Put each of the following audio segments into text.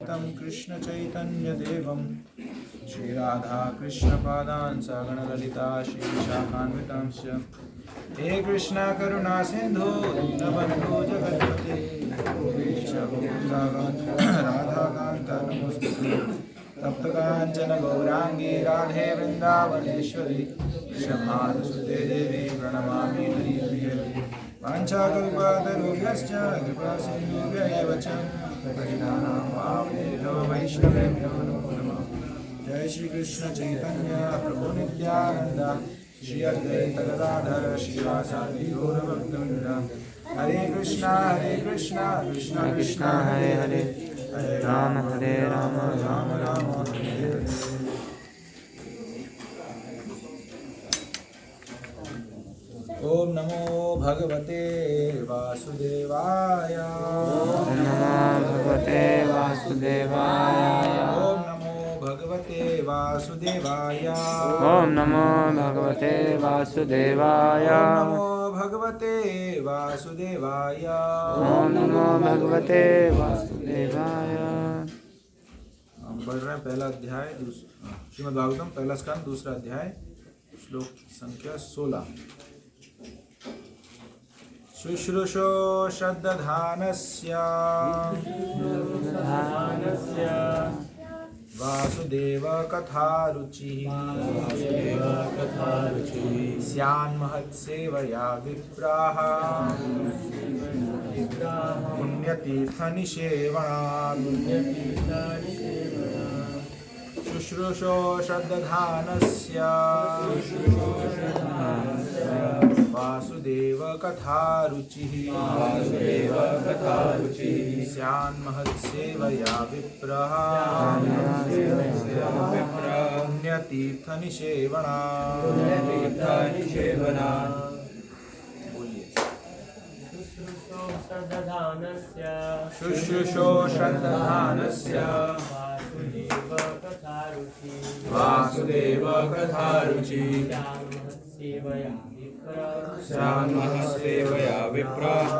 कृष्ण चैतन्य देवं श्री राधा कृष्ण पादान् सगणललिता श्री विशाखान्वितांश्च हे कृष्ण करुणा सिंधु दीनबन्धो जगत्पते राधाकान्त नमोस्तुते तप्तकाञ्चन गौरांगी राधे वृन्दावनेश्वरी कृष्णमाधुसुते देवी प्रणमामि हरिप्रिये वाञ्छाकल्पतरुभ्यश्च कृपासिन्धुभ्य एव च पतितानां पावनेभ्यो वैष्णवेभ्यो नमो नमः। जय श्री कृष्ण चैतन्य प्रभु नित्यानंद श्री अद्वैत गदाधर श्रीवासादि गौरभक्तवृंद हरे कृष्णा कृष्ण कृष्ण हरे हरे हरे राम राम राम राम हरे हरे। ओम नमो भगवते वासुदेवाय। ओम नमो भगवते वासुदेवाय। ओम नमो भगवते वासुदेवाय। ओम नमो भगवते वासुदेवाय। ओम नमो भगवते वासुदेवाय। ओम नमो भगवते वासुदेवाय। बढ़ रहा है पहला अध्याय श्रीमद् भागवतम पहला स्कंद दूसरा अध्याय श्लोक संख्या 16। शुश्रूषो श्रद्धानस्य वासुदेव कथारुचिः स्यान्महत्सेवया विप्राः पुण्यतीर्थनिषेवणात्। शुश्रूषो श्रद्धानस्य वासुदेव कथारुचिः स्यान्महत्सेवया विप्रः पुण्यतीर्थनिषेवणात्। शुश्रूषो श्रद्धानस्य वासुदेव कथारुचि श्यामहत्सेवया विप्राः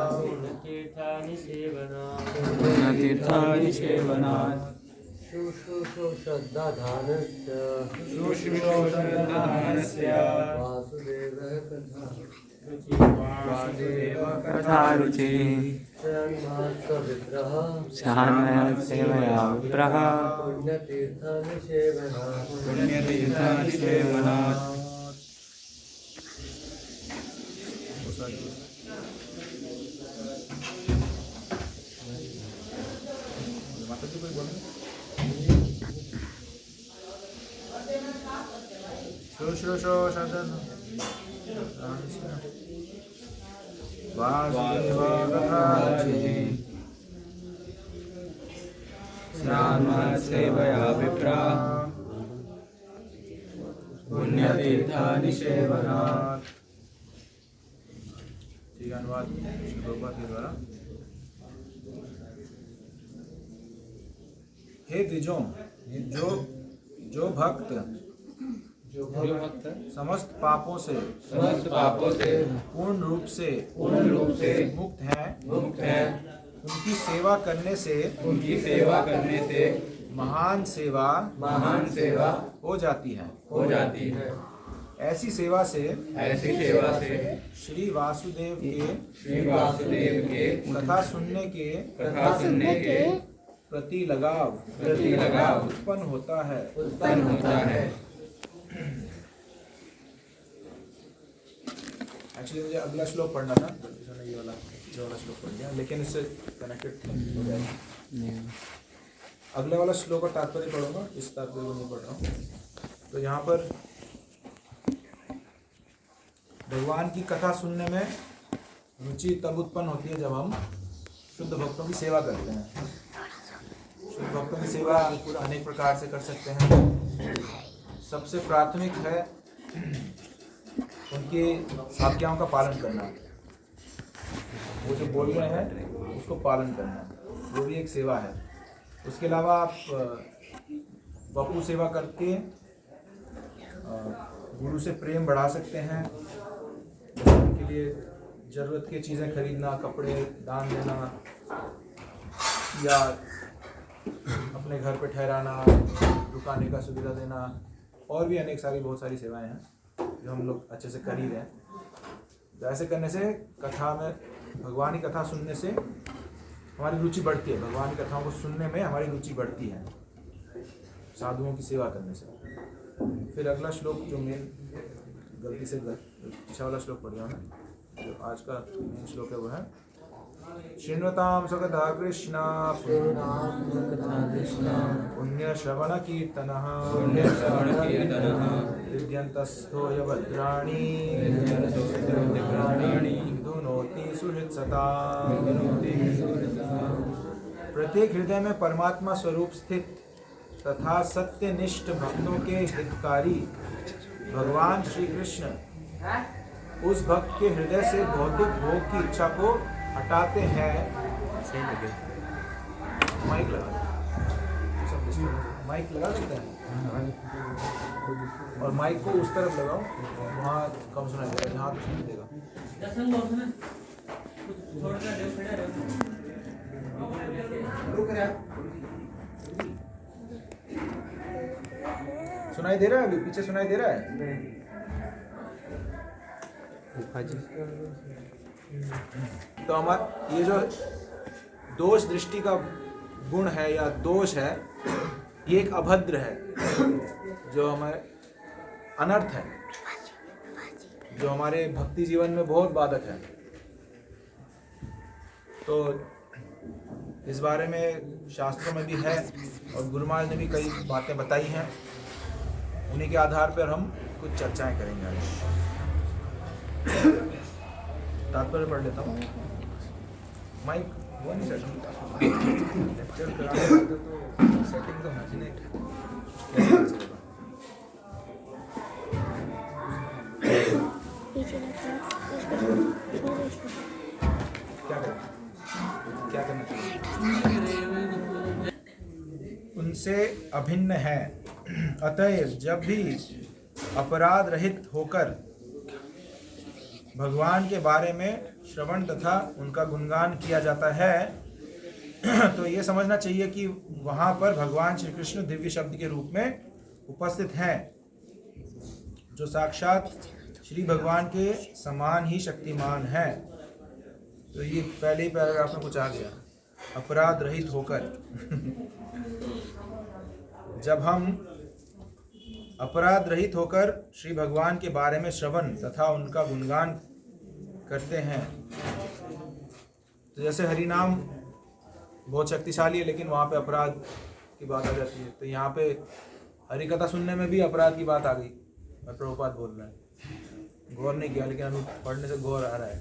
पुण्यतीर्थनिषेवनात्। शुश्रूषो श्रद्धानस्य वासुदेव कथारुचि स्यान्महत्सेवया विप्रः पुण्यतीर्थनिषेवनात्। शुश्रूषो वासुदेव कथारुचि स्यान्महत्सेवया विप्राः पुण्यतीर्थनिषेवनात्। ठीक है, अनुवाद श्री प्रभुपाद के द्वारा। हे द्विजों, जो भक्त समस्त पापों से पूर्ण रूप से मुक्त हैं, उनकी सेवा करने से महान सेवा हो जाती है। ऐसी सेवा से श्री वासुदेव के कथा सुनने के प्रति लगाव उत्पन्न होता है। एक्चुअली मुझे अगला श्लोक पढ़ना था, ये वाला श्लोक पढ़ लिया, लेकिन इससे कनेक्टेड हो जाएगा। अगले वाला श्लोक का तात्पर्य पढ़ूंगा, इस तात्पर्य को नहीं पढ़ रहा हूँ। तो यहाँ पर भगवान की कथा सुनने में रुचि तब उत्पन्न होती है जब हम शुद्ध भक्तों की सेवा करते हैं। शुद्ध भक्तों की सेवा अनेक प्रकार से कर सकते हैं। सबसे प्राथमिक है उनकी आज्ञाओं का पालन करना। वो जो बोल रहे हैं उसको पालन करना, वो भी एक सेवा है। उसके अलावा आप वपु सेवा करके गुरु से प्रेम बढ़ा सकते हैं। उनके लिए ज़रूरत की चीज़ें खरीदना, कपड़े दान देना, या अपने घर पे ठहराना, रुकाने का सुविधा देना, और भी अनेक सारी बहुत सारी सेवाएं हैं जो हम लोग अच्छे से कर ही रहे हैं। तो ऐसे करने से कथा में, भगवान की कथा सुनने से हमारी रुचि बढ़ती है, भगवान की कथाओं को सुनने में हमारी रुचि बढ़ती है, साधुओं की सेवा करने से। फिर अगला श्लोक जो मेन गलती से पीछे वाला श्लोक पढ़ गया मैं, जो आज का मेन श्लोक है वो है शृण्वतां सकथा कृष्ण पुण्य श्रवण कीर्तनः हृद्यन्तस्थो यवद्राणि विदुनोति सुहृत्सता। प्रत्येक हृदय में परमात्मा स्वरूप स्थित तथा सत्यनिष्ठ भक्तों के हितकारी भगवान श्री कृष्ण उस भक्त के हृदय से भौतिक भोग की इच्छा को हटाते हैं। सही लगे। माइक लगा, माइक लगा देते हैं, और माइक को उस तरफ लगाओ वहाँ कम सुनाई देगा, जहाँ तो सुनाई देगा। सुनाई दे रहा है? अभी पीछे सुनाई दे रहा है? तो हमारा ये जो दोष दृष्टि का गुण है या दोष है, ये एक अभद्र है जो हमारे अनर्थ है, जो हमारे भक्ति जीवन में बहुत बाधक है। तो इस बारे में शास्त्रों में भी है और गुरु महाराज ने भी कई बातें बताई हैं, उन्हीं के आधार पर हम कुछ चर्चाएं करेंगे आज। तात्पर्य पढ़ लेता हूँ। माइक वो नहीं लेक्चर कराने तो सेटिंग तो होना चाहिए। क्या करें, क्या करना चाहिए? उनसे अभिन्न है, अतएव जब भी अपराध रहित होकर भगवान के बारे में श्रवण तथा उनका गुणगान किया जाता है तो ये समझना चाहिए कि वहाँ पर भगवान श्री कृष्ण दिव्य शब्द के रूप में उपस्थित हैं, जो साक्षात श्री भगवान के समान ही शक्तिमान है। तो ये पहले ही पैराग्राफ में कुछ आ गया, अपराध रहित होकर। जब हम अपराध रहित होकर श्री भगवान के बारे में श्रवण तथा उनका गुणगान करते हैं, तो जैसे हरि नाम बहुत शक्तिशाली है, लेकिन वहाँ पे अपराध की बात आ जाती है। तो यहाँ पे हरि कथा सुनने में भी अपराध की बात आ गई, और प्रभुपाद बोल रहे हैं, गौर नहीं किया, लेकिन अभी पढ़ने से गौर आ रहा है।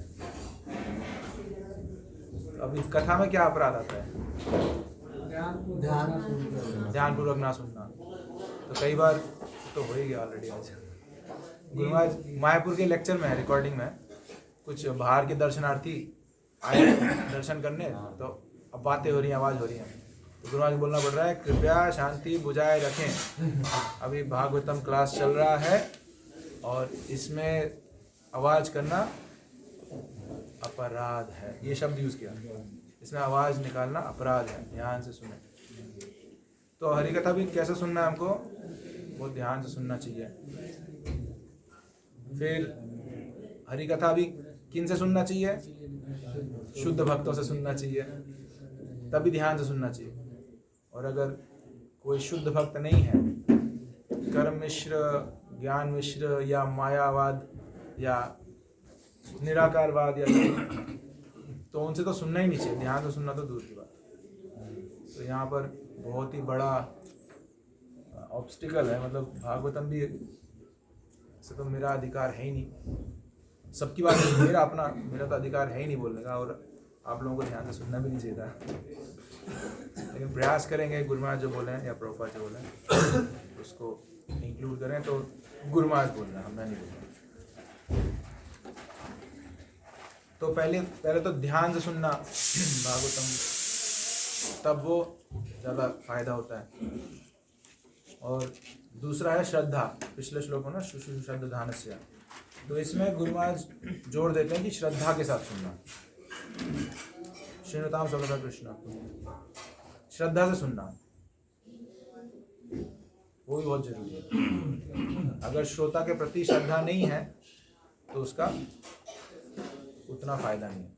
अब इस कथा में क्या अपराध आता है? ध्यानपूर्वक ना सुनना। तो कई बार तो हो ही गया ऑलरेडी। आज गुरु महाराज मायापुर के लेक्चर में है, रिकॉर्डिंग में, कुछ बाहर के दर्शनार्थी आए दर्शन करने, तो अब बातें हो रही हैं, आवाज़ हो रही है, तो गुरु महाराज बोलना पड़ रहा है कृपया शांति बुझाए रखें, अभी भागवतम क्लास चल रहा है और इसमें आवाज़ करना अपराध है। ये शब्द यूज़ किया, इसमें आवाज़ निकालना अपराध है, ध्यान से सुने। तो हरि कथा भी कैसे सुनना है हमको, बहुत ध्यान से सुनना चाहिए। फिर हरि कथा भी किन से सुनना चाहिए? शुद्ध भक्तों से सुनना चाहिए, तभी ध्यान से सुनना चाहिए। और अगर कोई शुद्ध भक्त नहीं है, कर्म मिश्र, ज्ञान मिश्र या मायावाद या निराकारवाद या तो उनसे तो सुनना ही नहीं चाहिए, ध्यान से सुनना तो दूर की बात। तो यहाँ पर बहुत ही बड़ा ऑब्स्टिकल है, मतलब भागवतम भी से तो मेरा अधिकार है ही नहीं, सबकी बात मेरा तो अधिकार है ही नहीं बोलने का, और आप लोगों को ध्यान से सुनना भी नहीं चाहिए था। लेकिन प्रयास करेंगे गुरु महाराज जो बोले हैं या प्रभुपाद जो बोले हैं उसको इंक्लूड करें। तो गुरु महाराज बोल रहे हैं, हम नहीं बोल रहे। तो पहले तो ध्यान से सुनना भागवतम, तब वो ज़्यादा फायदा होता है। और दूसरा है श्रद्धा, पिछले श्लोक में ना श्रद्धानस्य, तो इसमें गुरु महाराज जोड़ देते हैं कि श्रद्धा के साथ सुनना, श्रीणताम सकथा कृष्ण, श्रद्धा से सुनना। वो भी बहुत जरूरी है। अगर श्रोता के प्रति श्रद्धा नहीं है तो उसका उतना फायदा नहीं है।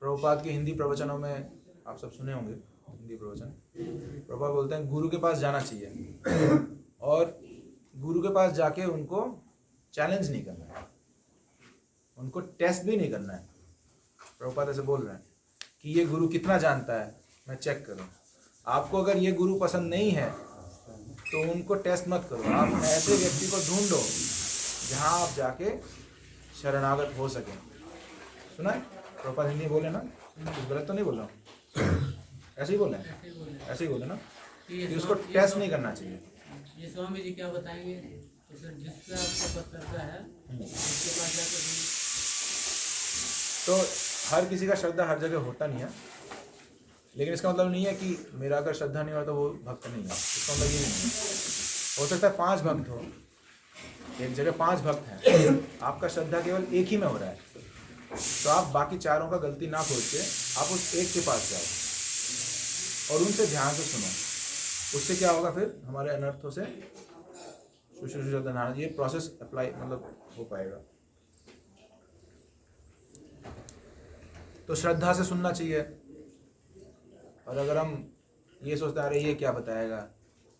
प्रभुपाद के हिंदी प्रवचनों में आप सब सुने होंगे हिंदी प्रवचन। प्रभुपाद बोलते हैं गुरु के पास जाना चाहिए और गुरु के पास जाके उनको चैलेंज नहीं करना है, उनको टेस्ट भी नहीं करना है। प्रभुपाद ऐसे बोल रहे हैं कि ये गुरु कितना जानता है, मैं चेक करूं। आपको अगर ये गुरु पसंद नहीं है तो उनको टेस्ट मत करो। आप ऐसे व्यक्ति को ढूंढो जहां आप जाके शरणागत हो सके। सुना है प्रभुपाद हिंदी बोले ना, कुछ गलत तो नहीं बोल रहा हूँ? ऐसे ही बोले, ऐसे ही बोले ना कि उसको टेस्ट नहीं करना चाहिए। ये स्वामी जी क्या बताएंगे? तो फिर जिसका आपको पसंद है उसके पास जाकर तो हर किसी का श्रद्धा हर जगह होता नहीं है, लेकिन इसका मतलब नहीं है कि मेरा अगर श्रद्धा नहीं हो तो वो भक्त नहीं है। इसका मतलब ये नहीं है। हो सकता है 5 भक्त हो, एक जगह 5 भक्त हैं, आपका श्रद्धा केवल एक ही में हो रहा है, तो आप बाकी चारों का गलती ना खोज के आप उस एक के पास जाओ और उनसे ध्यान से सुनो। उससे क्या होगा, फिर हमारे अनर्थों से शुश्रूषा ये प्रोसेस अप्लाई मतलब हो पाएगा। तो श्रद्धा से सुनना चाहिए। और अगर हम ये सोचते हैं अरे ये क्या बताएगा,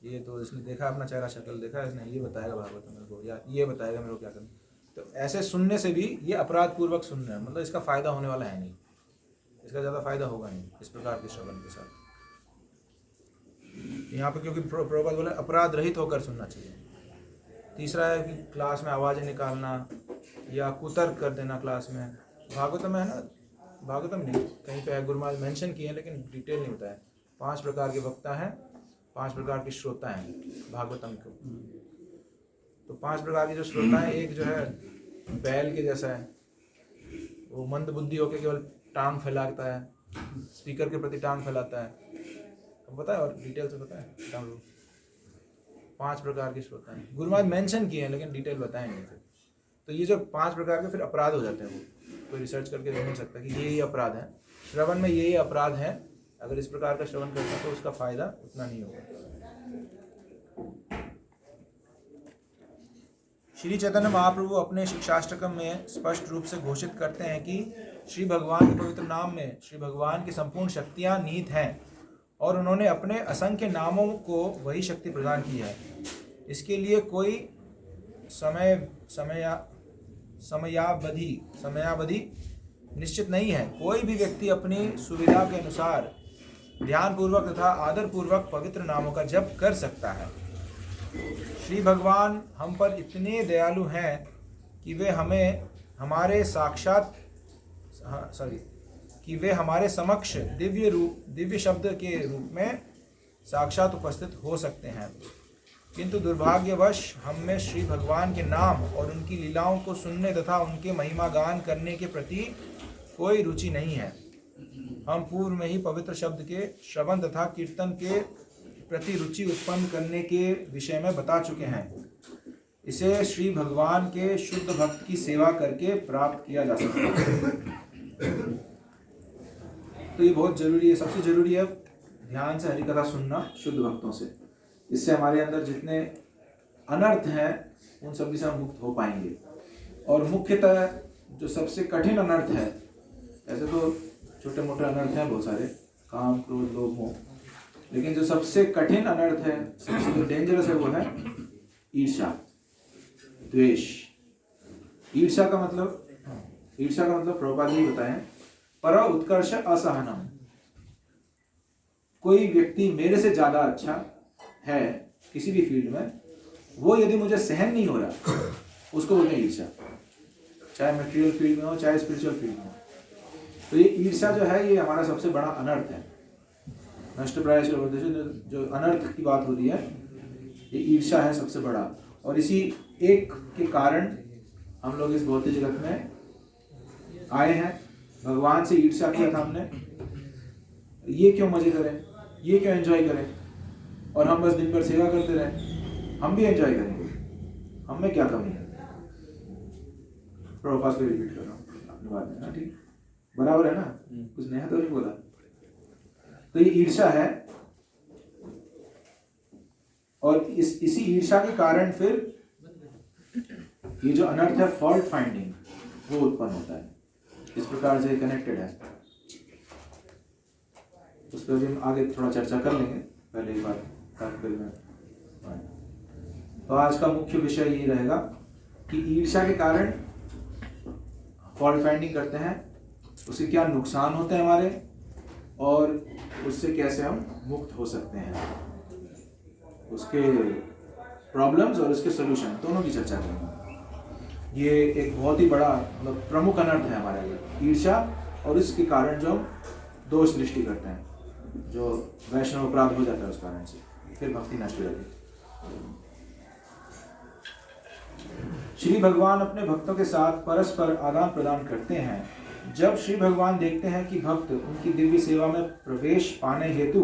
ये तो इसने देखा, अपना चेहरा शक्ल देखा इसने, ये बताएगा भागवत मेरे को, या ये बताएगा मेरे को क्या करना, तो ऐसे सुनने से भी ये अपराध पूर्वक सुन रहे हैं, मतलब इसका फायदा होने वाला है नहीं, इसका ज़्यादा फायदा होगा नहीं इस प्रकार के श्रवण के साथ। यहाँ पे क्योंकि प्रभुपाद बोले अपराध रहित होकर सुनना चाहिए। तीसरा है कि क्लास में आवाज़ें निकालना या कुतर्क कर देना क्लास में। भागवतम में है ना, भागवतम नहीं कहीं पे है, गुरु महाराज मेंशन किए हैं लेकिन डिटेल नहीं बताया। 5 प्रकार के वक्ता हैं, 5 प्रकार के श्रोता हैं भागवतम को। तो 5 प्रकार के जो श्रोता हैं, एक जो है बैल के जैसा है, वो मंद बुद्धि होकर केवल टांग फैलाता है, स्पीकर के प्रति टांग फैलाता है। पता है और डिटेल से पता है 5 प्रकार के श्रोता हैं। गुरु महाराज मेंशन किए हैं लेकिन डिटेल बताएंगे फिर। तो ये जो 5 प्रकार के फिर अपराध हो जाते हैं, वो कोई रिसर्च करके देख नहीं सकता कि ये अपराध है श्रवण में, ये अपराध है। अगर इस प्रकार का श्रवण करता है तो उसका फायदा उतना नहीं होगा। श्री चैतन्य महाप्रभु अपने शिक्षाष्टकम में स्पष्ट रूप से घोषित करते हैं कि श्री भगवान के पवित्र नाम में श्री भगवान की संपूर्ण शक्तियां निहित हैं और उन्होंने अपने असंख्य नामों को वही शक्ति प्रदान की है। इसके लिए कोई समयावधि निश्चित नहीं है। कोई भी व्यक्ति अपनी सुविधा के अनुसार ध्यानपूर्वक तथा आदरपूर्वक पवित्र नामों का जप कर सकता है। श्री भगवान हम पर इतने दयालु हैं कि वे हमारे समक्ष दिव्य शब्द के रूप में साक्षात उपस्थित हो सकते हैं, किंतु दुर्भाग्यवश हम में श्री भगवान के नाम और उनकी लीलाओं को सुनने तथा उनके महिमा गान करने के प्रति कोई रुचि नहीं है। हम पूर्व में ही पवित्र शब्द के श्रवण तथा कीर्तन के प्रति रुचि उत्पन्न करने के विषय में बता चुके हैं। इसे श्री भगवान के शुद्ध भक्त की सेवा करके प्राप्त किया जा सकता है। तो ये बहुत जरूरी है, सबसे जरूरी है ध्यान से हरिकथा सुनना शुद्ध भक्तों से। इससे हमारे अंदर जितने अनर्थ हैं उन सभी से हम मुक्त हो पाएंगे। और मुख्यतः जो सबसे कठिन अनर्थ है, ऐसे तो छोटे मोटे अनर्थ हैं बहुत सारे, काम क्रोध लोभ मोह, लेकिन जो सबसे कठिन अनर्थ है, सबसे जो डेंजरस है, वो है ईर्ष्या द्वेष। ईर्ष्या का मतलब प्रभुपाद जी बताएं, पर उत्कर्ष असहनम। कोई व्यक्ति मेरे से ज्यादा अच्छा है किसी भी फील्ड में, वो यदि मुझे सहन नहीं हो रहा, उसको बोलते हैं ईर्ष्या। चाहे मटेरियल फील्ड में हो चाहे स्पिरिचुअल फील्ड में हो। तो ये ईर्ष्या जो है, ये हमारा सबसे बड़ा अनर्थ है। नष्टप्राय जो अनर्थ की बात हो रही है, ये ईर्ष्या है सबसे बड़ा। और इसी एक के कारण हम लोग इस भौतिक जगत में आए हैं। भगवान से ईर्ष्या किया था हमने, ये क्यों मजे करें, ये क्यों एंजॉय करें, और हम बस दिन भर सेवा करते रहें। हम भी एंजॉय करेंगे, हम में क्या कमी है। प्रभुपाद को रिपीट कर रहा हूँ अपनी बात में ना, ठीक बराबर है ना, कुछ नया तो नहीं बोला। तो ये ईर्ष्या है। और इसी ईर्ष्या के कारण फिर ये जो अनर्थ है फॉल्ट फाइंडिंग वो उत्पन्न होता है। इस प्रकार से कनेक्टेड है। उस पर भी हम आगे थोड़ा चर्चा कर लेंगे, पहले ही बात में। तो आज का मुख्य विषय ये रहेगा कि ईर्ष्या के कारण फॉल्ट फाइंडिंग करते हैं, उससे क्या नुकसान होते हैं हमारे, और उससे कैसे हम मुक्त हो सकते हैं, उसके प्रॉब्लम्स और उसके सॉल्यूशन दोनों की चर्चा करेंगे। ये एक बहुत ही बड़ा मतलब प्रमुख अनर्थ है हमारे लिए, ईर्ष्या, और इसके कारण जो हम दोष दृष्टि करते हैं, जो वैष्णव अपराध हो जाता है उस कारण से, फिर भक्ति नष्ट हो जाती है। श्री भगवान अपने भक्तों के साथ परस्पर आदान प्रदान करते हैं। जब श्री भगवान देखते हैं कि भक्त उनकी दिव्य सेवा में प्रवेश पाने हेतु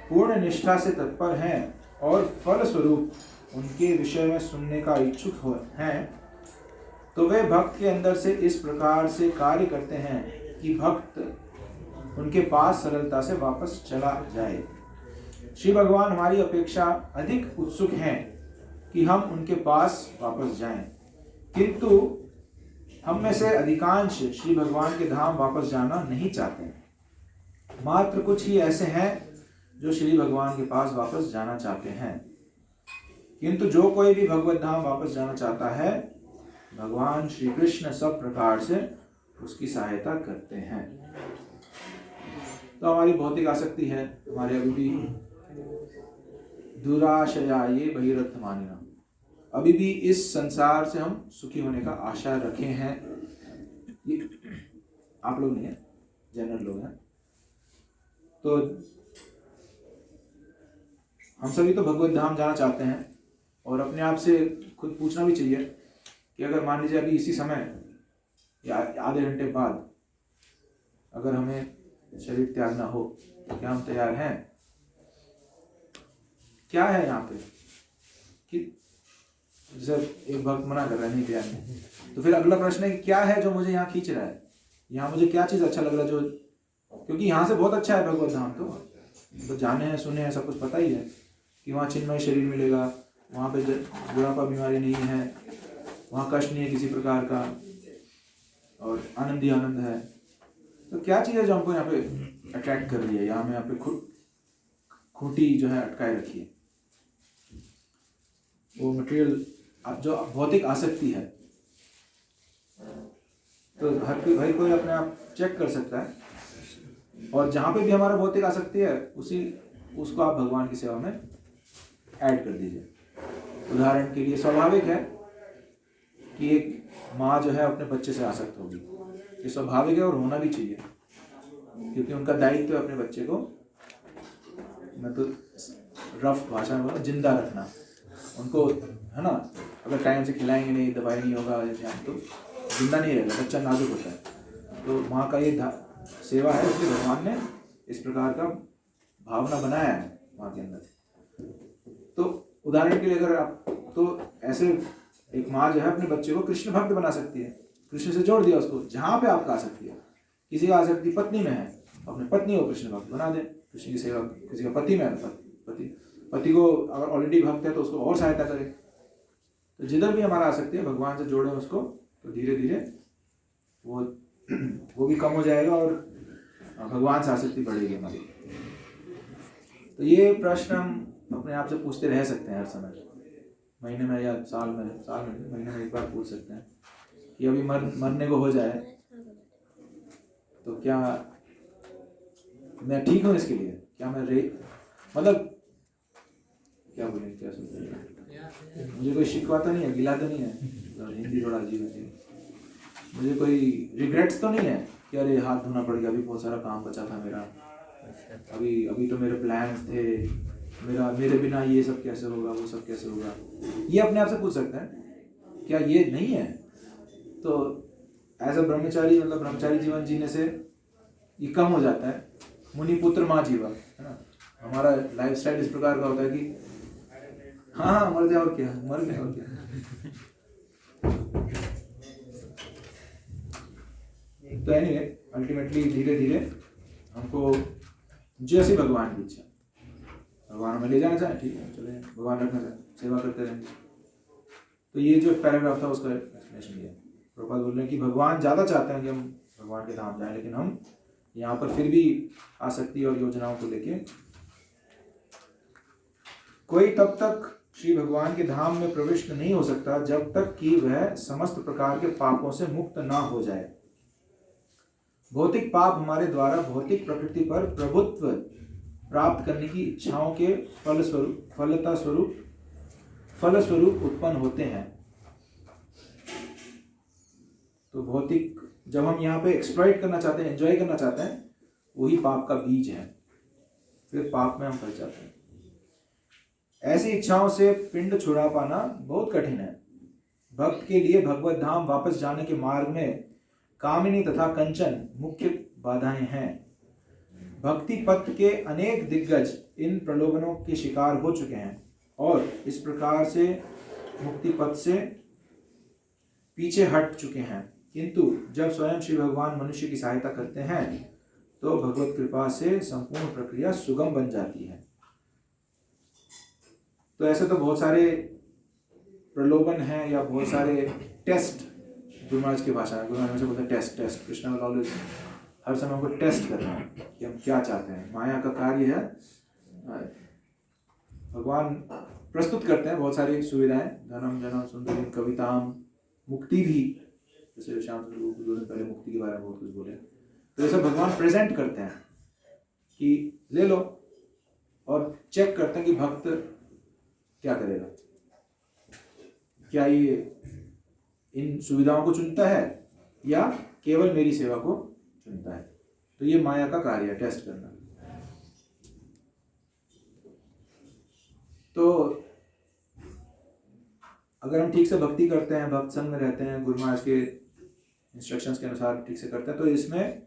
पूर्ण निष्ठा से तत्पर हैं और फल स्वरूप उनके विषय में सुनने का इच्छुक हैं, तो वे भक्त के अंदर से इस प्रकार से कार्य करते हैं कि भक्त उनके पास सरलता से वापस चला जाए। श्री भगवान हमारी अपेक्षा अधिक उत्सुक हैं कि हम उनके पास वापस जाएं, किंतु हम में से अधिकांश श्री भगवान के धाम वापस जाना नहीं चाहते। मात्र कुछ ही ऐसे हैं जो श्री भगवान के पास वापस जाना चाहते हैं, किंतु जो कोई भी भगवत धाम वापस जाना चाहता है, भगवान श्री कृष्ण सब प्रकार से उसकी सहायता करते हैं। तो हमारी भौतिक आसक्ति है, हमारे अभी भी दुराशया ये बहिरथ मानिना, अभी भी इस संसार से हम सुखी होने का आशा रखे हैं। ये आप लोग नहीं है, जनरल लोग हैं। तो हम सभी तो भगवत धाम जाना चाहते हैं, और अपने आप से खुद पूछना भी चाहिए कि अगर मान लीजिए अभी इसी समय या आधे घंटे बाद अगर हमें शरीर त्यागना हो, तो क्या हम तैयार हैं? क्या है यहाँ पे कि जैसे एक भक्त मना कर रहा है, नहीं तैयार नहीं, तो फिर अगला प्रश्न है कि क्या है जो मुझे यहाँ खींच रहा है, यहाँ मुझे क्या चीज़ अच्छा लग रहा है, जो क्योंकि यहाँ से बहुत अच्छा है भगवत धाम, तो जाने हैं, सुने हैं, सब कुछ पता ही है कि वहाँ चिन्मय शरीर मिलेगा, वहाँ पे बुढ़ापा बीमारी नहीं है, वहाँ कष्ट नहीं है किसी प्रकार का, और आनंद ही आनंद है। तो क्या चीज़ है जो हमको यहाँ पे अट्रैक्ट कर रही है, यहाँ में यहाँ पे खूंटी जो है अटकाए रखी है, वो मटेरियल जो भौतिक आसक्ति है। तो हर कोई अपने आप चेक कर सकता है, और जहाँ पे भी हमारा भौतिक आसक्ति है उसको आप भगवान की सेवा में ऐड कर दीजिए। उदाहरण के लिए स्वाभाविक है कि एक माँ जो है अपने बच्चे से आसक्त होगी, ये स्वाभाविक है और होना भी चाहिए, क्योंकि उनका दायित्व है अपने बच्चे को, मैं तो रफ भाषा में बोला, जिंदा रखना उनको, है ना। अगर टाइम से खिलाएंगे नहीं, दवाई नहीं होगा, तो जिंदा नहीं रहेगा, बच्चा नाजुक होता है। तो माँ का ये सेवा है, इसलिए भगवान ने इस प्रकार का भावना बनाया है माँ के अंदर। तो उदाहरण के लिए अगर आप, तो ऐसे एक माँ जो है अपने बच्चे को कृष्ण भक्त बना सकती है, कृष्ण से जोड़ दिया उसको, जहाँ पे आपका आसक्ति है। किसी का आसक्ति पत्नी में है, अपने पत्नी को कृष्ण भक्त बना दे, कृष्ण की सेवा। किसी का पति में है, पति को अगर ऑलरेडी भक्त है तो उसको और सहायता करे। तो जिधर भी हमारा आसक्ति है, भगवान से जोड़े उसको, तो धीरे धीरे वो भी कम हो जाएगा और भगवान से आसक्ति बढ़ेगी हमारी। तो ये प्रश्न हम अपने आप से पूछते रह सकते हैं हर समय, महीने में या साल में महीने में एक बार पूछ सकते हैं कि अभी मरने को हो जाए तो क्या मैं ठीक हूँ इसके लिए, क्या मैं मतलब क्या बोलेंगे, क्या सोचेंगे। मुझे कोई शिकवा तो नहीं है, गिला तो नहीं है, तो हिंदी थोड़ा अजीब है। मुझे कोई रिग्रेट्स तो नहीं है कि अरे हाथ धोना पड़ गया, अभी बहुत सारा काम बचा था मेरा, अभी तो मेरे प्लान्स थे, मेरे बिना ये सब कैसे होगा, वो सब कैसे होगा। ये अपने आप से पूछ सकते हैं, क्या ये नहीं है? तो एज अ ब्रह्मचारी, मतलब ब्रह्मचारी जीवन जीने से ये कम हो जाता है। मुनि पुत्र माँ जीवा, है ना। हमारा लाइफस्टाइल इस प्रकार का होता है कि हाँ मर जाए और क्या, मर गए और क्या। तो एनीवे अल्टीमेटली धीरे धीरे हमको जैसे भगवान की इच्छा, भगवान हमें ले जाना चाहे, ठीक है चले, भगवान रखना चाहे, सेवा करते रहेंगे। तो ये जो पैराग्राफ था उसका एक्सप्लेनेशन दिया। प्रभुपाद बोल रहे हैं कि भगवान ज़्यादा चाहते हैं कि हम भगवान के धाम जाएं, लेकिन हम यहाँ पर फिर भी आसक्ति और योजनाओं को लेके, कोई तब तक श्री भगवान के धाम में प्रविष्ट नहीं हो सकता जब तक कि वह समस्त प्रकार के पापों से मुक्त ना हो जाए। भौतिक पाप हमारे द्वारा भौतिक प्रकृति पर प्रभुत्व प्राप्त करने की इच्छाओं के फलस्वरूप उत्पन्न होते हैं। तो भौतिक, जब हम यहाँ पे एक्सप्लॉइट करना चाहते हैं, एंजॉय करना चाहते हैं, वही पाप का बीज है, फिर पाप में हम फंस जाते हैं। ऐसी इच्छाओं से पिंड छुड़ा पाना बहुत कठिन है। भक्त के लिए भगवत धाम वापस जाने के मार्ग में कामिनी तथा कंचन मुख्य बाधाएं हैं। भक्ति पथ के अनेक दिग्गज इन प्रलोभनों के शिकार हो चुके हैं और इस प्रकार से मुक्ति पथ से पीछे हट चुके हैं, किंतु जब स्वयं श्री भगवान मनुष्य की सहायता करते हैं तो भगवत कृपा से संपूर्ण प्रक्रिया सुगम बन जाती है। तो ऐसे तो बहुत सारे प्रलोभन हैं या बहुत सारे टेस्ट, गुरु महाराज की भाषा में गुरु महाराज बोलते हैं टेस्ट। कृष्णा विल ऑलवेज हर समय हमको टेस्ट कर रहे हैं कि हम क्या चाहते हैं। माया का कार्य है, भगवान प्रस्तुत करते हैं बहुत सारी सुविधाएं, धनम जनम सुंदरी कविताम, मुक्ति भी, जैसे श्याम सुंदर 2 दिन पहले मुक्ति के बारे में बहुत कुछ बोले। तो ये सब भगवान प्रेजेंट करते हैं कि ले लो, और चेक करते हैं कि भक्त क्या करेगा, क्या ये इन सुविधाओं को चुनता है या केवल मेरी सेवा को चुनता है। तो ये माया का कार्य है, टेस्ट करना। तो अगर हम ठीक से भक्ति करते हैं, भक्त संग में रहते हैं, गुरु महाराज के इंस्ट्रक्शंस के अनुसार ठीक से करते हैं, तो इसमें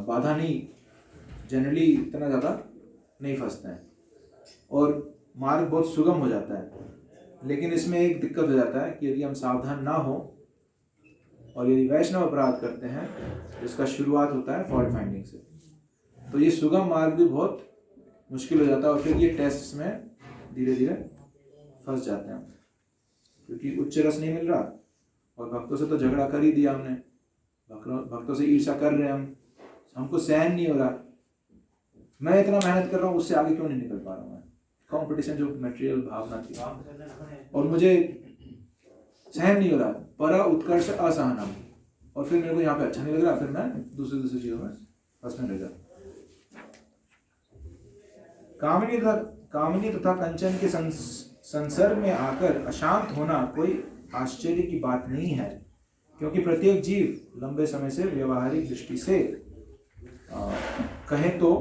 बाधा नहीं, जनरली इतना ज़्यादा नहीं फंसते हैं और मार्ग बहुत सुगम हो जाता है। लेकिन इसमें एक दिक्कत हो जाता है कि यदि हम सावधान ना हो और यदि वैष्णव अपराध करते हैं, तो इसका शुरुआत होता है फॉल्ट फाइंडिंग से, तो ये सुगम मार्ग भी बहुत मुश्किल हो जाता है और फिर ये टेस्ट में धीरे धीरे फंस जाते हैं, क्योंकि उच्च रस नहीं मिल रहा और भक्तों से तो झगड़ा कर ही दिया हमने, भक्तों से ईर्ष्या कर रहे हैं, हमको सहन नहीं हो रहा, मैं इतना मेहनत कर रहा हूँ, उससे आगे क्यों नहीं निकल पा रहा हूँ मैं। कंपटीशन जो मटेरियल भावना थी और मुझे सहन नहीं हो रहा, परा उत्कर्ष असहनम, और फिर मेरे को यहाँ पे अच्छा नहीं लग रहा, फिर मैं दूसरी चीजों में फंसने लगा। कामिनी तथा कंचन के संसर्ग में आकर अशांत होना कोई आश्चर्य की बात नहीं है, क्योंकि प्रत्येक जीव लंबे समय से व्यवहारिक दृष्टि से कहें तो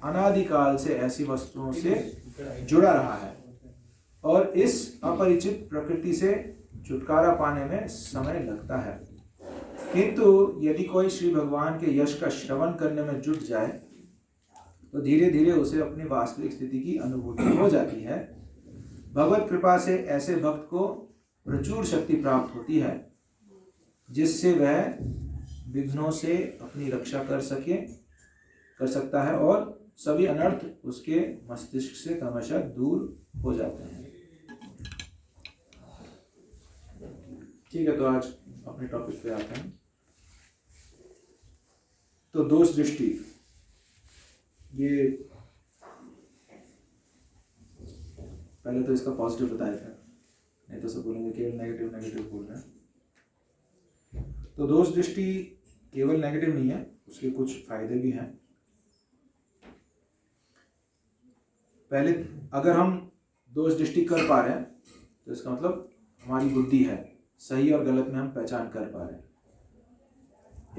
अनादिकाल से ऐसी वस्तुओं से जुड़ा रहा है और इस अपरिचित प्रकृति से छुटकारा पाने में समय लगता है। किंतु यदि कोई श्री भगवान के यश का श्रवण करने में जुट जाए तो धीरे धीरे उसे अपनी वास्तविक स्थिति की अनुभूति हो जाती है। भगवत कृपा से ऐसे भक्त को प्रचुर शक्ति प्राप्त होती है, जिससे वह विघ्नों से अपनी रक्षा कर सकता है और सभी अनर्थ उसके मस्तिष्क से क्रमशः दूर हो जाते हैं। ठीक है, तो आज अपने टॉपिक पे आते हैं। तो दोष दृष्टि, ये पहले तो इसका पॉजिटिव बताया था, नहीं तो सब बोलेंगे केवल नेगेटिव बोल रहे हैं। तो दोष दृष्टि केवल नेगेटिव नहीं है, उसके कुछ फायदे भी हैं। पहले अगर हम दोष दृष्टि कर पा रहे हैं तो इसका मतलब हमारी बुद्धि है, सही और गलत में हम पहचान कर पा रहे हैं।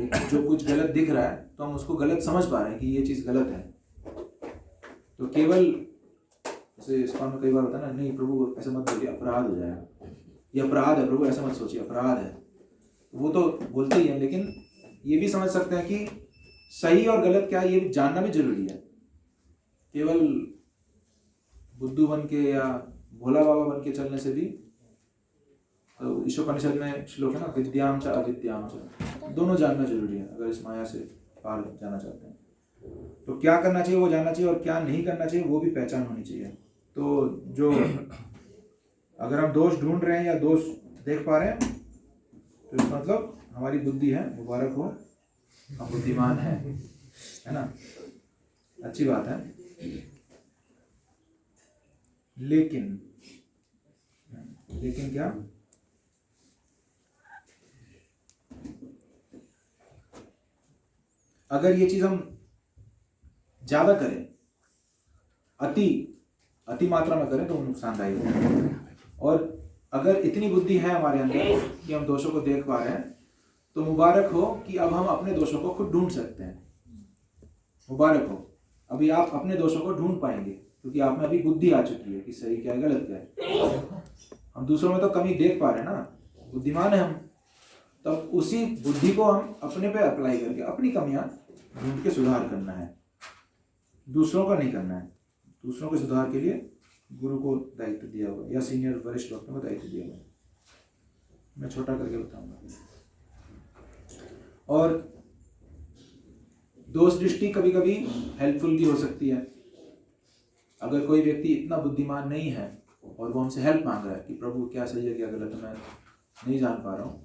एक जो कुछ गलत दिख रहा है तो हम उसको गलत समझ पा रहे हैं कि ये चीज़ गलत है। तो केवल जैसे इस्कॉन में कई बार होता है ना, नहीं प्रभु ऐसे मत बोलिए, अपराध हो जाएगा, ये अपराध है प्रभु, ऐसा मत सोचिए, अपराध है। वो तो बोलते ही हैं, लेकिन ये भी समझ सकते हैं कि सही और गलत क्या है ये भी जानना भी जरूरी है। केवल बुद्धू बन के या भोला बाबा बन के चलने से भी, तो ईशोपनिषद में श्लोक है ना, विद्याम च अविद्याम च, दोनों जानना जरूरी है अगर इस माया से पार जाना चाहते हैं। तो क्या करना चाहिए वो जानना चाहिए और क्या नहीं करना चाहिए वो भी पहचान होनी चाहिए। तो जो अगर हम दोष ढूंढ रहे हैं या दोष देख पा रहे हैं तो इसका मतलब हमारी बुद्धि है, मुबारक हो, हम बुद्धिमान है ना, अच्छी बात है। लेकिन क्या, अगर ये चीज हम ज्यादा करें, अति मात्रा में करें तो नुकसानदायी है। और अगर इतनी बुद्धि है हमारे अंदर कि हम दोषों को देख पा रहे हैं तो मुबारक हो कि अब हम अपने दोषों को खुद ढूंढ सकते हैं। मुबारक हो, अभी आप अपने दोषों को ढूंढ पाएंगे क्योंकि आप में अभी बुद्धि आ चुकी है कि सही क्या है गलत क्या है। हम दूसरों में तो कमी देख पा रहे हैं ना, बुद्धिमान है हम, तब उसी बुद्धि को हम अपने पे अप्लाई करके अपनी कमियां ढूंढ के सुधार करना है, दूसरों का नहीं करना है। दूसरों के सुधार के लिए गुरु को दायित्व दिया हुआ या सीनियर वरिष्ठ भक्तों को दायित्व दिया हुआ। मैं छोटा करके बताऊंगा। और दोष दृष्टि कभी कभी हेल्पफुल भी हो सकती है। अगर कोई व्यक्ति इतना बुद्धिमान नहीं है और वो हमसे हेल्प मांग रहा है कि प्रभु क्या सही है क्या गलत है, मैं नहीं जान पा रहा हूँ,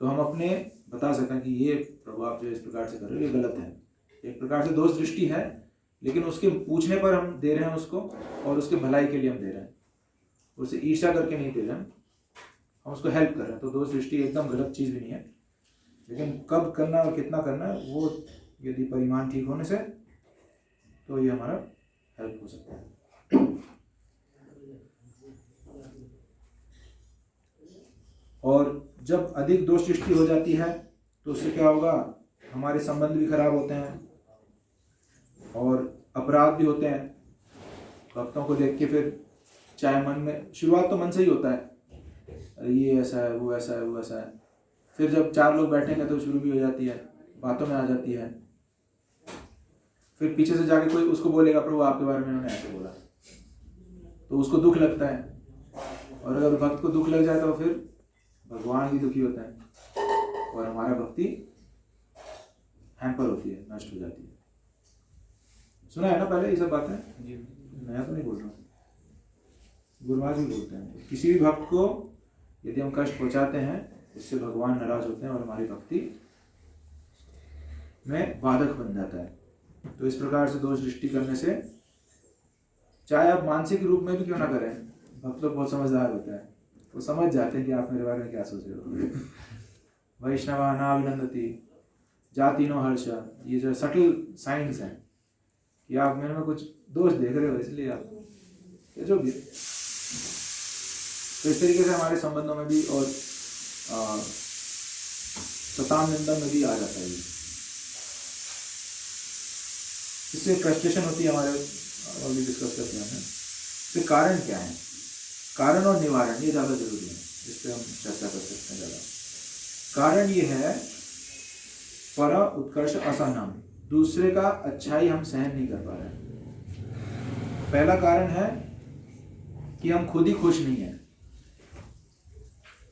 तो हम अपने बता सकें कि ये प्रभु आप जो इस प्रकार से कर रहे हो ये गलत है। एक प्रकार से दोष दृष्टि है, लेकिन उसके पूछने पर हम दे रहे हैं उसको और उसके भलाई के लिए हम दे रहे हैं, उसे ईर्ष्या करके नहीं दे रहे हैं, हम उसको हेल्प कर रहे हैं। तो दोष दृष्टि एकदम गलत चीज़ भी नहीं है, लेकिन कब करना और कितना करना है वो यदि परिमाण ठीक होने से तो ये हमारा हेल्प हो सकता है। और जब अधिक दोष दृष्टि हो जाती है तो उससे क्या होगा, हमारे संबंध भी खराब होते हैं और अपराध भी होते हैं। भक्तों को देख के फिर चाहे मन में, शुरुआत तो मन से ही होता है, अरे ये ऐसा है वो ऐसा है वो ऐसा है, फिर जब 4 लोग बैठेंगे तो शुरू भी हो जाती है, बातों में आ जाती है। फिर पीछे से जाके कोई उसको बोलेगा प्रभु आपके बारे में उन्होंने ऐसे बोला, तो उसको दुख लगता है। और अगर भक्त को दुख लग जाए तो फिर भगवान भी दुखी होता है और हमारा भक्ति हैम्पर होती है, नष्ट हो जाती है। सुना है ना पहले ये सब बातें, नया तो नहीं बोल रहा हूँ, गुरुवार भी बोलते हैं। किसी भी भक्त को यदि हम कष्ट पहुंचाते हैं उससे भगवान नाराज होते हैं और हमारी भक्ति में बाधक बन जाता है। तो इस प्रकार से दोष दृष्टि करने से, चाहे आप मानसिक रूप में भी क्यों ना करें, भक्त लोग बहुत समझदार होते हैं, वो समझ जाते हैं कि आप मेरे बारे में क्या सोच रहे हो। वैष्णवा नाभिनंदति जातिनो हर्ष, ये जो सटल साइंस हैं कि आप मेरे में कुछ दोष देख रहे हो इसलिए आप जो भी। तो इस तरीके से हमारे संबंधों में भी और सताम निंदा में भी आ जाता है। इससे फ्रस्ट्रेशन होती है हमारे, और भी डिस्कस करते हैं हमने। तो कारण क्या है, कारण और निवारण ये ज़्यादा जरूरी है, इस पर हम चर्चा कर सकते हैं ज़्यादा। कारण ये है पर उत्कर्ष असहनम, दूसरे का अच्छाई हम सहन नहीं कर पा रहे हैं। पहला कारण है कि हम खुद ही खुश नहीं हैं,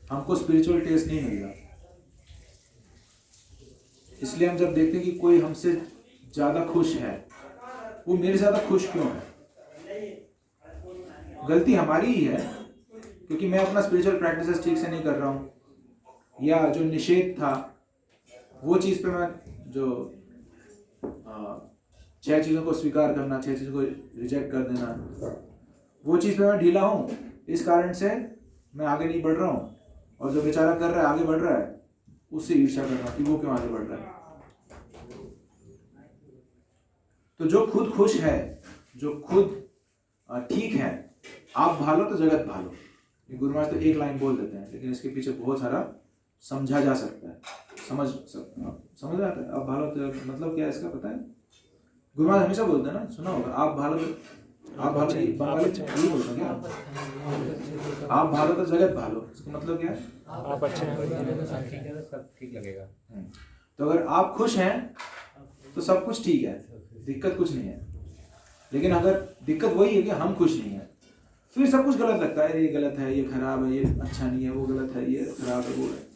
हमको स्पिरिचुअल टेस्ट नहीं मिल रहा, इसलिए हम जब देखते हैं कि कोई हमसे ज्यादा खुश है, वो मेरे से ज्यादा खुश क्यों है, गलती हमारी ही है क्योंकि मैं अपना स्पिरिचुअल प्रैक्टिसेस ठीक से नहीं कर रहा हूँ, या जो निषेध था वो चीज पे मैं जो 6 चीजों को स्वीकार करना, 6 चीजों को रिजेक्ट कर देना, वो चीज पे मैं ढीला हूँ, इस कारण से मैं आगे नहीं बढ़ रहा हूँ। और जो बेचारा कर रहा है आगे बढ़ रहा है उससे ईर्ष्या कर रहा हूँ कि वो क्यों आगे बढ़ रहा है। तो जो खुद खुश है, जो खुद ठीक है, आप भालो तो जगत भालो, ये गुरु महाराज तो एक लाइन बोल देते हैं, लेकिन इसके पीछे बहुत सारा समझा जा सकता है, समझ आता है। आप भालो तो मतलब क्या है इसका पता है, गुरु महाराज हमेशा बोलते हैं ना, सुना होगा, आप भालो बंगाली यही बोलते हैं क्या, आप भालो तो जगत भालो, इसका मतलब क्या है, आप अच्छे हैं सब ठीक लगेगा। तो अगर आप खुश हैं तो सब कुछ ठीक है, दिक्कत कुछ नहीं है। लेकिन अगर दिक्कत वही है कि हम खुश नहीं है, फिर सब कुछ गलत लगता है, ये गलत है, ये खराब है, ये अच्छा नहीं है, वो गलत है, ये खराब है, वो है।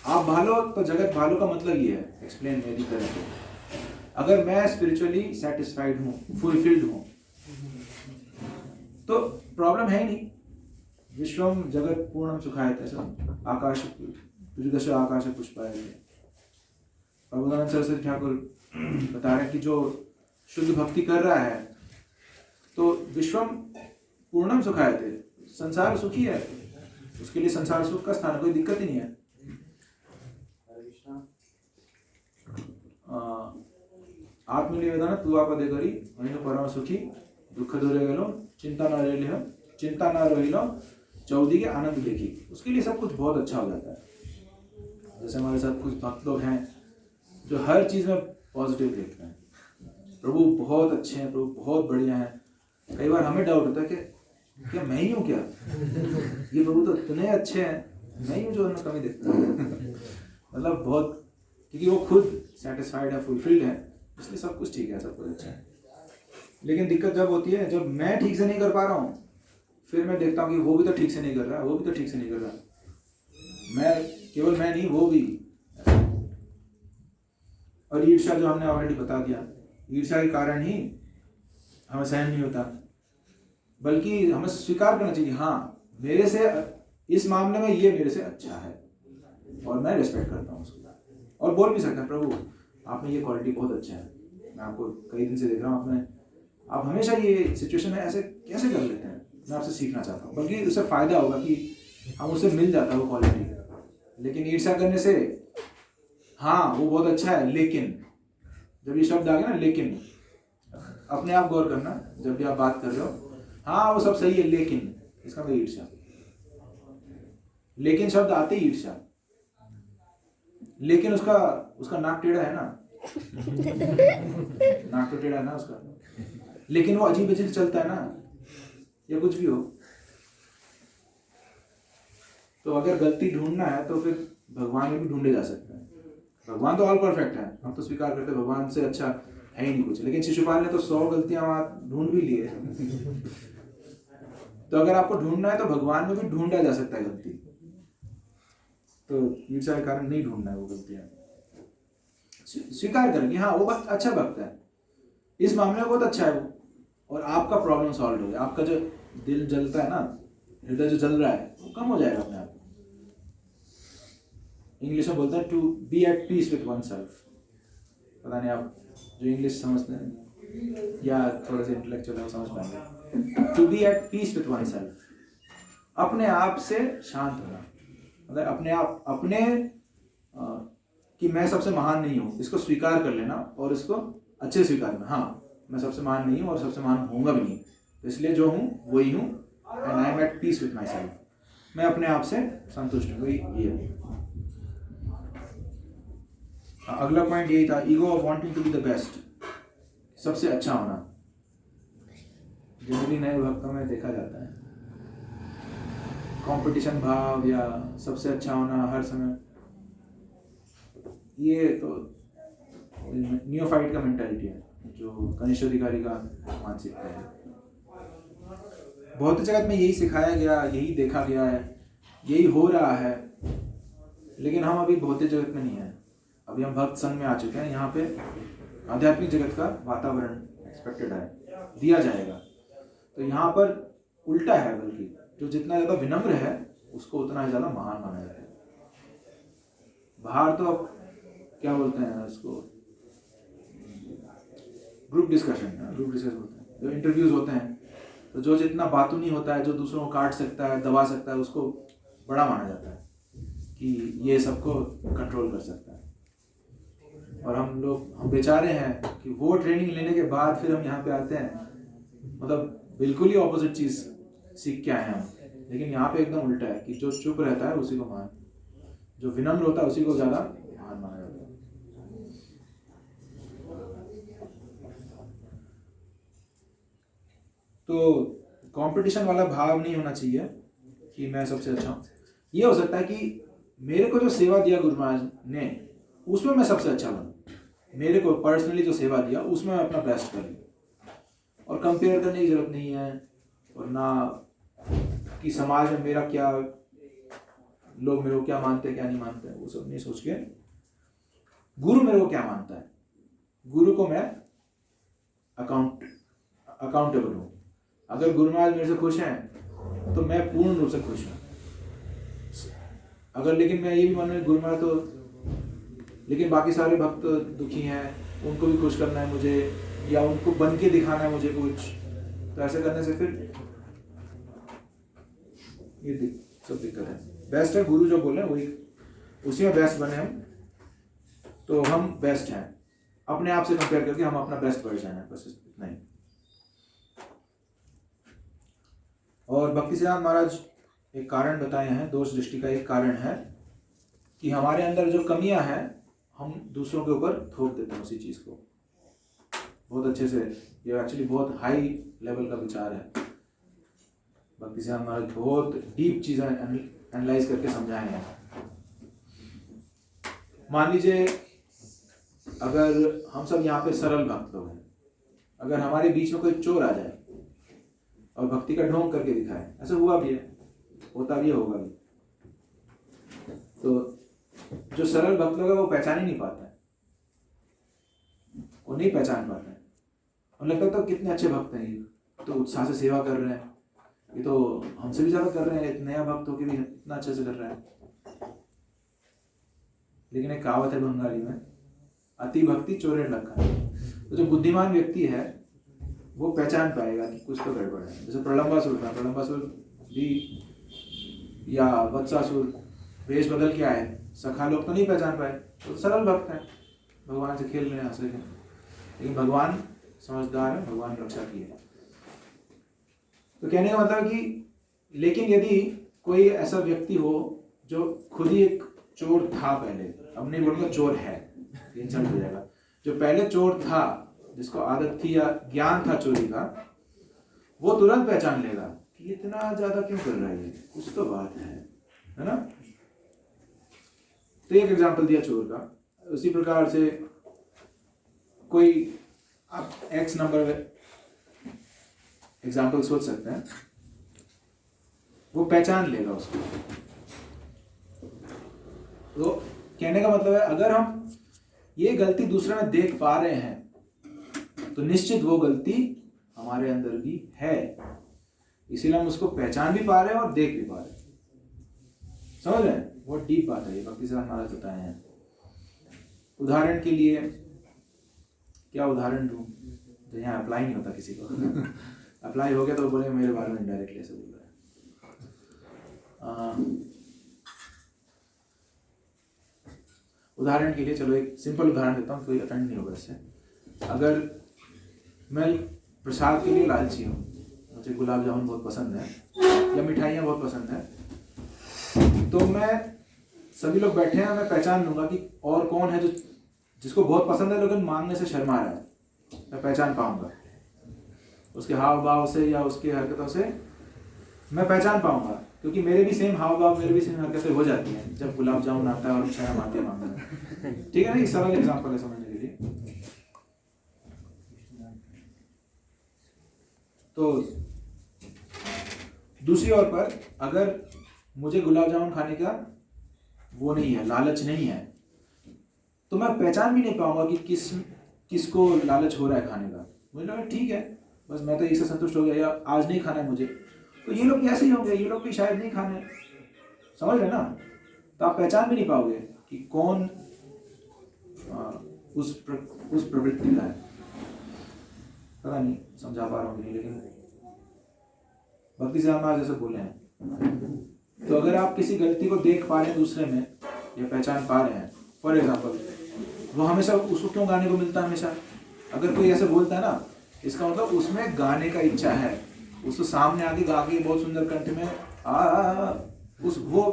आप भालो तो जगत भालो का मतलब ये है, एक्सप्लेन यदि करें अगर मैं स्पिरिचुअली सेटिस्फाइड हूँ, फुलफिल्ड हूँ, तो प्रॉब्लम है ही नहीं। विश्वम जगत पूर्णम सुखायते सब आकाश दश आकाश पुष्पाय। प्रभुदानंद सरस्वती ठाकुर बता रहे हैं कि जो शुद्ध भक्ति कर रहा है तो विश्वम पूर्णम सुखायते, संसार सुखी है, उसके लिए संसार सुख का स्थान, कोई दिक्कत ही नहीं है। आत्मनिवेदन तू आप दे करी अनु परम सुखी दुख दूरे गलो चिंता न रहिलो चौदी के आनंद देखी। उसके लिए सब कुछ बहुत अच्छा हो जाता है। जैसे हमारे साथ कुछ भक्त लोग हैं जो हर चीज में पॉजिटिव देखते हैं, प्रभु बहुत अच्छे हैं, प्रभु बहुत बढ़िया हैं। कई बार हमें डाउट होता है कि क्या मैं ही हूँ क्या, ये प्रभु तो इतने अच्छे हैं, मैं ही हूँ जो उनमें कमी देखता हूँ। मतलब बहुत, क्योंकि वो खुद सेटिस्फाइड है, फुलफिल्ड है, इसलिए सब कुछ ठीक है, सब कुछ अच्छा है। लेकिन दिक्कत जब होती है जब मैं ठीक से नहीं कर पा रहा हूँ, फिर मैं देखता हूँ कि वो भी तो ठीक से नहीं कर रहा, वो भी तो ठीक से नहीं कर रहा, मैं केवल मैं नहीं वो भी। और ईर्ष्या जो हमने ऑलरेडी बता दिया, ईर्ष्या के कारण ही हमें सहन नहीं होता, बल्कि हमें स्वीकार करना चाहिए हाँ मेरे से इस मामले में ये मेरे से अच्छा है और मैं रिस्पेक्ट करता हूँ उसको, और बोल भी सकता है प्रभु आप में ये क्वालिटी बहुत अच्छा है, मैं आपको कई दिन से देख रहा हूँ, आप हमेशा ये सिचुएशन में ऐसे कैसे कर लेते हैं, मैं आपसे सीखना चाहता हूँ। बल्कि उससे फायदा होगा कि हम उससे मिल जाता है वो क्वालिटी। लेकिन ईर्ष्या करने से हाँ वो बहुत अच्छा है, लेकिन जब ये शब्द आ गया ना लेकिन, अपने आप गौर करना जब भी आप बात कर रहे हो, हाँ वो सब सही है लेकिन इसका मतलब ईर्ष्या। लेकिन शब्द आते ही ईर्ष्या, लेकिन उसका नाक टेढ़ा है ना, नाक तो टेढ़ा है ना उसका, लेकिन वो अजीब अजीब चलता है ना, या कुछ भी हो। तो अगर गलती ढूंढना है तो फिर भगवान में भी ढूंढे जा सकते हैं। भगवान तो ऑल परफेक्ट है, हम तो स्वीकार करते हैं भगवान से अच्छा है ही नहीं कुछ, लेकिन शिशुपाल ने तो 100 गलतियां वहां ढूंढ भी लिए। तो अगर आपको ढूंढना है तो भगवान में भी ढूंढा जा सकता है गलती, तो ईर्ष्या के कारण नहीं ढूंढना है वो गलतियां, स्वीकार करें कि हाँ वो बहुत अच्छा भक्त है, इस मामले में बहुत अच्छा है वो, और आपका प्रॉब्लम सॉल्व हो गया, आपका जो दिल जलता है ना, हृदय जो जल रहा है वो कम हो जाएगा अपने आप। इंग्लिश में बोलते हैं to be at peace with oneself. पता नहीं आप जो इंग्लिश समझते हैं या थोड़े से इंटेलेक्चुअल है वो समझ पाएंगे। To be at peace with oneself, अपने आप से शांत होना, मतलब अपने आप कि मैं सबसे महान नहीं हूँ, इसको स्वीकार कर लेना और इसको अच्छे स्वीकार करना, हाँ मैं सबसे महान नहीं हूँ और सबसे महान होऊंगा भी नहीं, तो इसलिए जो हूँ वही हूँ, and I am at peace with myself, मैं अपने आप से संतुष्ट हूँ, वही ये। अगला पॉइंट यही था, ego of wanting to be the best, सबसे अच्छा होना। जनरली नए भक्तों में देखा जाता है कंपटीशन भाव या सबसे अच्छा होना हर समय, ये तो नियोफाइट का मेंटालिटी है, जो कनिष्ठ अधिकारी का मानसिकता है। भौतिक जगत में यही सिखाया गया, यही देखा गया है, यही हो रहा है, लेकिन हम अभी भौतिक जगत में नहीं है, अभी हम भक्त संघ में आ चुके हैं। यहाँ पे आध्यात्मिक जगत का वातावरण एक्सपेक्टेड है, दिया जाएगा। तो यहाँ पर उल्टा है, बल्कि जो जितना ज्यादा विनम्र है उसको उतना ही ज्यादा महान माना जाता है। बाहर तो क्या बोलते हैं उसको, ग्रुप डिस्कशन बोलते हैं, जो इंटरव्यूज होते हैं, तो जो जितना बातूनी होता है, जो दूसरों को काट सकता है, दबा सकता है, उसको बड़ा माना जाता है कि ये सबको कंट्रोल कर सकता है। और हम बेचारे हैं कि वो ट्रेनिंग लेने के बाद फिर हम यहाँ पे आते हैं, मतलब बिल्कुल ही ऑपोजिट चीज सीख के आए हैं हम। लेकिन यहाँ पे एकदम उल्टा है कि जो चुप रहता है उसी को महान, जो विनम्र होता है उसी को ज्यादा महान माना जाता है। तो कंपटीशन वाला भाव नहीं होना चाहिए कि मैं सबसे अच्छा हूँ। ये हो सकता है कि मेरे को जो सेवा दिया गुरु महाराज ने उसमें मैं सबसे अच्छा बनूं, मेरे को पर्सनली जो सेवा दिया उसमें मैं अपना बेस्ट करूँ, और कंपेयर करने की जरूरत नहीं है, और ना कि समाज में मेरा क्या, लोग मेरे को क्या मानते हैं क्या नहीं मानते हैं, वो सब नहीं सोच के गुरु मेरे को क्या मानता है गुरु को मैं अकाउंटेबल हूँ। अगर गुरु महाराज मेरे से खुश हैं तो मैं पूर्ण रूप से खुश हूँ। अगर लेकिन मैं ये भी मानूँ गुरु महाराज तो, लेकिन बाकी सारे भक्त दुखी हैं, उनको भी खुश करना है मुझे, या उनको बन के दिखाना है मुझे कुछ, तो ऐसे करने से फिर ये सब दिक्कत है। बेस्ट है गुरु जो बोले वही, उसी में बेस्ट बने हम, तो हम बेस्ट हैं। अपने आप से कंपेयर करके हम अपना बेस्ट वर्जन है, बस इतना ही। और भक्ति सिद्धांत महाराज एक कारण बताए हैं, दोष दृष्टि का एक कारण है कि हमारे अंदर जो कमियां हैं हम दूसरों के ऊपर थोप देते हैं उसी चीज को। बहुत अच्छे से, ये एक्चुअली बहुत हाई लेवल का विचार है। भक्ति सिद्धांत महाराज बहुत डीप चीजें एनालाइज करके समझाए हैं। मान लीजिए अगर हम सब यहाँ पे सरल भक्त लोग हैं, अगर हमारे बीच में कोई चोर आ जाए और भक्ति का ढोंग करके दिखाए, ऐसा हुआ भी है, होता भी है, होगा भी, तो जो सरल भक्त लोग है वो पहचान ही नहीं पाता है, वो नहीं पहचान पाता है। उन्हें लगता है तो कितने अच्छे भक्त हैं, ये तो उत्साह से सेवा कर रहे हैं, ये तो हमसे भी ज्यादा कर रहे हैं, नया भक्त होकर भी इतना अच्छे से कर रहे हैं। लेकिन एक कहावत है बंगाली में, अति भक्ति चोरे लखा। तो जो बुद्धिमान व्यक्ति है वो पहचान पाएगा कि कुछ तो गड़बड़ है। जैसे प्रलंबासुर था, प्रलंबासुर भी या वत्सासुर वेश बदल के आए, सखा लोग तो नहीं पहचान पाए, तो सरल भक्त हैं, भगवान से खेल रहे हैं, हंस रहे हैं, लेकिन भगवान समझदार है, भगवान रक्षा की है। तो कहने का मतलब कि लेकिन यदि कोई ऐसा व्यक्ति हो जो खुद ही एक चोर था पहले, अब नहीं बोलूंगा चोर है, इंसल्ट हो जाएगा, जो पहले चोर था, जिसको आदत थी या ज्ञान था चोरी का, वो तुरंत पहचान लेगा कि इतना ज्यादा क्यों कर रहा है, कुछ तो बात है ना। तो एक एग्जांपल दिया चोर का। उसी प्रकार से कोई आप एक्स नंबर एग्जांपल सोच सकते हैं, वो पहचान लेगा उसको। तो कहने का मतलब है अगर हम ये गलती दूसरे में देख पा रहे हैं तो निश्चित वो गलती हमारे अंदर भी है, इसीलिए हम उसको पहचान भी पा रहे हैं और देख भी पा रहे हैं। समझ रहे हैं? बहुत डीप बात है ये, भक्ति सिद्धांत महाराज बताए हैं। उदाहरण के लिए क्या उदाहरण दूं तो यहाँ अप्लाई नहीं होता किसी को अप्लाई हो गया तो बोले मेरे बारे में इनडायरेक्टली ऐसे बोल रहा है। उदाहरण के लिए चलो एक सिंपल उदाहरण देता हूँ, कोई अटेंड नहीं होगा इससे। अगर मैं प्रसाद के लिए लालची हूँ, मुझे गुलाब जामुन बहुत पसंद है या मिठाइयाँ बहुत पसंद है, तो मैं सभी लोग बैठे हैं, मैं पहचान लूंगा कि और कौन है जो जिसको बहुत पसंद है लेकिन मांगने से शर्मा रहा है। मैं पहचान पाऊंगा उसके हाव भाव से या उसके हरकतों से, मैं पहचान पाऊंगा, क्योंकि मेरे भी सेम हाव भाव, मेरे भी सेम हरकतें हो जाती हैं जब गुलाब जामुन आता है और मिठाइयाँ मांगते हैं। ठीक है ना, ये सरल एग्जाम्पल है समझने के लिए। तो दूसरी ओर पर अगर मुझे गुलाब जामुन खाने का वो नहीं है, लालच नहीं है, तो मैं पहचान भी नहीं पाऊंगा कि किसको लालच हो रहा है खाने का। मुझे लगा ठीक है, बस मैं तो इससे संतुष्ट हो गया, या आज नहीं खाना है मुझे, तो ये लोग ऐसे ही होंगे, ये लोग भी शायद नहीं खाने, समझ रहे ना। तो आप पहचान भी नहीं पाओगे कि कौन उस प्रवृत्ति का है। पता नहीं समझा पा रहा हूँ नहीं, लेकिन भक्ति सिद्धांत महाराज जैसे बोले हैं। तो अगर आप किसी गलती को देख पा रहे हैं दूसरे में या पहचान पा रहे हैं, फॉर एग्जाम्पल वो हमेशा उसको क्यों गाने को मिलता है हमेशा, अगर कोई ऐसे बोलता है ना, इसका मतलब उसमें गाने का इच्छा है, उसको सामने आके गा के बहुत सुंदर कंठ में उस वो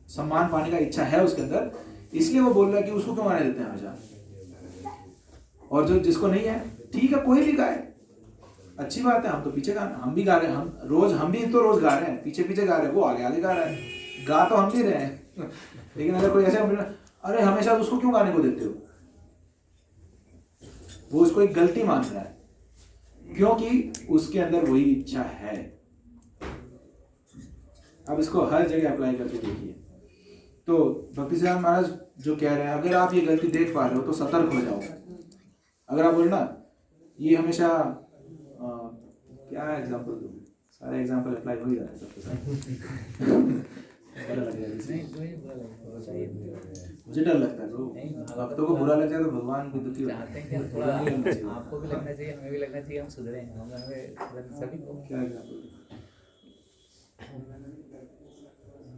सम्मान पाने का इच्छा है उसके अंदर, इसलिए वो बोल रहा है कि उसको क्यों गाने देते हैं हमेशा। और जो जिसको नहीं है, ठीक है कोई भी गाए, अच्छी बात है, हम तो पीछे गाने, हम भी गा रहे हैं, हम भी तो रोज गा रहे हैं, पीछे पीछे गा रहे हैं, वो आगे आगे गा रहा है, गा तो हम भी रहे हैं लेकिन अगर कोई ऐसे अरे हमेशा उसको क्यों गाने को देते हो, वो उसको एक गलती मान रहा है, क्योंकि उसके अंदर वही इच्छा है। अब इसको हर जगह अप्लाई करके देखिए। तो भक्ति सिद्धांत महाराज जो कह रहे हैं, अगर आप ये गलती देख पा रहे हो तो सतर्क हो जाओ, अगर आप बोले ना ये हमेशा क्या एग्जाम्पल दूँ, सारे एग्जाम्पल अप्लाई हो ही जाते हैं सबके साथ। बुरा लग जाएगा इसमें। मुझे डर लगता है ब्रो, भक्तों को बुरा लग जाए तो भगवान भी दुखी होता चाहते है। हैं कि थोड़ा आपको भी लगना चाहिए, हमें भी लगना चाहिए, हम सुधरे, हमें सभी को। क्या एग्जाम्पल?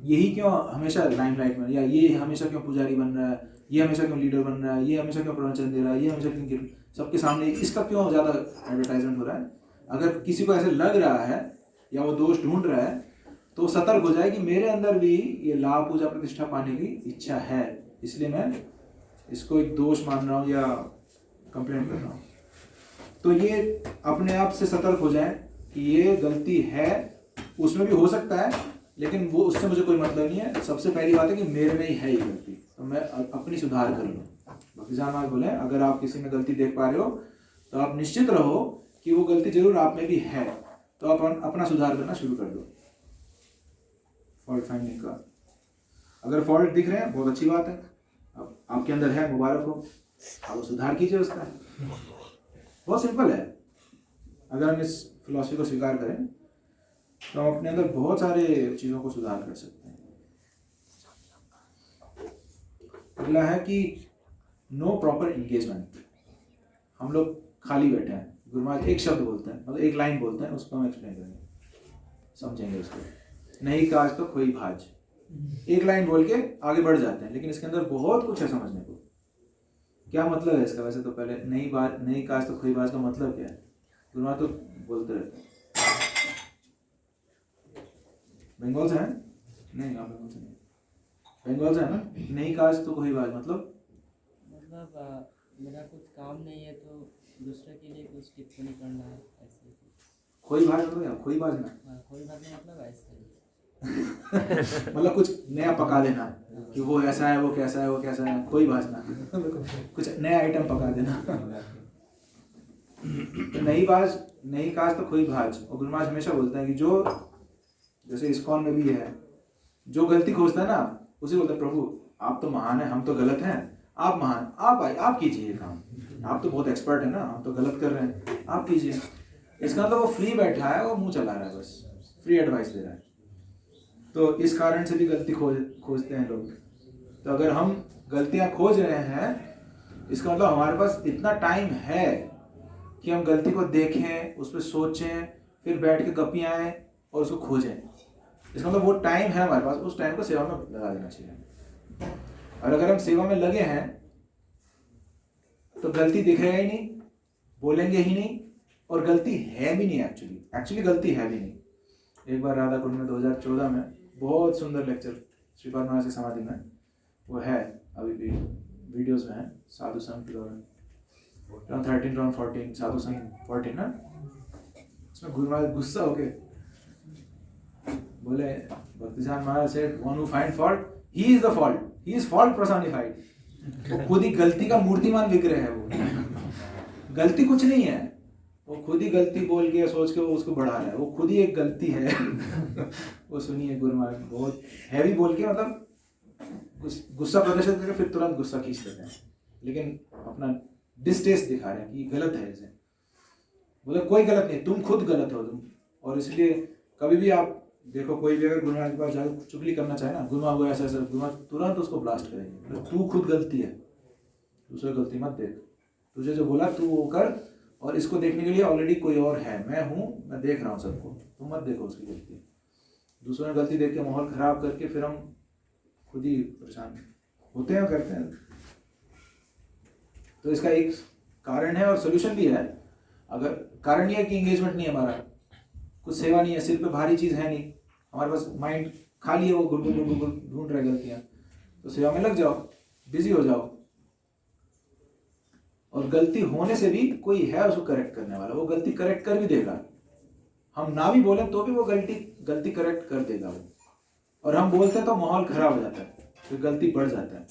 यही क्यों हमेशा लाइमलाइट में, या ये हमेशा क्यों पुजारी बन रहा है, ये हमेशा क्यों लीडर बन रहा है, ये हमेशा क्यों प्रवचन दे रहा है, ये हमेशा क्यों सबके सामने, इसका क्यों ज़्यादा एडवर्टाइजमेंट हो रहा है? अगर किसी को ऐसे लग रहा है या वो दोष ढूंढ रहा है तो सतर्क हो जाए कि मेरे अंदर भी ये लाभ पूजा प्रतिष्ठा पाने की इच्छा है, इसलिए मैं इसको एक दोष मान रहा हूँ या कंप्लेंट कर रहा हूँ। तो ये अपने आप से सतर्क हो जाए कि ये गलती है, उसमें भी हो सकता है, लेकिन वो उससे मुझे कोई मतलब नहीं है। सबसे पहली बात है कि मेरे में ही है ये गलती, तो मैं अपनी सुधार कर लूँ। भक्तिजान महाराज बोले अगर आप किसी में गलती देख पा रहे हो तो आप निश्चित रहो कि वो गलती जरूर आप में भी है, तो आप अपना सुधार करना शुरू कर दो। फॉल्ट फाइंडिंग का अगर फॉल्ट दिख रहे हैं बहुत अच्छी बात है, अब आपके अंदर है, मुबारक हो, आप सुधार कीजिए उसका। बहुत सिंपल है। अगर हम इस फिलॉसफी को स्वीकार करें तो हम अपने अंदर बहुत सारे चीज़ों को सुधार कर सकते हैं। अगला है कि नो प्रॉपर एंगेजमेंट। हम लोग खाली बैठे हैं, गुरु महाराज एक शब्द बोलते हैं, मतलब एक लाइन बोलते हैं, उसको हम एक्सप्लेन करेंगे, समझेंगे उसको। नहीं काज तो खोई भाज, एक लाइन बोल के आगे बढ़ जाते हैं, लेकिन इसके अंदर बहुत कुछ है समझने को। क्या मतलब है इसका? वैसे तो पहले नहीं काज तो खोई भाज का मतलब क्या है? गुरु महाराज तो बोलते रहते हैं। बंगाल से है? नहीं, आप बंगाल से नहीं, बंगाल से है ना? नहीं काज तो खोई भाज मतलब मेरा कुछ काम नहीं है तो दूसरे के लिए कुछ टिप्पणी करना है, ऐसे खोई भाज मतलब क्या? खोई भाज ना, कोई बात नहीं, मतलब ऐसे मतलब कुछ नया पका देना कि वो ऐसा है, वो कैसा है, वो कैसा है, खोई भाजना कुछ नया आइटम पका देना। तो नहीं काज तो खोई भाज। और गुरु महाराज हमेशा बोलते हैं कि जो, जैसे इस्कॉन में भी है, जो गलती खोजता है ना उसे बोलते हैं प्रभु आप तो महान है, हम तो गलत हैं, आप महान, आप कीजिए काम, आप तो बहुत एक्सपर्ट है ना, हम तो गलत कर रहे हैं, आप कीजिए। इसका मतलब वो फ्री बैठा है, वो मुंह चला रहा है, बस फ्री एडवाइस दे रहा है। तो इस कारण से भी गलती खोजते हैं लोग। तो अगर हम गलतियां खोज रहे हैं, इसका मतलब हमारे पास इतना टाइम है कि हम गलती को देखें, उस पर सोचें, फिर बैठ के गपियाँ आए और उसको खोजें। इसका मतलब वो टाइम है हमारे पास, उस टाइम को सेवा में लगा देना चाहिए। और अगर हम सेवा में लगे हैं तो गलती दिखेगा ही नहीं, बोलेंगे ही नहीं, और गलती है भी नहीं। एक्चुअली गलती है भी नहीं। एक बार राधा कुंड में 2014 में बहुत सुंदर लेक्चर श्रीपाद महाराज की समाधि में, वो है अभी भी वीडियोस में है, साधु संघ 2013-14 साधु संघ 14 ना, उसमें गुरु महाराज गुस्सा हो गए, बोले Bhaktijan Maharaj said one who find fault he is the fault, he is fault personified. वो खुद ही गलती का मूर्तिमान विग्रह है। वो गलती कुछ नहीं है, वो खुद ही गलती बोल के सोच के वो उसको बढ़ा रहा है, वो खुद ही एक गलती है। वो सुनिए गुरु महाराज बहुत हैवी बोल के, मतलब गुस्सा प्रदर्शित करके फिर तुरंत गुस्सा खींच देते हैं, लेकिन अपना डिस्टेस्ट दिखा रहे हैं कि गलत है ऐसे। बोले कोई गलत नहीं, तुम खुद गलत हो तुम। और इसलिए कभी भी आप देखो, कोई भी अगर गुरु महाराज के पास जाकर चुगली करना चाहे ना, गुरु महाराज ऐसा ऐसा, गुरु महाराज तुरंत उसको ब्लास्ट करेंगे, तू खुद गलती है, दूसरे गलती मत देख, तुझे जो बोला तू वो कर, और इसको देखने के लिए ऑलरेडी कोई और है, मैं हूँ, मैं देख रहा हूँ सबको, तुम मत देखो उसकी गलती। दूसरों ने गलती देख के माहौल खराब करके फिर हम खुद ही परेशान होते हैं, करते हैं। तो इसका एक कारण है और सोल्यूशन भी है। अगर कारण ये है कि एंगेजमेंट नहीं है हमारा, कुछ सेवा नहीं है, सिर पे भारी चीज है नहीं, हमारे पास माइंड खाली है, वो गुल ढूंढ रहे गलतियां, तो सेवा में लग जाओ, बिजी हो जाओ। और गलती होने से भी कोई है उसको करेक्ट करने वाला, वो गलती करेक्ट कर भी देगा। हम ना भी बोले तो भी वो गलती करेक्ट कर देगा वो। और हम बोलते हैं तो माहौल खराब हो जाता है, फिर गलती बढ़ जाता है,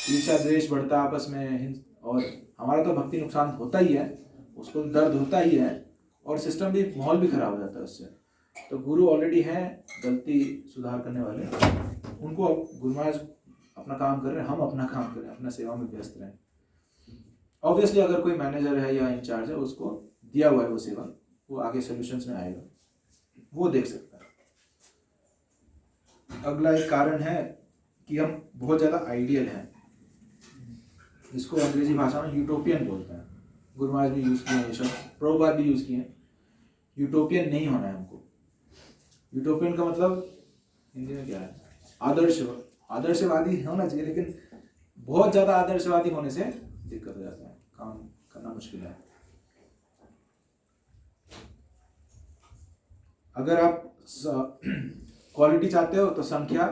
ईर्ष्या द्वेष बढ़ता है आपस में, और हमारा तो भक्ति नुकसान होता ही है, उसको दर्द होता ही है, और सिस्टम भी, माहौल भी खराब हो जाता है उससे। तो गुरु ऑलरेडी हैं गलती सुधार करने वाले, उनको अब गुरु महाराज अपना काम कर रहे हैं, हम अपना काम करें, अपना सेवा में व्यस्त रहें। ऑब्वियसली अगर कोई मैनेजर है या इंचार्ज है, उसको दिया हुआ है वो सेवा, वो आगे सॉल्यूशंस में आएगा, वो देख सकता है। अगला एक कारण है कि हम बहुत ज़्यादा आइडियल हैं, इसको अंग्रेजी भाषा में यूटोपियन बोलते हैं। गुरु महाराज भी यूज़ किए हैं ये शब्द, प्रभुपाद भी यूज़ किए हैं। यूटोपियन नहीं होना है हमको। यूटोपियन का मतलब हिंदी में क्या है? आदर्शवादी होना चाहिए, लेकिन बहुत ज़्यादा आदर्शवादी होने से दिक्कत हो जाता है, काम करना मुश्किल है। अगर आप क्वालिटी चाहते हो तो संख्या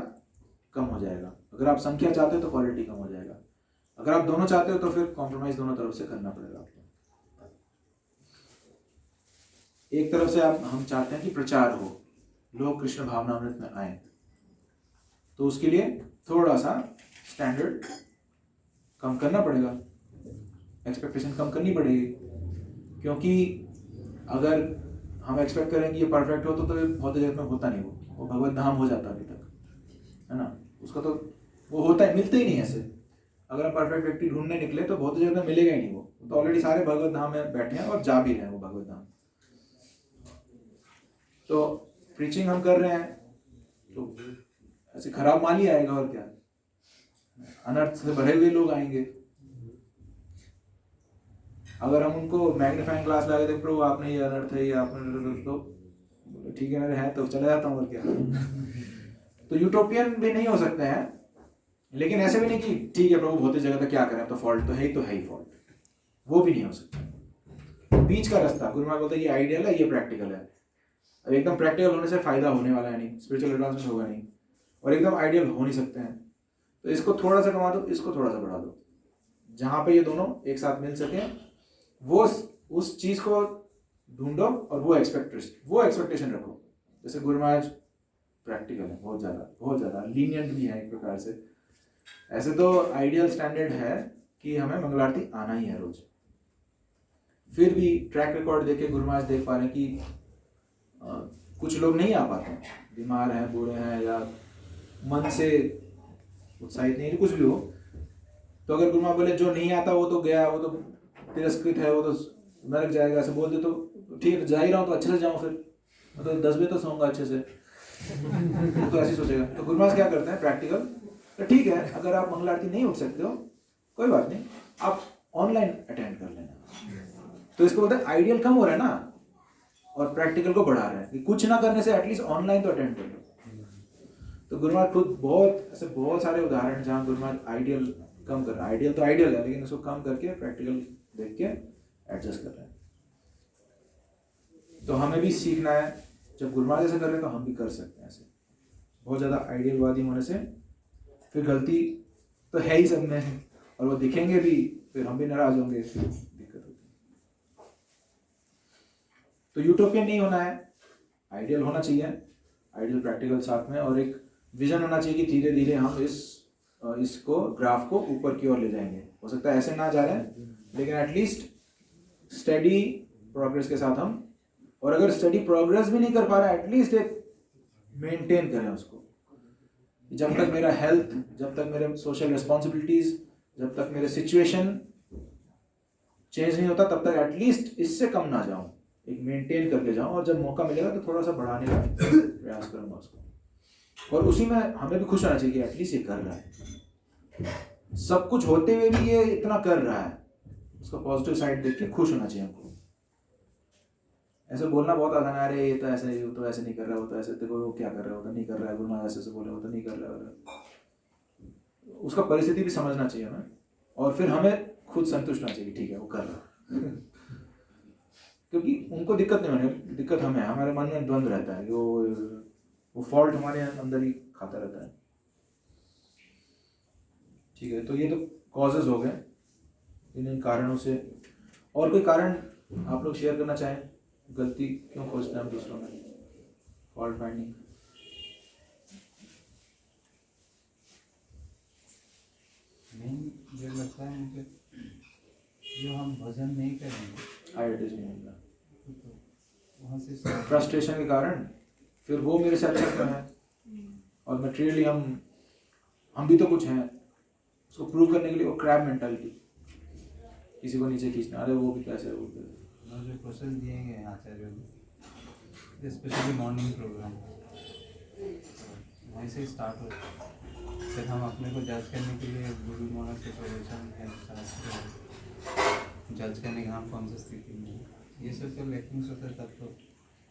कम हो जाएगा, अगर आप संख्या चाहते हो तो क्वालिटी कम हो जाएगा, अगर आप दोनों चाहते हो तो फिर कॉम्प्रोमाइज दोनों तरफ से करना पड़ेगा आपको। एक तरफ से हम चाहते हैं कि प्रचार हो, लोग कृष्ण भावनामृत में आए, तो उसके लिए थोड़ा सा स्टैंडर्ड कम करना पड़ेगा, एक्सपेक्टेशन कम करनी पड़ेगी, क्योंकि अगर हम एक्सपेक्ट करेंगे ये परफेक्ट हो तो बहुत जगह में होता नहीं, वो भगवत धाम हो जाता अभी तक, है ना। उसका तो वो होता है, मिलते ही नहीं ऐसे। अगर हम परफेक्ट व्यक्ति ढूंढने निकले तो बहुत जगह में मिलेगा ही नहीं, वो तो ऑलरेडी सारे भगवत धाम में बैठे हैं और जा भी रहे हैं वो भगवत धाम। तो प्रीचिंग हम कर रहे हैं तो ऐसे खराब माल ही आएगा, और क्या, अनर्थ से भरे हुए लोग आएंगे। अगर हम उनको मैग्नीफाइंग ग्लास लगा दे, प्रभु आपने ये अनर्थ है, ये आपने, तो ठीक है मेरे हैं तो चला जाता हूँ, और क्या। तो यूटोपियन भी नहीं हो सकते हैं, लेकिन ऐसे भी नहीं कि ठीक है प्रभु बहुत ही जगह तक क्या करें, तो फॉल्ट तो है ही फॉल्ट, वो भी नहीं हो सकता। बीच का रास्ता, गुरु महाराज बोलते हैं ये आइडियल है, ये प्रैक्टिकल है। अब एकदम प्रैक्टिकल होने से फायदा होने वाला है नहीं, स्पिरिचुअल एडवांसमेंट होगा नहीं, और एकदम आइडियल हो नहीं सकते हैं। तो इसको थोड़ा सा कमा दो, इसको थोड़ा सा बढ़ा दो, जहाँ पे ये दोनों एक साथ मिल सके, वो उस चीज को ढूंढो और वो एक्सपेक्टेशन रखो। जैसे गुरु महाराज प्रैक्टिकल है, बहुत ज़्यादा लीनियंट भी है एक प्रकार से। ऐसे तो आइडियल स्टैंडर्ड है कि हमें मंगल आरती आना ही है रोज, फिर भी ट्रैक रिकॉर्ड देख के गुरु महाराज देख पा रहे हैं कि कुछ लोग नहीं आ पाते हैं, बीमार हैं, बूढ़े हैं, या मन से उत्साहित नहीं, कुछ भी हो। तो अगर गुरु महाराज बोले जो नहीं आता वो तो गया, वो तो तिरस्कृत है, वो तो नरक जाएगा, ऐसे बोल दे तो ठीक है, जा ही रहा हूँ तो अच्छे से जाऊँ, फिर मतलब 10 बजे तो सोऊंगा अच्छे से, तो ऐसे सोचेगा। तो गुरु महाराज क्या करते हैं प्रैक्टिकल, तो ठीक है अगर आप मंगल आरती नहीं उठ सकते हो कोई बात नहीं, आप ऑनलाइन अटेंड कर लेना। तो इसको बोलते हैं आइडियल कम हो रहा है ना, और प्रैक्टिकल को बढ़ा रहे हैं कि कुछ ना करने से एटलीस्ट ऑनलाइन तो अटेंड कर लो। तो गुरु महाराज खुद बहुत सारे उदाहरण जहाँ गुरु महाराज आइडियल कम कर रहे हैं, आइडियल तो आइडियल है लेकिन उसको कम करके प्रैक्टिकल देख के एडजस्ट कर रहे हैं। तो हमें भी सीखना है, जब गुरु महाराज ऐसे कर रहे हैं तो हम भी कर सकते हैं ऐसे। बहुत ज़्यादा आइडियलवादी होने से फिर गलती तो है ही सब में, और वो दिखेंगे भी, फिर हम भी नाराज होंगे, दिक्कत होती है। तो यूटोपियन नहीं होना है, आइडियल होना चाहिए, आइडियल प्रैक्टिकल साथ में, और एक विजन होना चाहिए कि धीरे धीरे हम इसको ग्राफ को ऊपर की ओर ले जाएंगे। हो सकता है ऐसे ना जा रहे हैं, लेकिन एटलीस्ट स्टडी प्रोग्रेस के साथ हम, और अगर स्टडी प्रोग्रेस भी नहीं कर पा रहे हैं एटलीस्ट एक मेंटेन करें उसको। जब तक मेरा हेल्थ, जब तक मेरे सोशल रिस्पॉन्सिबिलिटीज, जब तक मेरे सिचुएशन चेंज नहीं होता, तब तक एटलीस्ट इससे कम ना जाऊं, एक मेंटेन करके जाऊं, और जब मौका मिलेगा तो थोड़ा सा बढ़ाने का प्रयास करूंगा उसको। और उसी में हमें भी खुश होना चाहिए कि एटलीस्ट ये कर रहा है, सब कुछ होते हुए भी ये इतना कर रहा है, उसका पॉजिटिव साइड देख के खुश होना चाहिए हमको। ऐसे बोलना बहुत आसान है, अरे ये तो ऐसे नहीं, वो तो ऐसे नहीं कर रहा, वो तो ऐसे, देखो वो क्या कर रहा है, वो तो नहीं कर रहा है, गुरु महाराज ऐसे बोले, वो तो नहीं कर रहा है। उसका परिस्थिति भी समझना चाहिए हमें, और फिर हमें खुद संतुष्ट होना चाहिए, ठीक है वो कर रहा है। क्योंकि उनको दिक्कत नहीं होनी, दिक्कत हमें, हमारे मन में द्वंद्व रहता है, वो फॉल्ट हमारे अंदर ही खाता रहता है। ठीक है, तो ये तो कॉजेज हो गए, इन कारणों से। और कोई कारण आप लोग शेयर करना चाहें, गलती क्यों खोजते हैं हम दूसरों में, फॉल्ट फाइंडिंग? मुझे लगता है मुझे जो हम भजन नहीं करेंगे, आइडियाज नहीं मिल रहा, तो वहाँ से फ्रस्ट्रेशन के कारण, फिर वो मेरे से अच्छा है, और मटेरियली हम भी तो कुछ हैं, उसको प्रूव करने के लिए वो क्रैब मेंटालिटी, किसी को नीचे खींचना, अरे वो भी कैसे बोलते हैं। जो प्रोसेस दिए गए आचार्यों ने, स्पेशली मॉर्निंग प्रोग्राम वहीं से स्टार्ट हो, फिर हम अपने को जज करने के लिए गुरु महाराज के प्रवचन है, शास्त्र जज करने के हम कौन सी स्थिति में हैं। ये सब जब लैकिंग्स होता है तब तो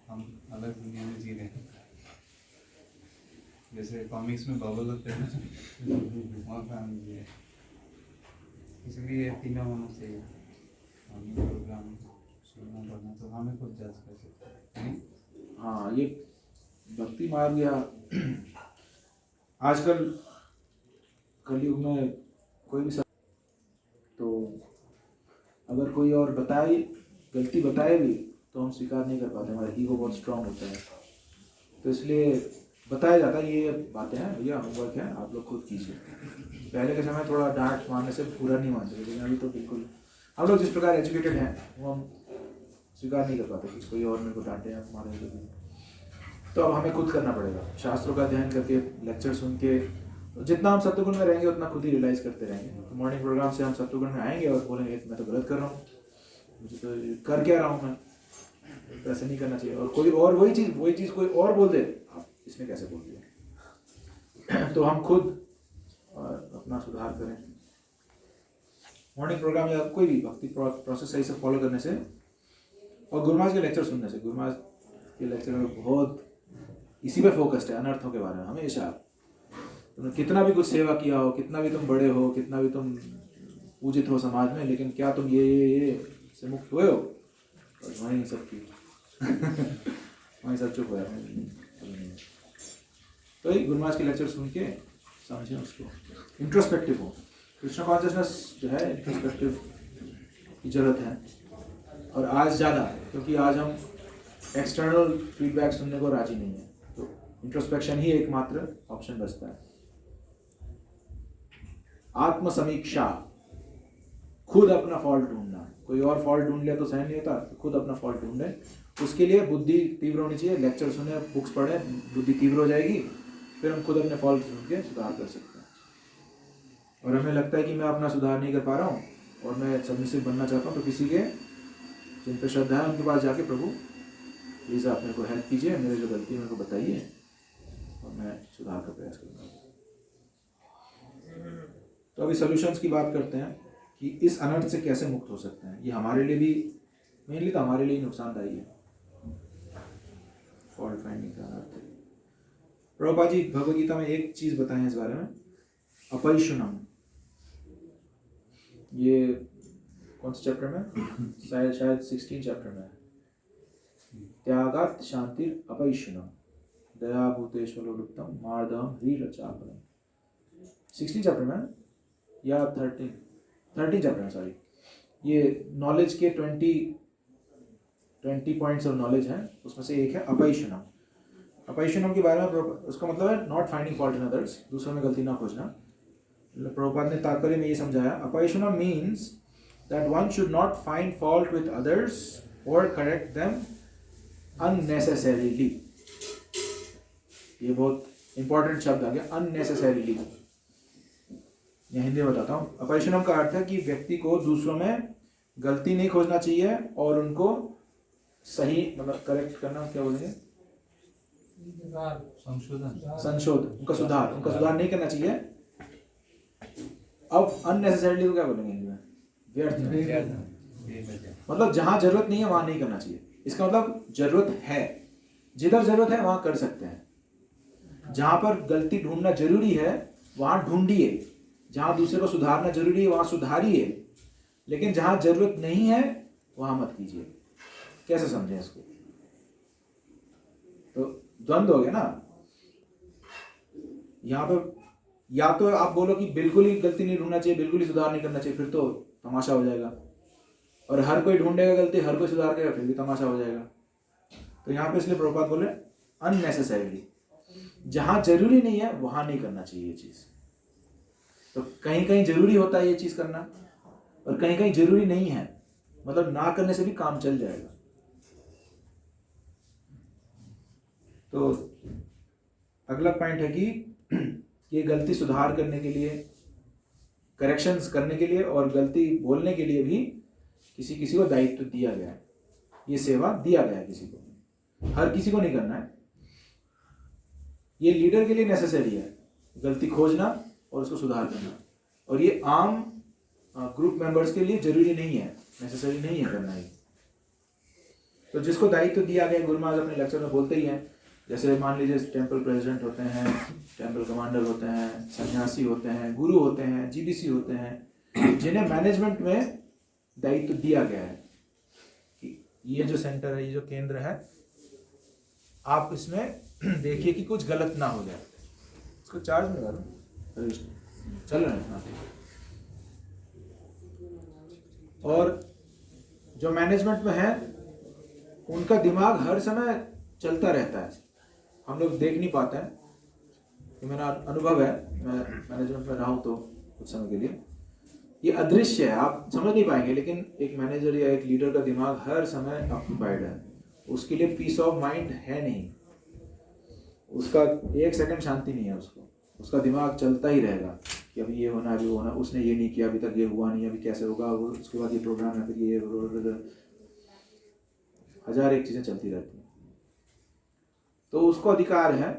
हम अलग दुनिया में जी रहे हैं। जैसे कॉमिक्स में बबल होते हैं वहाँ पे हम जी रहे हैं। इसलिए तीनों होना चाहिए, मॉर्निंग प्रोग्राम सुनना पढ़ना, तो हमें खुद जज कर सकते हैं। हाँ, ये भक्ति मार्ग या आजकल कलयुग में कोई भी तो अगर कोई और बताए, गलती बताए भी तो हम स्वीकार नहीं कर पाते, हमारा ईगो बहुत स्ट्रांग होता है। तो इसलिए बताया जाता है ये बातें हैं भैया, होमवर्क है, आप लोग खुद कीजिए। पहले के समय थोड़ा डांट मारने से पूरा नहीं मानते, लेकिन अभी तो बिल्कुल हम लोग जिस प्रकार एजुकेटेड हैं वो हम स्वीकार नहीं कर पाते कि कोई और मेरे को डांटे या मारे। तो अब हमें खुद करना पड़ेगा, शास्त्रों का अध्ययन करके, लेक्चर सुन के। तो जितना हम सत्वगुण में रहेंगे उतना खुद ही रियलाइज करते रहेंगे। तो मॉर्निंग प्रोग्राम से हम सत्वगुण में आएंगे और बोलेंगे मैं तो गलत कर रहा हूँ, मुझे तो कर क्या रहा हूँ मैं, तो ऐसे नहीं करना चाहिए। और कोई और वही चीज़ कोई और बोल दे, आप इसने कैसे बोल दिया। तो हम खुद अपना सुधार करें। मॉर्निंग प्रोग्राम या कोई भी भक्ति प्रोसेस सही से फॉलो करने से और गुरु महाराज के लेक्चर सुनने से, गुरु महाराज के लेक्चर में बहुत इसी पे फोकस्ड है, अनर्थों के बारे में हमेशा। तुमने कितना भी कुछ सेवा किया हो, कितना भी तुम बड़े हो, कितना भी तुम पूजित हो समाज में, लेकिन क्या तुम ये से मुक्त हुए हो? वहीं सब की वहीं सब चुप हुआ। तो ये गुरु महाराज के लेक्चर सुन के समझें उसको, इंट्रोस्पेक्टिव हो। कृष्ण कॉन्शियसनेस जो है इंट्रोस्पेक्टिव की जरूरत है, और आज ज़्यादा, क्योंकि आज हम एक्सटर्नल फीडबैक सुनने को राजी नहीं है। तो इंट्रोस्पेक्शन ही एकमात्र ऑप्शन बचता है। आत्म समीक्षा, खुद अपना फॉल्ट ढूंढना। कोई और फॉल्ट ढूंढ लिया तो सहन नहीं होता, तो खुद अपना फॉल्ट ढूंढे। उसके लिए बुद्धि तीव्र होनी चाहिए, लेक्चर सुने, बुक्स पढ़े, बुद्धि तीव्र हो जाएगी, फिर हम खुद अपने फॉल्ट ढूंढ के सुधार कर सकते हैं। और हमें लगता है कि मैं अपना सुधार नहीं कर पा रहा हूँ और मैं सबमिसिव बनना चाहता हूँ, तो किसी के जिन पर श्रद्धा है उनके पास जाके, प्रभु प्लीज़ आप मेरे को हेल्प कीजिए, मेरे जो गलती है मेरे को बताइए और मैं सुधार का प्रयास करूँगा। तो अभी सॉल्यूशंस की बात करते हैं कि इस अनर्थ से कैसे मुक्त हो सकते हैं। ये हमारे लिए भी, मेनली तो हमारे लिए नुकसानदायी है, फॉल्ट फाइंडिंग का अनर्थ। प्रभुपाद जी भगवद गीता में एक चीज़ बताएं इस बारे में, अपैशुनम। ये कौन से चैप्टर में? शायद 16 चैप्टर में। त्यागात् शांतिर अपैशुनम दया भूतेश्वर लुप्तम मार्दम ह्रीरचापलम। 16 चैप्टर में या 13 चैप्टर में, सॉरी। ये नॉलेज के 20 पॉइंट्स ऑफ नॉलेज हैं, उसमें से एक है अपैशुनम। अपैशुनम के बारे में उसका मतलब है not finding fault in others, दूसरों में गलती ना खोजना। प्रभुपाद ने तात्पर्य में ये समझाया, अपैशुनम means that one should not find fault with others or correct them unnecessarily। ये बहुत इंपॉर्टेंट शब्द आ गया, unnecessarily। मैं हिंदी में बताता हूँ। अपैशुनम का अर्थ है कि व्यक्ति को दूसरों में गलती नहीं खोजना चाहिए और उनको सही, मतलब करेक्ट करना, क्या बोलेंगे, संशोधन, उनका सुधार नहीं करना चाहिए। अब अननेसेसरीली तो क्या बोलेंगे हिंदी में? व्यर्थ। मतलब जहां जरूरत नहीं है वहां नहीं करना चाहिए। इसका मतलब जरूरत है, जिधर जरूरत है वहां कर सकते हैं। जहां पर गलती ढूंढना जरूरी है वहां ढूंढिए, जहां दूसरे को सुधारना जरूरी है वहां सुधारिए, लेकिन जहां जरूरत नहीं है वहां मत कीजिए। कैसे समझें इसको? तो द्वंद्व हो गया ना यहाँ पर। या तो आप बोलो कि बिल्कुल ही गलती नहीं ढूंढना चाहिए, बिल्कुल ही सुधार नहीं करना चाहिए, फिर तो तमाशा हो जाएगा। और हर कोई ढूंढेगा गलती, हर कोई सुधार करेगा, फिर भी तमाशा हो जाएगा। तो यहाँ पे इसलिए प्रभुपाद बोले अननेसेसरीली, जहां जरूरी नहीं है वहां नहीं करना चाहिए ये चीज। तो कहीं कहीं जरूरी होता है ये चीज करना, और कहीं कहीं जरूरी नहीं है, मतलब ना करने से भी काम चल जाएगा। तो अगला पॉइंट है कि ये गलती सुधार करने के लिए, करेक्शंस करने के लिए और गलती बोलने के लिए भी किसी किसी को दायित्व दिया गया है, ये सेवा दिया गया है किसी को, हर किसी को नहीं करना है। ये लीडर के लिए नेसेसरी है, गलती खोजना और उसको सुधार करना, और ये आम ग्रुप मेंबर्स के लिए जरूरी नहीं है, नेसेसरी नहीं है करना ही। तो जिसको दायित्व दिया गया, गुरु महाराज अपने लेक्चर में बोलते ही हैं, जैसे मान लीजिए टेंपल प्रेसिडेंट होते हैं, टेंपल कमांडर होते हैं, सन्यासी होते हैं, गुरु होते हैं, जीबीसी होते हैं, जिन्हें मैनेजमेंट में दायित्व दिया गया है कि ये जो सेंटर है, ये जो केंद्र है, आप इसमें देखिए कि कुछ गलत ना हो जाए। इसको चार्ज में करो, चल रहे हैं। हाँ। और जो मैनेजमेंट में है उनका दिमाग हर समय चलता रहता है, हम लोग देख नहीं पाते हैं। ये मेरा अनुभव है, मैं मैनेजमेंट में रहा हूँ तो कुछ समय के लिए, ये अदृश्य है, आप समझ नहीं पाएंगे, लेकिन एक मैनेजर या एक लीडर का दिमाग हर समय ऑक्यूपाइड है, उसके लिए पीस ऑफ माइंड है नहीं, उसका एक सेकंड शांति नहीं है, उसका दिमाग चलता ही रहेगा कि अभी ये होना, अभी वो होना, उसने ये नहीं किया, अभी तक ये हुआ नहीं, अभी कैसे होगा, वो उसके बाद ये प्रोग्राम है, फिर ये हजार एक चीजें चलती रहती हैं। तो उसको अधिकार है,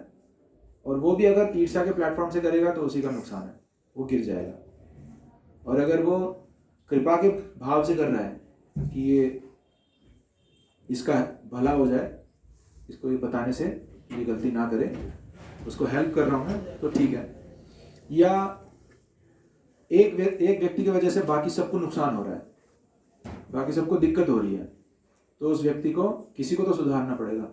और वो भी अगर ईर्ष्या के प्लेटफॉर्म से करेगा तो उसी का नुकसान है, वो गिर जाएगा। और अगर वो कृपा के भाव से कर रहा है कि ये इसका भला हो जाए, इसको ये बताने से ये गलती ना करे, उसको हेल्प कर रहा हूँ मैं, तो ठीक है। या एक व्यक्ति की वजह से बाकी सबको नुकसान हो रहा है, बाकी सबको दिक्कत हो रही है, तो उस व्यक्ति को, किसी को तो सुधारना पड़ेगा,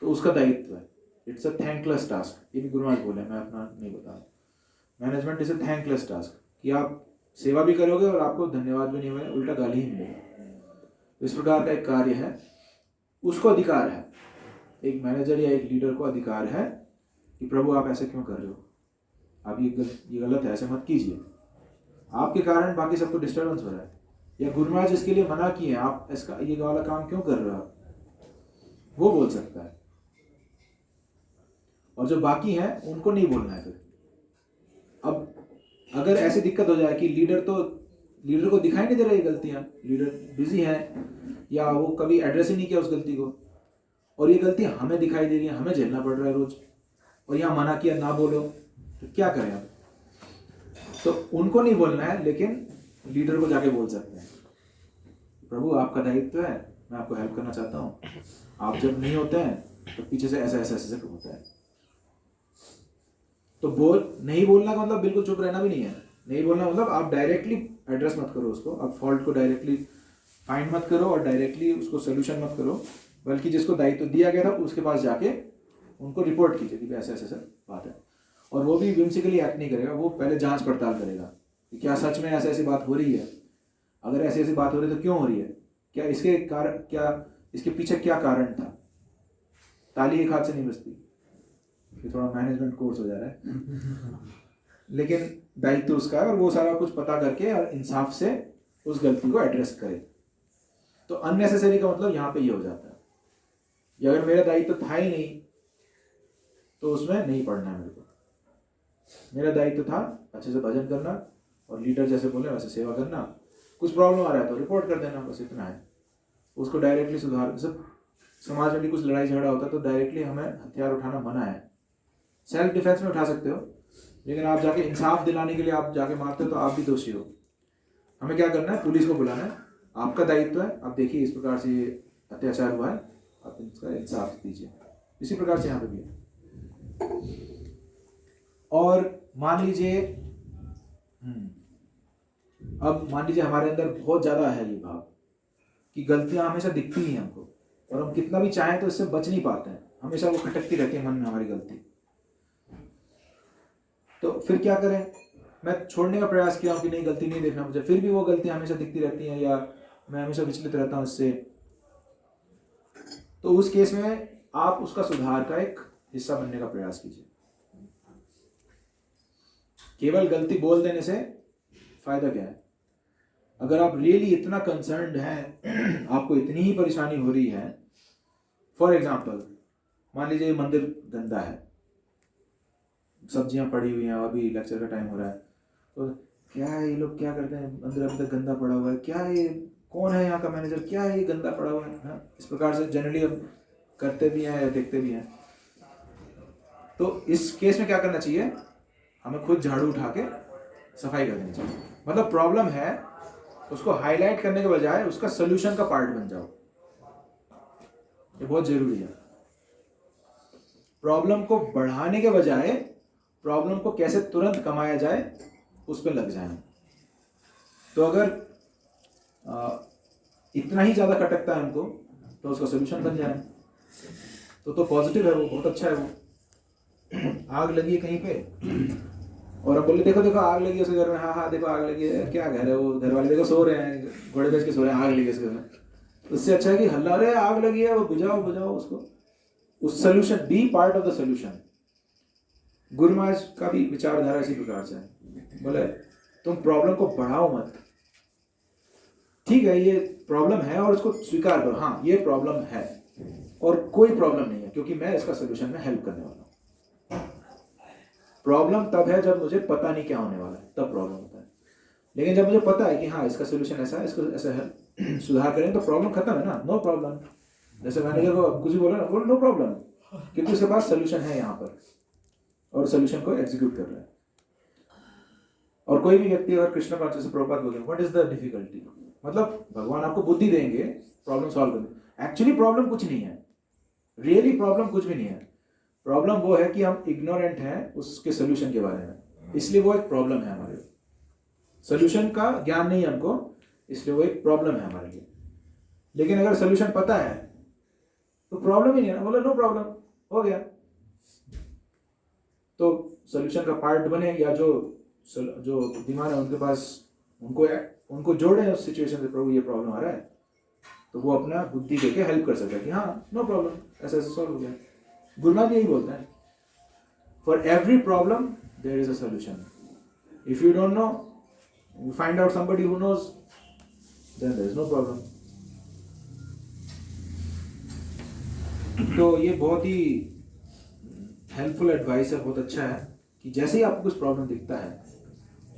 तो उसका दायित्व है। इट्स अ थैंकलेस टास्क, ये भी गुरु महाराज बोले, मैं अपना नहीं बता रहा। Management is a thankless task, कि आप सेवा भी करोगे और आपको धन्यवाद भी नहीं मिलेगा, उल्टा गाली ही मिलेगा। तो इस प्रकार का एक कार्य है, उसको अधिकार है, एक मैनेजर या एक लीडर को अधिकार है कि प्रभु आप ऐसे क्यों कर रहे हो, आप ये गलत है, ऐसे मत कीजिए, आपके कारण बाकी सबको डिस्टर्बेंस हो रहा है, या गुरु महाराज इसके लिए मना किए, आप इसका ये वाला काम क्यों कर रहे हो, वो बोल सकता है। और जो बाकी हैं उनको नहीं बोलना है। फिर अब अगर ऐसी दिक्कत हो जाए कि लीडर को दिखाई नहीं दे रही गलतियां, लीडर बिजी है या वो कभी एड्रेस ही नहीं किया उस गलती को, और ये गलती हमें दिखाई दे रही है, हमें झेलना पड़ रहा है रोज, और यहाँ मना किया ना बोलो, तो क्या करें अब? तो उनको नहीं बोलना है, लेकिन लीडर को जाके बोल सकते हैं, प्रभु आपका दायित्व है, मैं आपको हेल्प करना चाहता हूँ, आप जब नहीं होते हैं तो पीछे से ऐसा ऐसा ऐसा होता है। तो नहीं बोलना का मतलब बिल्कुल चुप रहना भी नहीं है। नहीं बोलना मतलब आप डायरेक्टली एड्रेस मत करो उसको, आप फॉल्ट को डायरेक्टली फाइंड मत करो और डायरेक्टली उसको सोल्यूशन मत करो, बल्कि जिसको दायित्व दिया गया था उसके पास जाके उनको रिपोर्ट कीजिए कि ऐसा ऐसा बात है। और वो भी विम्सिकली एक्ट नहीं करेगा, वो पहले जांच पड़ताल करेगा कि क्या सच में ऐसी ऐसी बात हो रही है, अगर ऐसी ऐसी बात हो रही है तो क्यों हो रही है, क्या इसके कारण, क्या इसके पीछे क्या कारण था। ताली एक हाथ से नहीं बजती, थोड़ा मैनेजमेंट कोर्स हो जा रहा है लेकिन दायित्व उसका है, और वो सारा कुछ पता करके और इंसाफ से उस गलती को एड्रेस करे। तो अननेसेसरी का मतलब यहाँ पे ये हो जाता है कि अगर मेरा दायित्व था ही नहीं तो उसमें नहीं पढ़ना है मेरे को। मेरा दायित्व था अच्छे से भजन करना और लीडर जैसे बोले वैसे सेवा करना, कुछ प्रॉब्लम आ रहा है तो रिपोर्ट कर देना, बस इतना है। उसको डायरेक्टली सुधार, सब समाज में भी कुछ लड़ाई झगड़ा होता है तो डायरेक्टली हमें हथियार उठाना मना है। सेल्फ डिफेंस में उठा सकते हो, लेकिन आप जाके इंसाफ दिलाने के लिए आप जाके मारते हो तो आप भी दोषी हो। हमें क्या करना है, पुलिस को बुलाना है, आपका दायित्व है, आप देखिए इस प्रकार से अत्याचार हुआ है, आप इसका इंसाफ दीजिए। इसी प्रकार से यहाँ पे भी है। और मान लीजिए अब मान लीजिए हमारे अंदर बहुत ज्यादा है ये भाव कि गलतियां हमेशा दिखती ही हैं हमको, और हम कितना भी चाहें तो इससे बच नहीं पाते हैं, हमेशा वो खटकती रहती है मन में हमारी गलती। तो फिर क्या करें? मैं छोड़ने का प्रयास किया हूं कि नहीं गलती नहीं देखना मुझे, फिर भी वो गलतियां हमेशा दिखती रहती हैं या मैं हमेशा विचलित रहता हूं इससे। तो उस केस में आप उसका सुधार का एक हिस्सा बनने का प्रयास कीजिए। केवल गलती बोल देने से फायदा क्या है? अगर आप रियली इतना कंसर्न्ड हैं, आपको इतनी ही परेशानी हो रही है, फॉर एग्जाम्पल मान लीजिए ये मंदिर गंदा है, सब्जियां पड़ी हुई हैं, अभी लेक्चर का टाइम हो रहा है, तो क्या है ये लोग क्या करते हैं, मंदिर अभी तक गंदा पड़ा हुआ है, क्या ये कौन है यहाँ का मैनेजर, क्या है ये गंदा पड़ा हुआ है, हाँ? इस प्रकार से जनरली हम करते भी हैं या देखते भी हैं। तो इस केस में क्या करना चाहिए, हमें खुद झाड़ू उठा के सफाई कर देनी चाहिए। मतलब प्रॉब्लम है उसको हाईलाइट करने के बजाय उसका सोल्यूशन का पार्ट बन जाओ, ये बहुत जरूरी है। प्रॉब्लम को बढ़ाने के बजाय प्रॉब्लम को कैसे तुरंत कमाया जाए उस पर लग जाए। तो अगर इतना ही ज्यादा खटकता है हमको तो उसका सोल्यूशन बन जाए तो पॉजिटिव है वो, बहुत अच्छा है वो। आग लगी है कहीं पे और अब बोले देखो देखो आग लगी है उसके घर में, हाँ हाँ देखो आग लगी है, क्या घर है वो, घर वाले देखो सो रहे हैं, घोड़े बेच के सो रहे हैं, आग लगी है उसके घर में। उससे अच्छा है कि हल्ला रहे आग लगी है वो बुझाओ बुझाओ उसको, उस solution, be part of the solution. गुरु महाराज का भी विचारधारा इसी प्रकार से है, बोले तुम प्रॉब्लम को बढ़ाओ मत, ठीक है ये प्रॉब्लम है और उसको स्वीकार करो, हाँ ये प्रॉब्लम है और कोई प्रॉब्लम नहीं है क्योंकि मैं इसका सोल्यूशन में हेल्प करने वाला हूँ। प्रॉब्लम तब है जब मुझे पता नहीं क्या होने वाला है, तब प्रॉब्लम होता है। लेकिन जब मुझे पता है कि हाँ इसका सोल्यूशन ऐसा है, इसको ऐसा है, सुधार करें तो प्रॉब्लम खत्म है ना, नो प्रॉब्लम। जैसे मैनेजर को कुछ भी बोला ना, बोलो नो प्रॉब्लम, क्योंकि उसके पास सोल्यूशन है यहाँ पर और सोल्यूशन को एग्जीक्यूट कर रहा है। और कोई भी व्यक्ति अगर कृष्ण कॉन्शियस प्रभुपाद बोले व्हाट इज द डिफिकल्टी, मतलब भगवान आपको बुद्धि देंगे प्रॉब्लम सॉल्व करने, एक्चुअली प्रॉब्लम कुछ नहीं है, रियली प्रॉब्लम कुछ भी नहीं है। प्रॉब्लम वो है कि हम इग्नोरेंट हैं उसके सोल्यूशन के बारे में, इसलिए वो एक प्रॉब्लम है हमारे लिए। सोल्यूशन का ज्ञान नहीं है हमको, इसलिए वो एक प्रॉब्लम है हमारे लिए। लेकिन अगर सोल्यूशन पता है तो प्रॉब्लम ही नहीं है ना, बोलो नो प्रॉब्लम, हो गया। तो सोल्यूशन का पार्ट बने या जो दिमाग है उनके पास, उनको जोड़े उस सिचुएशन से, प्रभु ये प्रॉब्लम आ रहा है, तो वो अपना बुद्धि देके हेल्प कर सकता है कि हाँ नो प्रॉब्लम, ऐसा ऐसा सॉल्व हो गया। गुरु महाराज यही बोलते हैं, for every problem there is a solution, if you don't know you find out somebody who knows, then there is no problem. तो ये बहुत ही हेल्पफुल एडवाइस है, बहुत अच्छा है कि जैसे ही आपको कुछ प्रॉब्लम दिखता है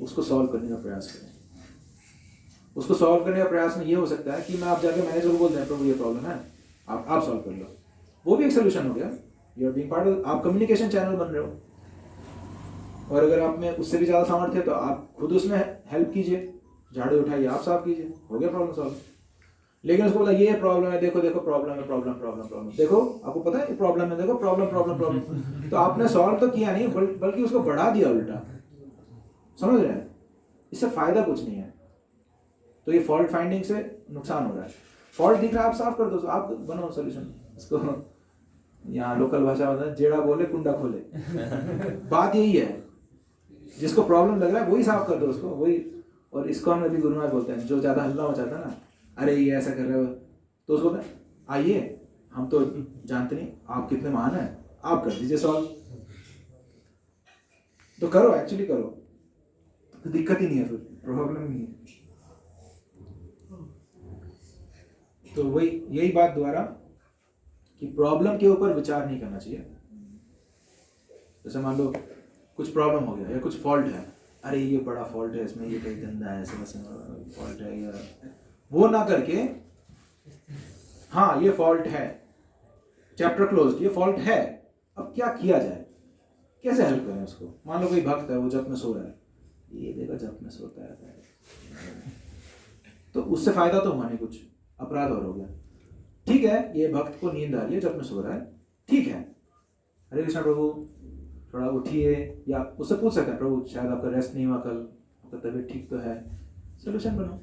उसको सॉल्व करने का प्रयास करें। उसको सॉल्व करने का प्रयास में ये हो सकता है कि मैं आप जाकर मैनेजर को बोल दें प्रभु ये प्रॉब्लम है, आप सॉल्व कर लो, वो भी एक सोल्यूशन हो गया। You are being part of, आप कम्युनिकेशन चैनल बन रहे हो। और अगर आप में उससे भी ज़्यादा सामर्थ्य है तो आप खुद उसमें हेल्प कीजिए, झाड़ू उठाइए, आप साफ कीजिए, हो गया प्रॉब्लम सॉल्व। लेकिन उसको बोला ये प्रॉब्लम है, देखो देखो प्रॉब्लम है, प्रॉब्लम प्रॉब्लम प्रॉब्लम, देखो आपको पता है ये प्रॉब्लम है, देखो प्रॉब्लम प्रॉब्लम प्रॉब्लम, तो आपने सॉल्व तो किया नहीं बल्कि उसको बढ़ा दिया उल्टा। समझ रहे हैं, इससे फायदा कुछ नहीं है। तो ये फॉल्ट फाइंडिंग से नुकसान हो रहा है। फॉल्ट दिख रहा है आप साफ कर दो, आप बनाओ सोल्यूशन। इसको यहाँ लोकल भाषा में जेड़ा बोले कुंडा खोले, बात यही है, जिसको प्रॉब्लम लग रहा है वही साफ कर दो उसको, वही। और इसको हम अभी गुरु महाराज बोलते हैं, जो ज्यादा हल्ला मचाता है ना, अरे ये ऐसा कर रहे हो, तो उसको बोलते हैं आइए हम तो जानते नहीं आप कितने महान हैं, आप कर दीजिए सॉल्व। तो करो, एक्चुअली करो, तो दिक्कत ही नहीं है, फिर प्रॉब्लम नहीं है। तो वही यही बात द्वारा कि प्रॉब्लम के ऊपर विचार नहीं करना चाहिए। जैसे मान लो कुछ प्रॉब्लम हो गया या कुछ फॉल्ट है, अरे ये बड़ा फॉल्ट है इसमें, ये कहीं गंदा है, ऐसे वैसे फॉल्ट है, या वो ना करके हाँ ये फॉल्ट है, चैप्टर क्लोज, ये फॉल्ट है, अब क्या किया जाए, कैसे हेल्प करें उसको। मान लो कोई भक्त है वो जप में सो रहा है, ये देखो जप में सोता है, तो उससे फायदा तो हुआ नहीं, कुछ अपराध और हो गया। ठीक है, ये भक्त को नींद आ रही है, जब में सो रहा है, ठीक है, हरे कृष्णा प्रभु थोड़ा उठिए, या उससे पूछ सकते हैं प्रभु शायद आपका रेस्ट नहीं हुआ कल, आपका तबीयत ठीक तो है, सोल्यूशन बनाओ।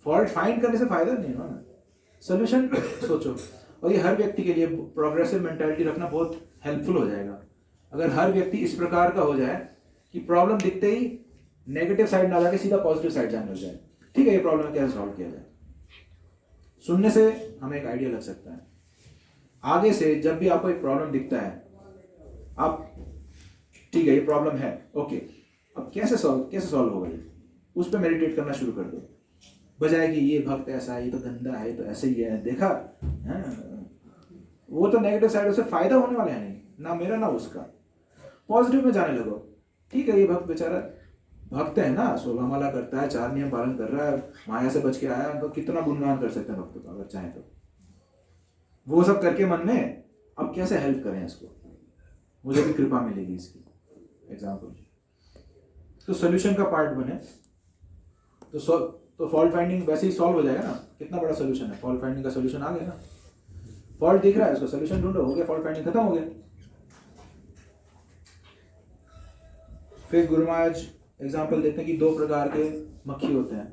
फॉल्ट फाइंड करने से फायदा नहीं है ना, सोल्यूशन सोचो। और ये हर व्यक्ति के लिए प्रोग्रेसिव मेंटालिटी रखना बहुत हेल्पफुल हो जाएगा। अगर हर व्यक्ति इस प्रकार का हो जाए कि प्रॉब्लम दिखते ही नेगेटिव साइड ना जाके सीधा पॉजिटिव साइड जाने लग जाए, ठीक है ये प्रॉब्लम कैसे सॉल्व किया जाए, सुनने से हमें एक आइडिया लग सकता है। आगे से जब भी आपको एक प्रॉब्लम दिखता है, आप ठीक है ये प्रॉब्लम है, ओके अब कैसे सॉल्व होगा, ये उस पर मेडिटेट करना शुरू कर दो, बजाय कि ये भक्त ऐसा है, ये तो गंदा है, ये तो ऐसे ही है, देखा है? वो तो नेगेटिव साइड, उससे फायदा होने वाला है नहीं, ना मेरा ना उसका। पॉजिटिव में जाने लगो, ठीक है ये भक्त बेचारा भक्त है ना, 16 माला करता है, 4 नियम पालन कर रहा है, माया से बच के आया है, तो कितना गुणगान कर सकते हैं भक्त का अगर चाहे तो। वो सब करके मन में अब कैसे हेल्प करें इसको, मुझे भी कृपा मिलेगी इसकी एग्जाम्पल। तो सोल्यूशन का पार्ट बने तो फॉल्ट फाइंडिंग वैसे ही सॉल्व हो जाएगा ना। कितना बड़ा सोल्यूशन है, फॉल्ट फाइंडिंग का सोल्यूशन आ गया ना। फॉल्ट दिख रहा है, उसका सोल्यूशन ढूंढो, हो गया, फॉल्ट फाइंडिंग खत्म हो गया। फिर गुरु महाराज एग्जाम्पल देते हैं कि 2 प्रकार के मक्खी होते हैं।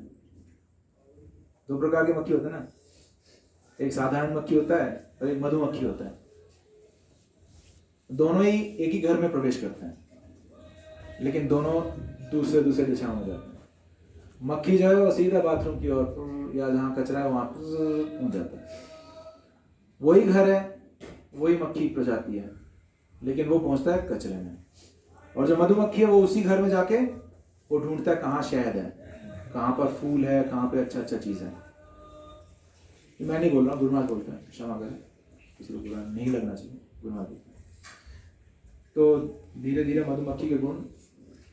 2 प्रकार के मक्खी होते हैं ना, एक साधारण मक्खी होता है और एक मधुमक्खी होता है। दोनों ही एक ही घर में प्रवेश करते हैं, लेकिन दोनों दूसरे दिशाओं में जाते हैं। मक्खी जो है वो सीधा बाथरूम की ओर या जहाँ कचरा है वहां पहुंच जाता है। वही घर है, वही मक्खी प्रजाति है, लेकिन वो पहुंचता है कचरे में। और जो मधुमक्खी है वो उसी घर में जाके वो ढूंढता है कहाँ शहद है, कहाँ पर फूल है, कहाँ पे अच्छा चीज है। मैं नहीं बोल रहा, गुरु महाराज बोलते हैं, क्षमा करें, किसी को बुरा नहीं लगना चाहिए, गुरु महाराज बोलते हैं। तो धीरे धीरे मधुमक्खी के गुण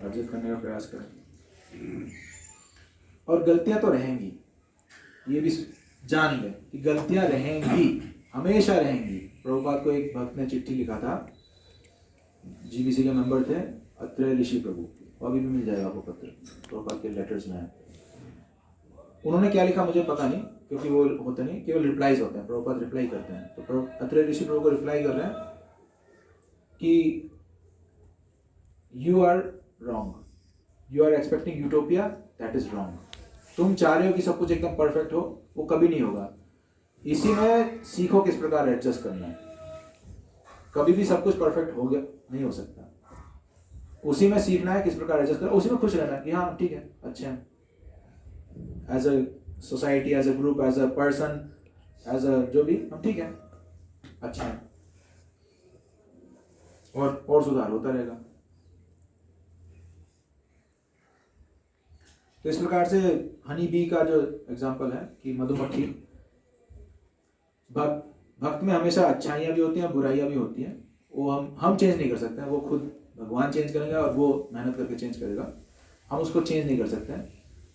अर्जित करने का प्रयास करें। और गलतियां तो रहेंगी, ये भी जान लें कि गलतियां रहेंगी, हमेशा रहेंगी। प्रभुपाद को एक भक्त ने चिट्ठी लिखा था, जीबीसी के मेंबर थे अत्रेय ऋषि प्रभु, वो अभी भी मिल जाएगा आपको पत्र, प्रभुपाद के लेटर्स में है। उन्होंने क्या लिखा मुझे पता नहीं, क्योंकि वो होते नहीं, केवल रिप्लाईज होते हैं, प्रभुपाद रिप्लाई करते हैं। तो अत्रेय ऋषि प्रभु को रिप्लाई कर रहे हैं कि you are wrong, you are expecting utopia, that is wrong. तुम चाह रहे हो कि सब कुछ एकदम परफेक्ट हो, वो कभी नहीं होगा। इसी में सीखो किस प्रकार एडजस्ट करना है। कभी भी सब कुछ परफेक्ट हो गया नहीं हो सकता, उसी में सीखना है किस प्रकार एडजस्ट करना, उसी में खुश रहना है कि हाँ ठीक है, अच्छे हैं, as a society, as a group, as a person, as a जो भी हम ठीक है, अच्छा है, और सुधार होता रहेगा। तो इस प्रकार से हनी बी का जो एग्जाम्पल है कि मधुमक्खी, भक्त में हमेशा अच्छाइयाँ भी होती हैं, बुराइयाँ भी होती हैं। वो हम चेंज नहीं कर सकते हैं, वो खुद भगवान चेंज करेगा और वो मेहनत करके चेंज करेगा, हम उसको चेंज नहीं कर सकते हैं।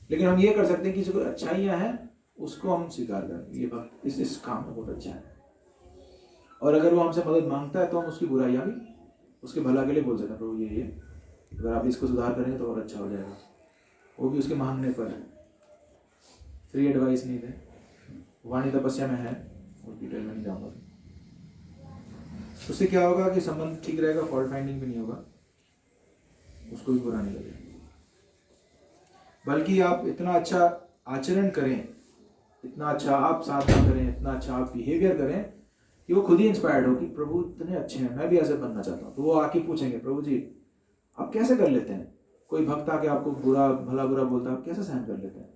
लेकिन हम ये कर सकते हैं कि जो अच्छाइयाँ हैं उसको हम स्वीकार करें, ये भक्त इस काम में बहुत अच्छा है। और अगर वो हमसे मदद मांगता है तो हम उसकी बुराइयाँ भी उसके भला के लिए बोल सकते हैं, प्रभु ये अगर आप इसको सुधार करेंगे तो और अच्छा हो जाएगा। वो भी उसके मांगने पर है, फ्री एडवाइस नहीं दे। वाणी तपस्या में है, और डिटेल में नहीं जाऊँगा। उससे क्या होगा कि संबंध ठीक रहेगा, फॉल्ट फाइंडिंग भी नहीं होगा, उसको भी बुरा नहीं लगेगा। बल्कि आप इतना अच्छा आचरण करें, इतना अच्छा आप साधना करें, इतना अच्छा आप बिहेवियर करें कि वो खुद ही इंस्पायर्ड हो कि प्रभु इतने अच्छे हैं, मैं भी ऐसे बनना चाहता हूँ। तो वो आके पूछेंगे, प्रभु जी आप कैसे कर लेते हैं? कोई भक्त आके आपको भला बुरा बोलता है, आप कैसे सहन कर लेते हैं?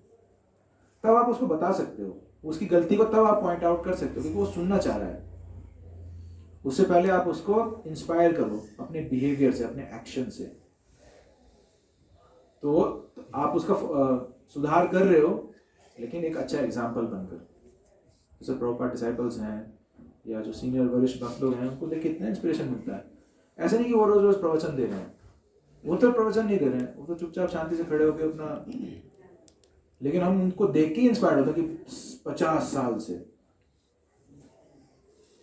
तब आप उसको बता सकते हो, उसकी गलती को तब आप पॉइंट आउट कर सकते हो, क्योंकि वो सुनना चाह रहा है। उससे पहले आप उसको इंस्पायर करो अपने बिहेवियर से, अपने एक्शन से। तो आप उसका सुधार कर रहे हो, लेकिन एक अच्छा एग्जाम्पल बनकर। जैसे प्रभुपाद डिसाइपल्स हैं या जो सीनियर वरिष्ठ भक्त लोग हैं, उनको देख कितना इंस्पिरेशन मिलता है। ऐसा नहीं कि वो रोज रोज प्रवचन दे रहे हैं, वो तो प्रवचन नहीं दे रहे हैं, वो तो चुपचाप शांति से खड़े होकर अपना, लेकिन हम उनको देख के इंस्पायर्ड होता है कि 50 साल से,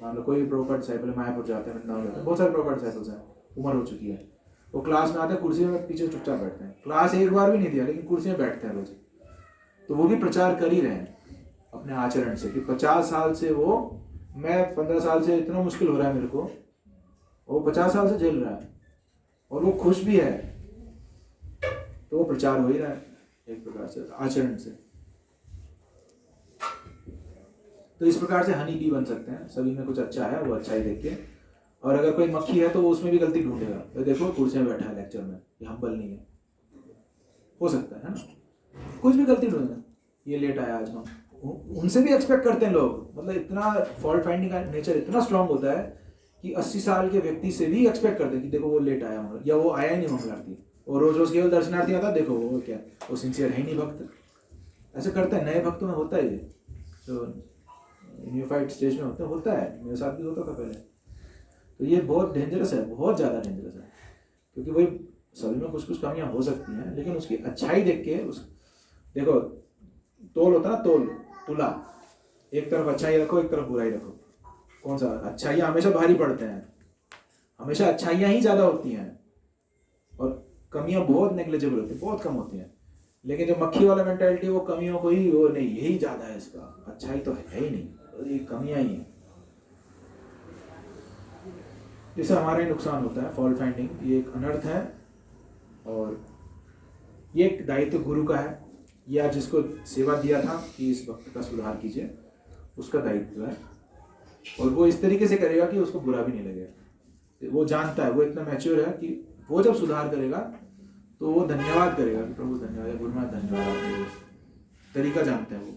मान लो कोई भी प्रभुपाद डिसाइपल मायापुर जाते हैं, वृंदावन जाते हैं, बहुत सारे प्रभुपाद डिसाइपल्स हैं, उम्र हो चुकी है, वो क्लास में आते हैं, कुर्सी में पीछे चुपचाप बैठते हैं, क्लास एक बार भी नहीं दिया लेकिन कुर्सी में बैठते हैं रोज। तो वो भी प्रचार कर ही रहे हैं अपने आचरण से कि 50 साल से वो, मैं 15 साल से इतना मुश्किल हो रहा है मेरे को, वो 50 साल से झेल रहा है और वो खुश भी है। तो वो प्रचार हो ही रहा है एक प्रकार से आचरण से। तो इस प्रकार से हनी बी बन सकते हैं, सभी में कुछ अच्छा है वो अच्छा ही देख के। और अगर कोई मक्खी है तो वो उसमें भी गलती ढूंढेगा, तो देखो कुर्सी में बैठा है लेक्चर में, ये हम्बल नहीं है, हो सकता है ना, कुछ भी गलती ढूंढेगा, ये लेट आया आज हम, उनसे भी एक्सपेक्ट करते हैं लोग। मतलब इतना फॉल्ट फाइंडिंग का नेचर इतना स्ट्रांग होता है कि 80 साल के व्यक्ति से भी एक्सपेक्ट करते हैं कि देखो वो लेट आया होगा, या वो आया ही नहीं मंगलारती, और रोज रोज केवल दर्शनार्थी आता, देखो वो क्या, वो सिंसियर है ही नहीं भक्त। ऐसे करते हैं, नए भक्तों में होता है ये, तो न्यूफाइड स्टेज में होता है, मेरे साथ भी होता था पहले। तो ये बहुत डेंजरस है, बहुत ज़्यादा डेंजरस है, क्योंकि वही सभी में कुछ कुछ कमियां हो सकती हैं, लेकिन उसकी अच्छाई देख के उस देखो, तोल होता है ना, तुला, एक तरफ अच्छाई रखो, एक तरफ बुराई रखो, कौन सा? अच्छाइयाँ हमेशा भारी पड़ते हैं, हमेशा अच्छाइयाँ ही ज्यादा होती हैं और कमियां बहुत नेग्लिजिबल होती है, बहुत कम होती हैं। लेकिन जो मक्खी वाला मेंटालिटी, वो कमियों को ही, वो नहीं, यही ज्यादा है इसका, अच्छाई तो है ही नहीं, और ये कमियां ही हैं, जिससे हमारा ही नुकसान होता है। फॉल्ट फाइंडिंग ये एक अनर्थ है, और ये एक दायित्व गुरु का है, या जिसको सेवा दिया था कि इस वक्त का सुधार कीजिए, उसका दायित्व है। और वो इस तरीके से करेगा कि उसको बुरा भी नहीं लगेगा। वो जानता है, वो इतना मैच्योर है कि वो जब सुधार करेगा तो वो धन्यवाद करेगा कि प्रभु धन्यवाद, गुरु महाराज धन्यवाद, आपने तरीका जानते हैं वो,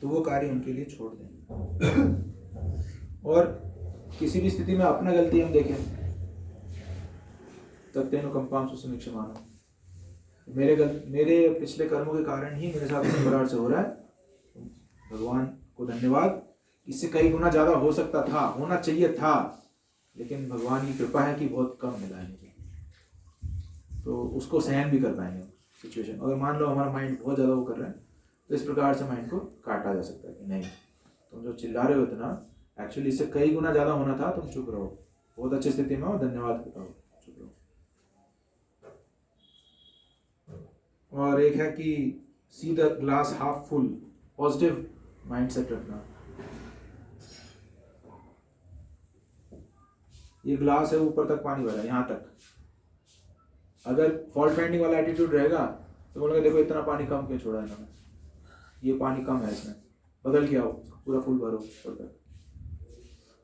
तो वो कार्य उनके लिए छोड़ देंगे। और किसी भी स्थिति में अपना गलती हम देखें, तत्तेनुकंपां सुसमीक्षमाणम्, मेरे पिछले कर्मों के कारण ही मेरे साथ इस प्रकार से हो रहा है, भगवान को धन्यवाद, इससे कई गुना ज्यादा हो सकता था, होना चाहिए था, लेकिन भगवान की कृपा है कि बहुत कम मिला है मुझे, तो उसको सहन भी कर पाएंगे सिचुएशन। अगर मान लो हमारा माइंड बहुत ज़्यादा वो कर रहा है, तो इस प्रकार से माइंड को काटा जा सकता है कि नहीं, तुम जो चिल्ला रहे हो इतना, एक्चुअली इससे कई गुना ज़्यादा होना था, तुम चुप रहो, बहुत अच्छी स्थिति में हो, धन्यवाद बताओ, चुप रहो। और एक है कि see the glass half full, positive mind set रखना। ये ग्लास है, ऊपर तक पानी भरा है, यहाँ तक। अगर फॉल्ट फाइंडिंग वाला एटीट्यूड रहेगा तो बोलोगे देखो इतना पानी कम क्यों छोड़ा है इन्होंने, ये पानी कम है इसमें, बदल के आओ, पूरा फुल भरो ऊपर तक।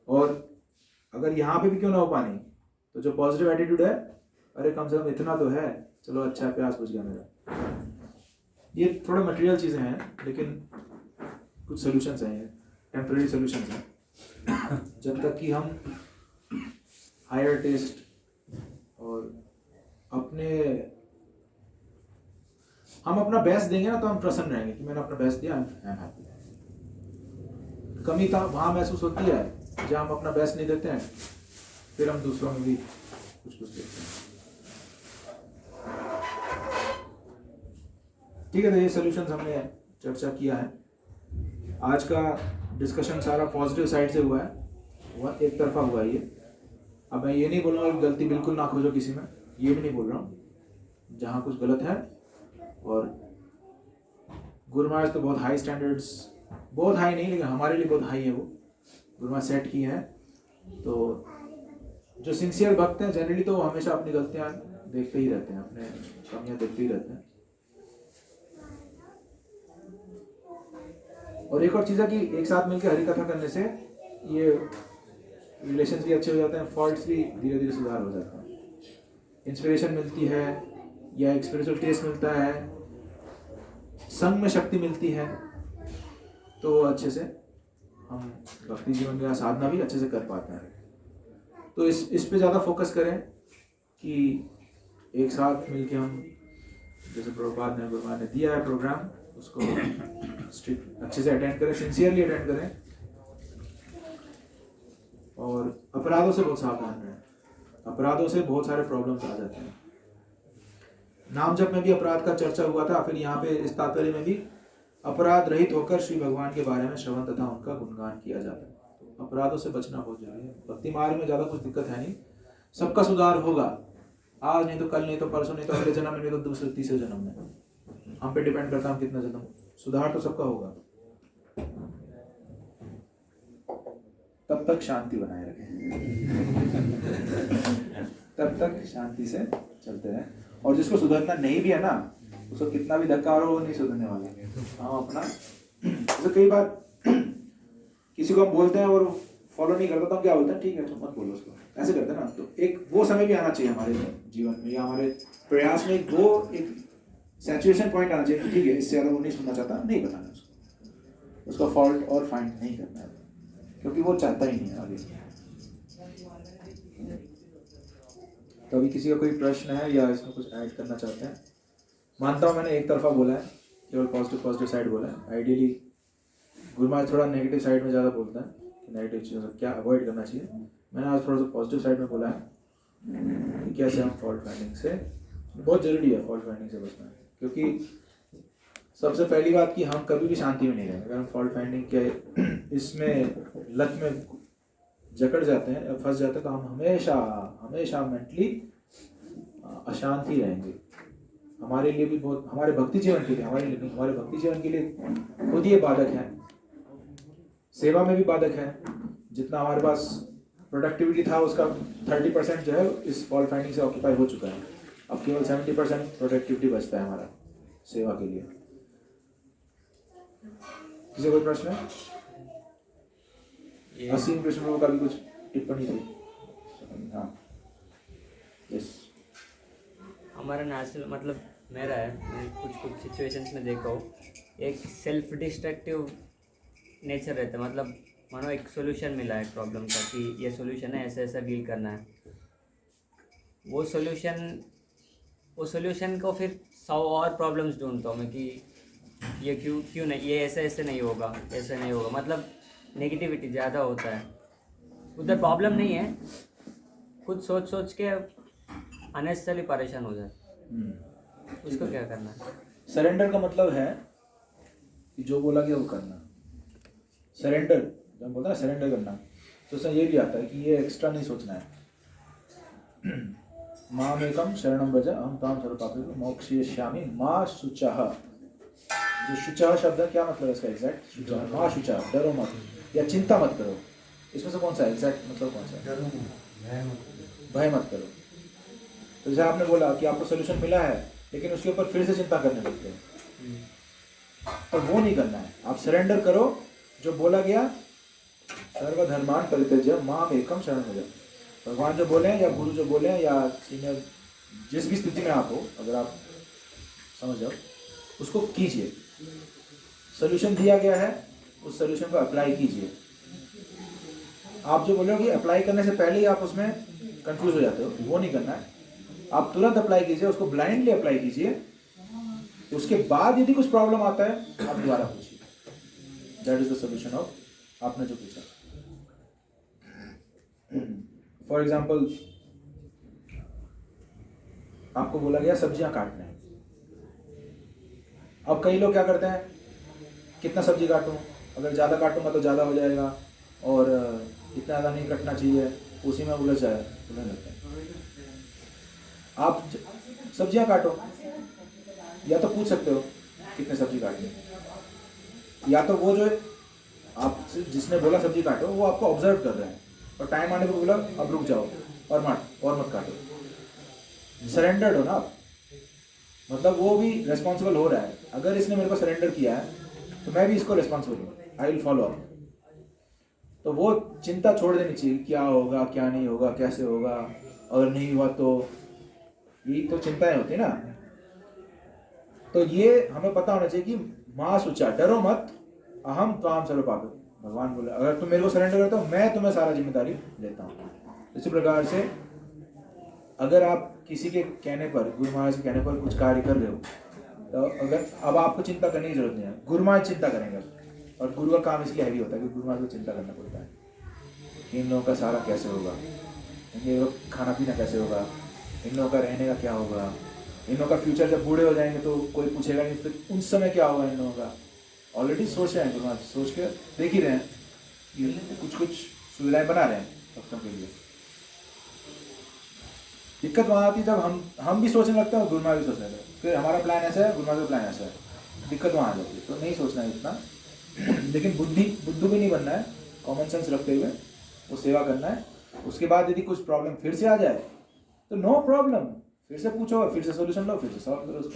और अगर यहाँ पे भी क्यों ना हो पानी, तो जो पॉजिटिव एटीट्यूड है, अरे कम से कम इतना तो है, चलो अच्छा प्यास बुझ गया मेरा। ये थोड़ा मटेरियल चीज़ें हैं, लेकिन कुछ सोल्यूशंस हैं, ये टेम्परेरी सोल्यूशंस हैं। जब तक कि हम हायर टेस्ट और हम अपना बेस्ट देंगे ना, तो हम प्रसन्न रहेंगे कि मैंने अपना बेस्ट दिया, आई एम हैप्पी। कमी तो वहाँ महसूस होती है जब हम अपना बेस्ट नहीं देते हैं, फिर हम दूसरों में भी कुछ देखते हैं। ठीक है, तो ये सॉल्यूशंस हमने चर्चा किया है। आज का डिस्कशन सारा पॉजिटिव साइड से हुआ है, वह एक तरफा हुआ है ये। अब मैं ये नहीं बोलूँगा कि गलती बिल्कुल ना खोजो किसी में, ये भी नहीं बोल रहा हूँ। जहाँ कुछ गलत है, और गुरु महाराज तो बहुत हाई स्टैंडर्ड्स, बहुत हाई नहीं लेकिन हमारे लिए बहुत हाई है, वो गुरु महाराज सेट की है। तो जो सिंसियर भक्त हैं जनरली तो हमेशा अपनी गलतियाँ देखते ही रहते हैं, अपने कमियाँ देखते ही रहते हैं। और एक और चीज़ है कि एक साथ मिलकर हरि कथा करने से ये रिलेशंस भी अच्छे हो जाते हैं, फॉल्ट्स भी धीरे धीरे सुधार हो जाता है, इंस्पिरेशन मिलती है, या एक स्पिरिचुअल टेस्ट मिलता है, संग में शक्ति मिलती है, तो अच्छे से हम भक्ति जीवन का साधना भी अच्छे से कर पाते हैं। तो इस पे ज़्यादा फोकस करें कि एक साथ मिलके हम, जैसे प्रभुपाद ने, गुरुवार ने दिया है प्रोग्राम, उसको स्ट्रिक्ट अच्छे से अटेंड करें, सिंसियरली अटेंड करें, और अपराधों से बहुत सावधान रहें। अपराधों से बहुत सारे प्रॉब्लम्स आ जाते हैं। नाम जप में भी अपराध का चर्चा हुआ था, फिर यहाँ पे इस तात्पर्य में भी अपराध रहित होकर श्री भगवान के बारे में श्रवण तथा उनका गुणगान किया जाता है। तो अपराधों से बचना बहुत जरूरी है। भक्ति मार्ग में ज़्यादा कुछ दिक्कत है नहीं, सबका सुधार होगा, आज नहीं तो कल, नहीं तो परसों, नहीं तो अगले जन्म में, नहीं तो दूसरे तीसरे जन्म में। हम पे डिपेंड करता है हम कितना जन्म, सुधार तो सबका होगा। तब तक शांति बनाए रखें, तब तक शांति से चलते हैं। और जिसको सुधरना नहीं भी है ना, उसको कितना भी धक्का हो रहा हो, वो नहीं सुधरने वाले। हम अपना, जैसे कई बार किसी को हम बोलते हैं और फॉलो नहीं करता, तो हम क्या बोलते हैं, ठीक है मत बोलो उसको, ऐसे करते हैं ना। तो एक वो समय भी आना चाहिए हमारे जीवन में या हमारे प्रयास में, एक सैचुरेशन पॉइंट आना चाहिए, ठीक है इससे ज़्यादा वो नहीं सुनना चाहता, नहीं बताना उसको फॉल्ट और फाइंड नहीं करना है, क्योंकि वो चाहता ही नहीं है आगे। तो अभी किसी का कोई प्रश्न है या इसमें कुछ ऐड करना चाहते हैं? मानता हूँ मैंने एक तरफा बोला है, केवल पॉजिटिव साइड बोला है। आइडियली गुरु महाराज थोड़ा नेगेटिव साइड में ज़्यादा बोलता है कि नेगेटिव चीज़ों से क्या अवॉइड करना चाहिए। मैंने आज थोड़ा सा पॉजिटिव साइड में बोला है कि कैसे हम फॉल्ट फाइंडिंग से, बहुत ज़रूरी है फॉल्ट फाइंडिंग से बचना, क्योंकि सबसे पहली बात कि हम कभी भी शांति में नहीं रहेंगे। अगर हम फॉल्ट फाइंडिंग के इसमें लत में जकड़ जाते हैं या फंस जाते हैं तो हम हमेशा हमेशा मेंटली अशांत ही रहेंगे। हमारे लिए भी बहुत, हमारे भक्ति जीवन के लिए, हमारे लिए नहीं, हमारे भक्ति जीवन के लिए खुद ये बाधक है, सेवा में भी बाधक है। जितना हमारे पास प्रोडक्टिविटी था उसका 30% जो है इस फॉल्ट फाइंडिंग से ऑक्यूपाई हो चुका है। अब केवल 70% प्रोडक्टिविटी बचता है हमारा सेवा के लिए। किसी कोई प्रश्न है? असीम कृष्ण प्रभु का भी कुछ टिप्पणी थी? हाँ, यस। हमारा नेचुरल मतलब मेरा है, मैं कुछ सिचुएशंस में देखा हूँ, एक सेल्फ डिस्ट्रक्टिव नेचर रहता है। मतलब मानो एक सोल्यूशन मिला है प्रॉब्लम का कि ये सोल्यूशन है, ऐसा ऐसा डील करना है। वो सोल्यूशन को फिर 100 और प्रॉब्लम्स ढूंढता हूँ मैं कि ये क्यों नहीं, ये ऐसे नहीं होगा, ऐसे नहीं होगा। मतलब नेगेटिविटी ज़्यादा होता है उधर। प्रॉब्लम नहीं है, खुद सोच के अनेसेसरली परेशान हो जाए। उसको क्या करना है? सरेंडर का मतलब है कि जो बोला गया वो करना। सरेंडर जब बोलता है सरेंडर करना, तो उसमें ये भी आता है कि ये एक्स्ट्रा नहीं सोचना है। मामेकम शरणम व्रज अहम ताम सर्वपापेभ्यो मोक्षयिष्यामि मा शुचः। जो शुचः शब्द है, क्या मतलब है इसका एग्जैक्ट? शुचः, मा शुचः, डरो मत या चिंता मत करो। इसमें से कौन सा एग्जैक्ट मतलब कौन सा है? भय मत करो। तो जैसे आपने बोला कि आपको सोल्यूशन मिला है लेकिन उसके ऊपर फिर से चिंता करने लगते हैं, तो वो नहीं करना है। आप सरेंडर करो, जो बोला गया सर्वधर्मान परित्यज्य माम एकम शरणं व्रज। भगवान जो बोले हैं या गुरु जो बोले हैं या सीनियर, जिस भी स्थिति में आप हो, अगर आप समझ जाओ उसको कीजिए। सोल्यूशन दिया गया है, उस सोल्यूशन को अप्लाई कीजिए। आप जो बोले हो कि अप्लाई करने से पहले ही आप उसमें कंफ्यूज हो जाते हो, वो नहीं करना है। आप तुरंत अप्लाई कीजिए, उसको ब्लाइंडली अप्लाई कीजिए। उसके बाद यदि कुछ प्रॉब्लम आता है आप दोबारा पूछिए। That is the solution of आपने जो पूछा। फॉर एग्जाम्पल, आपको बोला गया सब्जियां काटने। अब कई लोग क्या करते हैं, कितना सब्जी काटूं, अगर ज़्यादा काटूंगा तो ज़्यादा हो जाएगा और इतना ज़्यादा नहीं कटना चाहिए, उसी में उलझ लगते हैं। आप सब्जियां काटो, या तो पूछ सकते हो कितने सब्जी काटनी, या तो वो जो आप जिसने बोला सब्जी काटो वो आपको ऑब्जर्व कर रहे हैं और टाइम आने पर बोला अब रुक जाओ और मत काटो। सरेंडर्ड हो ना आप, मतलब वो भी रेस्पॉन्सिबल हो रहा है। अगर इसने मेरे को सरेंडर किया है तो मैं भी इसको रेस्पॉन्सिबल हूँ, आई विल फॉलो अप। तो वो चिंता छोड़ देनी चाहिए, क्या होगा क्या नहीं होगा, कैसे होगा, अगर नहीं हुआ तो, यही तो चिंताएं होती है ना। तो ये हमें पता होना चाहिए कि माँ सुचा, डरो मत, अहम त्वाम सर्वपापेभ्यो। भगवान बोले अगर तुम मेरे को सरेंडर करते हो मैं तुम्हें सारा जिम्मेदारी लेता हूँ। इसी प्रकार से अगर आप किसी के कहने पर, गुरु महाराज के कहने पर कुछ कार्य कर रहे हो, तो अगर अब आपको चिंता करने की जरूरत नहीं है, गुरु महाराज चिंता करेंगे। और गुरु का काम इसलिए हैवी होता है कि गुरु महाराज को चिंता करना पड़ता है कि इन लोगों का सारा कैसे होगा, इनके लोग खाना पीना कैसे होगा, इन लोगों का रहने का क्या होगा, इन लोगों का फ्यूचर जब बूढ़े हो जाएंगे तो कोई पूछेगा नहीं, फिर उस समय क्या होगा इन लोगों का। ऑलरेडी सोच रहे हैं गुरु महाराज, सोच के देख ही रहे हैं, कुछ सुविधाएं बना रहे हैं भक्तों के लिए। दिक्कत वहाँ आती है जब हम भी सोचने लगते हैं और गुरु महाराज भी सोचने लगते हैं, फिर हमारा प्लान ऐसा है, गुरु महाराज का प्लान ऐसा है, दिक्कत वहाँ आ जाती है। तो नहीं सोचना है इतना, लेकिन बुद्धू भी नहीं बनना है, कॉमन सेंस रखते हुए वो सेवा करना है। उसके बाद यदि कुछ प्रॉब्लम फिर से आ जाए तो नो प्रॉब्लम, फिर से पूछो, फिर से सोल्यूशन लो, फिर से सॉल्व करो उसको।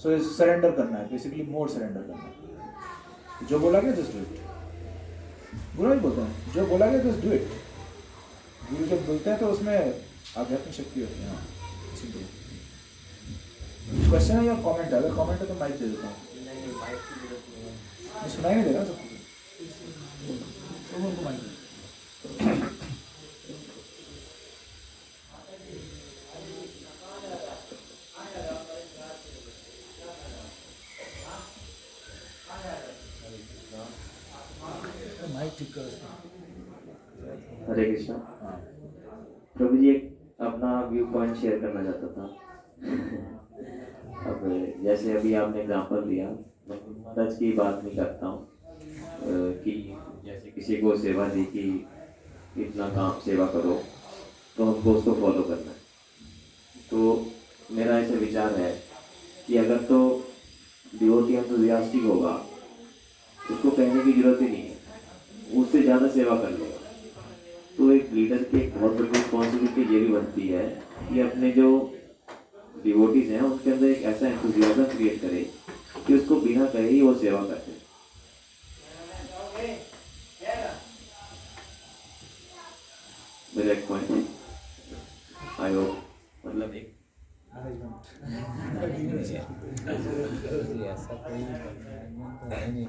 सो सरेंडर करना है, बेसिकली मोर सरेंडर करना है। जो बोला गया जस्ट डू इट। गुरु ही बोलते हैं जो बोला गया जस्ट डू इट। गुरु जब बोलते हैं तो उसमें आध्यात्मिक शक्ति होती है। हाँ, क्वेश्चन है या कमेंट है? अगर कमेंट है तो माइक दे देता हूँ। सुनाई नहीं दे रहा सबको? माइक ठीक करो। हरे कृष्णा। हाँ, प्रभु जी एक अपना व्यू पॉइंट शेयर करना चाहता था। अब जैसे अभी आपने एग्जांपल दिया, मैं महाराज की बात नहीं करता हूँ कि जैसे किसी को सेवा दी कि इतना काम सेवा करो तो हमको उसको फॉलो करना है। तो मेरा ऐसे विचार है कि अगर तो डिवोटी एंथुसियास्टिक होगा उसको कहने की जरूरत ही नहीं है, उससे ज़्यादा सेवा कर लेगा। तो एक लीडर की एक बहुत बड़ी रिस्पॉन्सिबिलिटी ये भी बनती है कि अपने जो डिवोटीज हैं उनके अंदर एक ऐसा एंथुसियाज्म क्रिएट करे कि उसको बिना कहे ही वो सेवा करते। मेरा एक पॉइंट है, आई होप मतलब एक ऐसा कोई management तो है नहीं।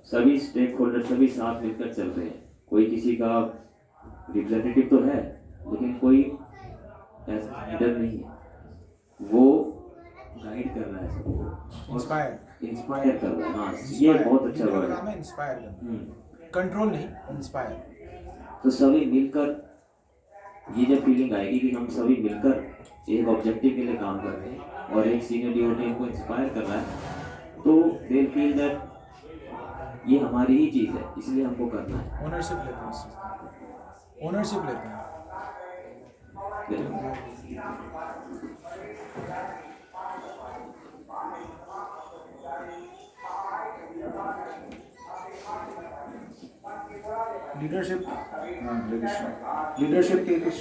सभी स्टेक होल्डर सभी साथ मिलकर चल रहे हैं। कोई किसी का रिप्रेजेंटेटिव तो है लेकिन कोई ऐसा लीडर नहीं है, वो गाइड कर रहा है सबको, इंस्पायर कर रहा है। हाँ, ये बहुत अच्छा वर्ड है, इंस्पायर करना, कंट्रोल नहीं, इंस्पायर। तो सभी मिलकर ये जब फीलिंग आएगी कि हम सभी मिलकर एक ऑब्जेक्टिव के लिए काम कर रहे हैं और एक सीनियर डिवोटी को इंस्पायर कर रहा है, तो दे फील दैट ये हमारी ही चीज़ है इसलिए हमको करना है। ओनरशिप लेते हैं इस चीज़ की, ओनरशिप लेते हैं। लीडरशिप, लीडरशिप के कुछ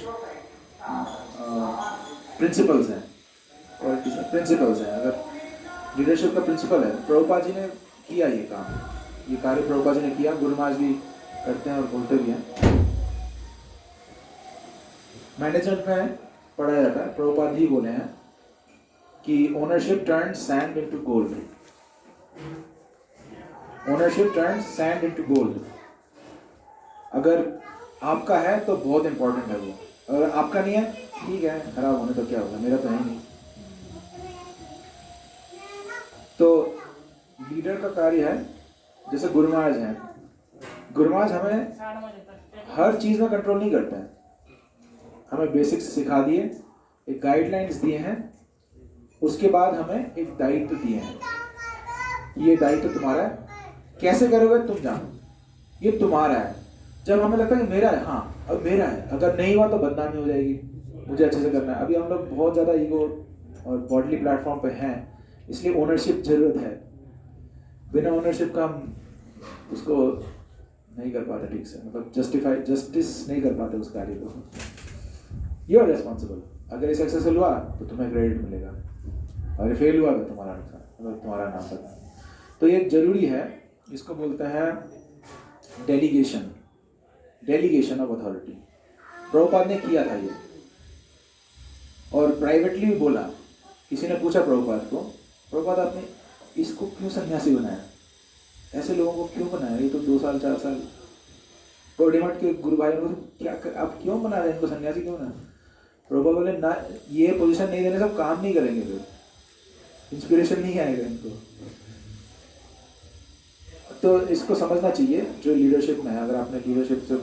प्रिंसिपल्स हैं और कुछ प्रिंसिपल्स हैं। अगर लीडरशिप का प्रिंसिपल है, प्रभुपाद जी ने किया ये काम, ये कार्य प्रभुपाद जी ने किया, गुरु महाराज भी करते हैं और बोलते भी हैं। मैनेजमेंट में पढ़ा जाता है, प्रभुपाद जी बोले हैं कि ownership turn sand into gold. Ownership turn sand into gold. अगर आपका है तो बहुत इंपॉर्टेंट है वो, अगर आपका नहीं है ठीक है, खराब होने तो क्या होगा, मेरा तो है ही नहीं। तो लीडर का कार्य है, जैसे गुरु महाराज हैं, गुरु महाराज हमें हर चीज़ में कंट्रोल नहीं करते हैं, हमें बेसिक्स सिखा दिए, एक गाइडलाइंस दिए हैं, उसके बाद हमें एक दायित्व दिए हैं, ये दायित्व तुम्हारा है, कैसे करोगे तुम जानो, ये तुम्हारा है। जब हमें लगता है कि मेरा है, हाँ अब मेरा है, अगर नहीं हुआ तो बदनामी हो जाएगी, मुझे अच्छे से करना है। अभी हम लोग बहुत ज़्यादा ईगो और बॉडली प्लेटफॉर्म पे हैं, इसलिए ओनरशिप जरूरत है। बिना ओनरशिप का हम उसको नहीं कर पाते ठीक से, मतलब जस्टिस नहीं कर पाते उस कार्य को। You are responsible. अगर ये सक्सेसफुल हुआ तो तुम्हें क्रेडिट मिलेगा, और ये फेल हुआ तो तुम्हारा नुकसान, मतलब तुम्हारा नाम पता। तो ये जरूरी है, इसको बोलते हैं delegation, delegation of authority. Prabhupada ने किया था ये, और प्राइवेटली भी बोला। किसी ने पूछा प्रभुपाद को, प्रभुपाद आपने इसको क्यों सन्यासी बनाया, ऐसे लोगों को क्यों बनाया, ये तो 2 साल 4 साल कोडिमठ के गुरु भाई को क्या आप क्यों बना रहे हैं, इनको सन्यासी क्यों बना। प्रभुपाद बोले ना, ये पोजीशन नहीं देने से काम नहीं करेंगे, फिर इंस्पिरेशन नहीं आएगा इनको। तो इसको समझना चाहिए जो लीडरशिप में है। अगर आपने लीडरशिप से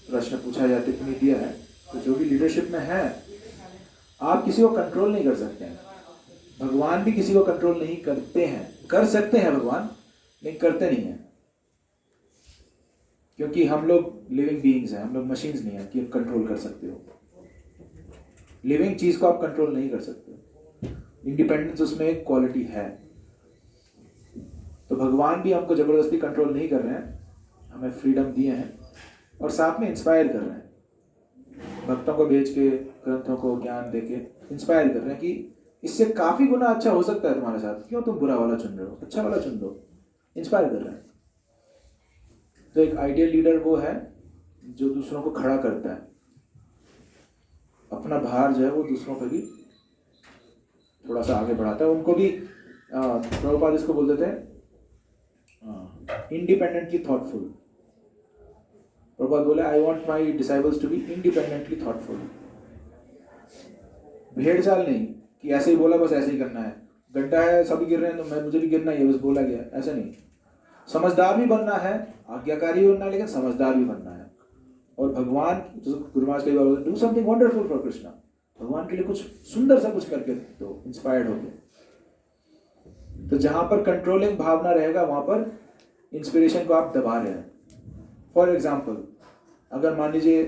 प्रश्न पूछा या टिप्पणी दिया है, तो जो भी लीडरशिप में है, आप किसी को कंट्रोल नहीं कर सकते हैं। भगवान भी किसी को कंट्रोल नहीं करते हैं, कर सकते हैं भगवान, लेकिन करते नहीं हैं, क्योंकि हम लोग लिविंग बीइंग्स हैं, हम लोग मशीन्स नहीं हैं कि आप कंट्रोल कर सकते हो। लिविंग चीज को आप कंट्रोल नहीं कर सकते। इंडिपेंडेंस उसमें एक क्वालिटी है। तो भगवान भी हमको जबरदस्ती कंट्रोल नहीं कर रहे हैं, हमें फ्रीडम दिए हैं और साथ में इंस्पायर कर रहे हैं। भक्तों को भेज के, ग्रंथों को ज्ञान देके इंस्पायर कर रहे हैं कि इससे काफी गुना अच्छा हो सकता है तुम्हारे साथ, क्यों तुम बुरा वाला चुन रहे हो, अच्छा वाला चुन लो। इंस्पायर कर रहे हैं। तो एक आइडियल लीडर वो है जो दूसरों को खड़ा करता है, अपना भार जो है वो दूसरों पे भी थोड़ा सा आगे बढ़ाता है। उनको भी प्रभुपाद इसको बोल देते हैं इंडिपेंडेंटली थॉटफुल। प्रभुपाद बोले, I want my disciples to be independently thoughtful. भेड़ चाल नहीं कि ऐसे ही बोला बस ऐसे ही करना है, गड्ढा है सभी गिर रहे हैं तो मैं मुझे भी गिरना ही है, बस बोला गया, ऐसा नहीं। समझदार भी बनना है, आज्ञाकारी भी बनना है, लेकिन समझदार भी बनना है। और भगवान, जो गुरु महाराज कई बार बोलते हैं, do something wonderful for Krishna, भगवान के लिए कुछ सुंदर सा कुछ करके दो, इंस्पायर्ड होके। तो जहां पर कंट्रोलिंग भावना रहेगा वहां पर इंस्पिरेशन को आप दबा रहे हैं। फॉर एग्जाम्पल, अगर मान लीजिए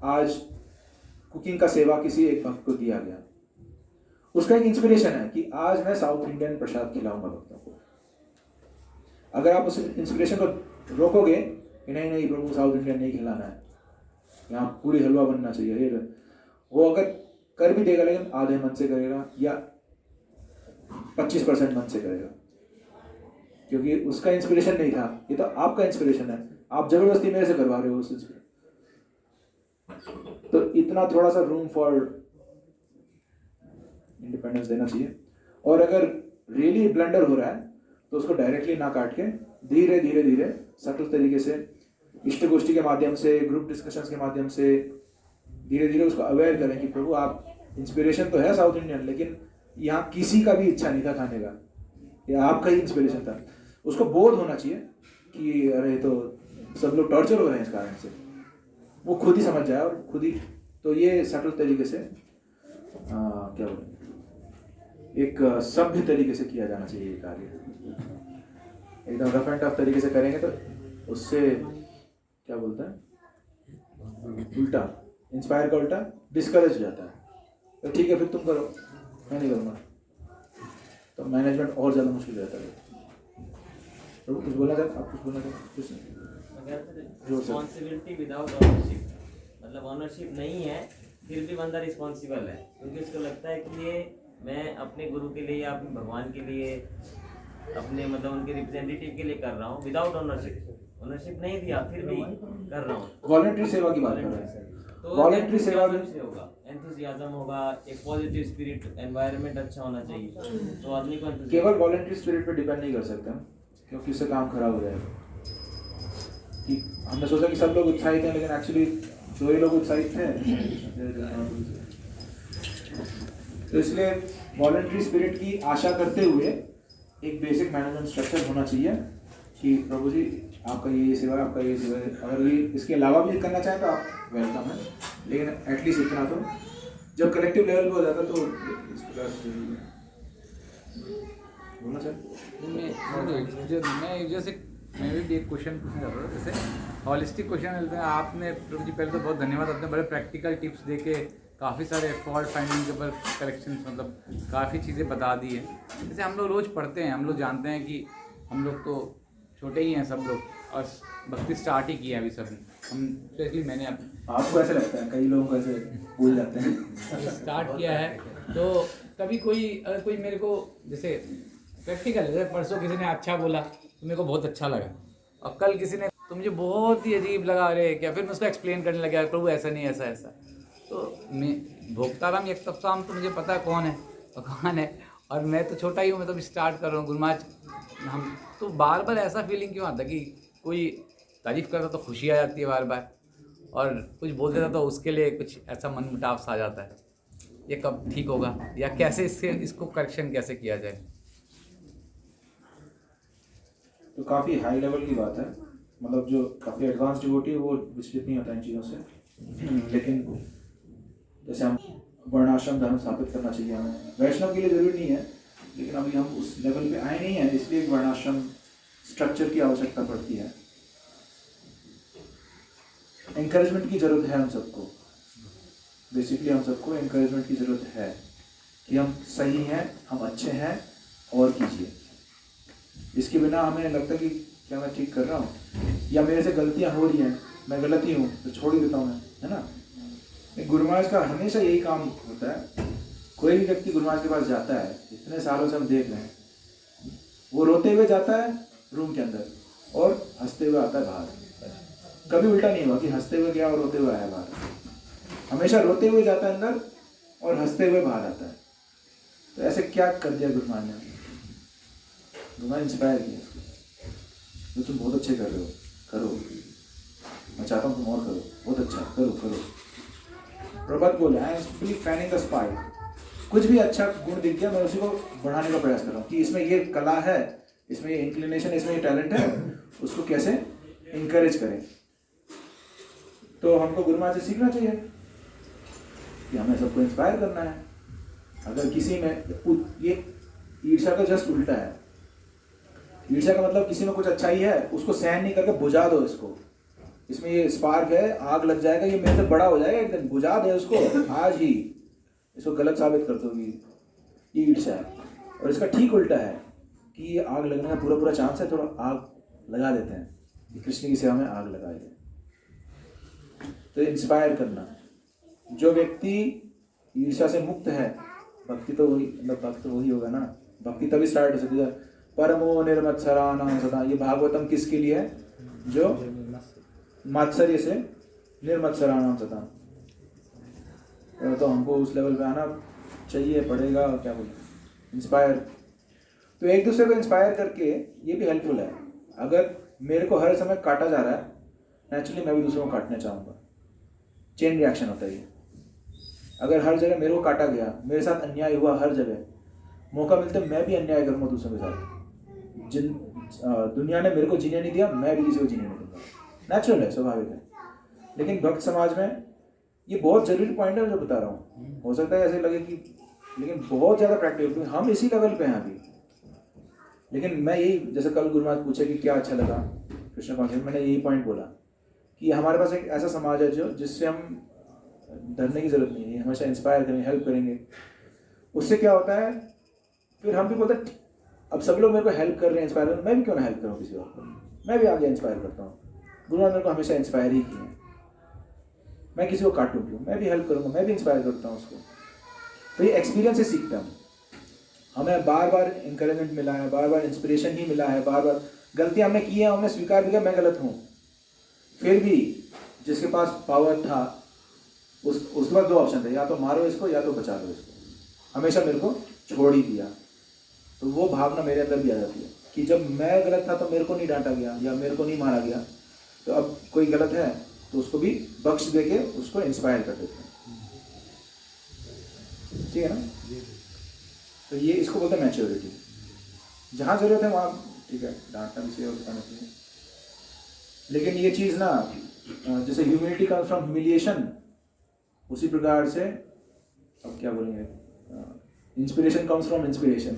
आज कुकिंग का सेवा किसी एक भक्त को दिया गया, उसका एक इंस्पिरेशन है कि आज मैं साउथ इंडियन प्रसाद खिलाऊंगा भक्तों को। अगर आप उस इंस्पिरेशन को रोकोगे कि नहीं नहीं प्रभु साउथ इंडियन नहीं खिलाना है, यहाँ पूरी हलवा बनना चाहिए, ये वो अगर कर भी देगा लेकिन आधे मन से करेगा या 25% मन से करेगा, क्योंकि उसका इंस्पिरेशन नहीं था। ये तो आपका इंस्पिरेशन है, आप जबरदस्ती मेरे से करवा रहे हो उस इंस्पिरेशन। तो इतना थोड़ा सा रूम फॉर इंडिपेंडेंस देना चाहिए। और अगर रियली ब्लंडर हो रहा है तो उसको डायरेक्टली ना काट के धीरे धीरे धीरे सटल तरीके से इष्ट गोष्ठी के माध्यम से, ग्रुप डिस्कशंस के माध्यम से धीरे धीरे उसको अवेयर करें कि प्रभु आप, इंस्पिरेशन तो है साउथ इंडियन, लेकिन यहाँ किसी का भी इच्छा नहीं था खाने का, या आपका ही इंस्पिरेशन था। उसको बोध होना चाहिए कि अरे तो सब लोग टॉर्चर हो रहे हैं इस कारण से, वो खुद ही समझ जाए और खुद ही। तो ये सटल तरीके से क्या बोलें, एक सभ्य तरीके से किया जाना चाहिए ये कार्य। एकदम रफ एंड टफ तरीके से करेंगे तो उससे क्या बोलते हैं, उल्टा इंस्पायर का उल्टा डिस्करेज हो जाता है। तो ठीक है फिर तुम करो, मैं नहीं करूँगा, तो मैनेजमेंट और ज़्यादा मुश्किल हो जाता है। तो कुछ बोलना चाहते, आप कुछ बोलना चाहते? कुछ रिस्पॉन्सिबिलिटी विदाउट ऑनरशिप, मतलब ऑनरशिप नहीं है फिर भी बंदा रिस्पॉन्सिबल है, क्योंकि उसको लगता है कि ये मैं अपने गुरु के लिए या अपने भगवान के लिए, अपने मतलब उनके रिप्रेजेंटेटिव के लिए कर रहा हूँ विदाउट ऑनरशिप। ऑनरशिप नहीं दिया फिर भी कर रहा हूँ। वॉलंटरी सेवा की बात कर रहे हैं, तो वॉलंटरी सेवा से होगा, एंथुसियाज्म होगा, एक पॉजिटिव स्पिरिट, एनवायरनमेंट अच्छा होना चाहिए, तो आदमी को केवल वॉलंटरी स्पिरिट पे डिपेंड नहीं कर सकते हम, क्योंकि उससे काम खराब हो जाएगा। कि हमने सोचा कि सब लोग उत्साहित हैं, लेकिन एक्चुअली 2 ही लोग उत्साहित थे। तो इसलिए वॉलंटरी स्पिरिट की आशा करते हुए एक बेसिक मैनेजमेंट स्ट्रक्चर होना चाहिए कि प्रभु जी आपका ये सेवा है, आपका ये सेवा है। अगर ये इसके अलावा भी करना चाहें तो आप वेलकम है, लेकिन एटलीस्ट इतना तो जब कलेक्टिव लेवल पे हो जाता तो इस प्रकार से बोलना चाहिए। मैं जैसे मैं भी एक क्वेश्चन पूछना चाहता था, जैसे हॉलिस्टिक क्वेश्चन मिलते हैं। आपने प्रभु जी पहले तो बहुत धन्यवाद, आपने बड़े प्रैक्टिकल टिप्स दे के काफ़ी सारे फॉल्ट फाइंडिंग के ऊपर करेक्शन, मतलब काफ़ी चीज़ें बता दी है। जैसे हम लोग रोज़ पढ़ते हैं, हम लोग जानते हैं कि हम लोग तो छोटे ही हैं सब लोग, और भक्ति स्टार्ट ही किया है अभी सब हम, स्पेशली मैंने आपको ऐसे लगता है, कई लोगों को ऐसे भूल जाते हैं स्टार्ट किया है। तो कभी कोई अगर कोई मेरे को जैसे प्रैक्टिकल है, जैसे परसों किसी ने अच्छा बोला तो मेरे को बहुत अच्छा लगा, और कल किसी ने तो मुझे बहुत ही अजीब लगा, अरे क्या, फिर मैं उसको एक्सप्लेन करने लगा प्रभु ऐसा नहीं ऐसा ऐसा। तो मैं भोक्ताराम यक्तप्साम तो मुझे पता है कौन है भगवान है, और मैं तो छोटा ही हूँ, मैं तो स्टार्ट कर रहा हूँ। गुरु महाराज हम तो बार बार ऐसा फीलिंग क्यों आता कि कोई तारीफ़ करता तो खुशी आ जाती है बार बार, और कुछ बोल देता तो उसके लिए कुछ ऐसा मन मुटाव सा आ जाता है। ये कब ठीक होगा, या कैसे इसको करेक्शन कैसे किया जाए? तो काफ़ी हाई लेवल की बात है, मतलब जो काफ़ी एडवांस डिवोटी है वो विचलित नहीं होता इन चीज़ों से। लेकिन जैसे हम वर्णाश्रम धर्म स्थापित करना चाहिए हमें, वैष्णव के लिए ज़रूरी नहीं है, लेकिन अभी हम उस लेवल पे आए नहीं हैं, इसलिए एक वर्णाश्रम स्ट्रक्चर की आवश्यकता पड़ती है। एनकरेजमेंट की ज़रूरत है हम सबको, बेसिकली हम सबको एनकरेजमेंट की ज़रूरत है कि हम सही हैं, हम अच्छे हैं और कीजिए। इसके बिना हमें लगता है कि क्या मैं ठीक कर रहा हूँ या मेरे से गलतियाँ हो रही हैं, मैं गलत ही हूँ तो छोड़ ही देता हूँ मैं, है ना। गुरु महाराज का हमेशा यही काम होता है। कोई भी व्यक्ति गुरु महाराज के पास जाता है, इतने सालों से हम देख रहे हैं, वो रोते हुए जाता है रूम के अंदर और हंसते हुए आता है बाहर। कभी उल्टा नहीं हुआ कि हंसते हुए गया और रोते हुए आया बाहर। हमेशा रोते हुए जाता है अंदर और हंसते हुए बाहर आता है। तो ऐसे क्या कर दिया गुरु महाराज ने? गुरु महाराज इंस्पायर किया उसको, तो तुम बहुत अच्छे कर रहे हो, करो, मैं चाहता हूँ तुम और करो, बहुत अच्छा करो करो। प्रभात बोले I am simply fanning the spike. कुछ भी अच्छा गुण दिख गया मैं उसी को बढ़ाने का प्रयास कर रहा हूँ कि इसमें ये कला है, इसमें ये इंक्लिनेशन, इसमें ये टैलेंट है, उसको कैसे इंकरेज करें। तो हमको गुरु महाराज से सीखना चाहिए कि हमें सबको इंस्पायर करना है। अगर किसी में ये ईर्ष्या का जस्ट उल्टा है। ईर्ष्या का मतलब किसी में कुछ अच्छाई है उसको सहन नहीं करके बुझा दो इसको, इसमें ये स्पार्क है, आग लग जाएगा, ये मेरे से बड़ा हो जाएगा एक दिन, बुझा दे उसको आज ही, इसको गलत साबित कर दोगी, ये ईर्ष्या है। और इसका ठीक उल्टा है कि ये आग लगने का पूरा चांस है, थोड़ा आग लगा देते हैं कि कृष्ण की सेवा में आग लगा दे। तो इंस्पायर करना, जो व्यक्ति ईर्ष्या से मुक्त है, भक्ति तो वही, मतलब भक्त वही होगा ना, भक्ति तभी स्टार्ट हो सकती है। परमो निर्मत्सराणां सदा, ये भागवतम किसके लिए है? जो मात्सर्य से निर्मत्सराणां सदा। तो हमको उस लेवल पे आना चाहिए, पड़ेगा, और क्या बोलते हैं, इंस्पायर। तो एक दूसरे को इंस्पायर करके ये भी हेल्पफुल है। अगर मेरे को हर समय काटा जा रहा है, नेचुरली मैं भी दूसरों को काटना चाहूँगा, चेन रिएक्शन होता है ये। अगर हर जगह मेरे को काटा गया, मेरे साथ अन्याय हुआ हर जगह, मौका मिलते मैं भी अन्याय करूँगा दूसरों के साथ। जिन दुनिया ने मेरे को जीने नहीं दिया, मैं भी किसी को जीने नहीं दूंगा, नेचुरल है, स्वाभाविक है। लेकिन भक्त समाज में ये बहुत जरूरी पॉइंट है जो बता रहा हूँ। हो सकता है ऐसे लगे कि, लेकिन बहुत ज़्यादा प्रैक्टिकल, क्योंकि हम इसी लेवल पे हैं अभी। लेकिन मैं यही, जैसे कल गुरु महाराज पूछे कि क्या अच्छा लगा कृष्ण कॉन्शियस, मैंने यही पॉइंट बोला कि हमारे पास एक ऐसा समाज है जो जिससे हम डरने की जरूरत नहीं है, हमेशा इंस्पायर करेंगे, हेल्प करेंगे। उससे क्या होता है, फिर हम भी बोलते हैं अब सब लोग मेरे को हेल्प कर रहे हैं, इंस्पायर कर रहे हैं, मैं भी क्यों ना हेल्प करूँ किसी और को, मैं भी आगे इंस्पायर करता हूँ। गुरु महाराज मेरे को हमेशा इंस्पायर ही किए हैं, मैं किसी को काटूँ क्यों, मैं भी हेल्प करूँगा, मैं भी इंस्पायर करता हूँ उसको। तो ये एक्सपीरियंस से सीखता हूँ। हमें बार बार इंकरेजमेंट मिला है, बार बार इंस्पिरेशन ही मिला है, बार बार गलतियाँ हमने की हैं, हमने स्वीकार भी किया मैं गलत हूँ। फिर भी जिसके पास पावर था उसके पास दो ऑप्शन थे, या तो मारो इसको या तो बचा लो इसको, हमेशा मेरे को छोड़ ही दिया। तो वो भावना मेरे अंदर भी आ जाती है कि जब मैं गलत था तो मेरे को नहीं डांटा गया या मेरे को नहीं मारा गया, तो अब कोई गलत है तो उसको भी बख्श दे के उसको इंस्पायर कर देते हैं। ठीक है ना? तो ये इसको बोलते हैं मैच्योरिटी। जहाँ जरूरत है वहाँ ठीक है, डांटना भी चाहिए और बताना चाहिए। लेकिन ये चीज़ ना, जैसे ह्यूमिलिटी कम्स फ्रॉम ह्यूमिलिएशन, उसी प्रकार से अब क्या बोलेंगे, इंस्पिरेशन कम्स फ्रॉम इंस्पिरेशन।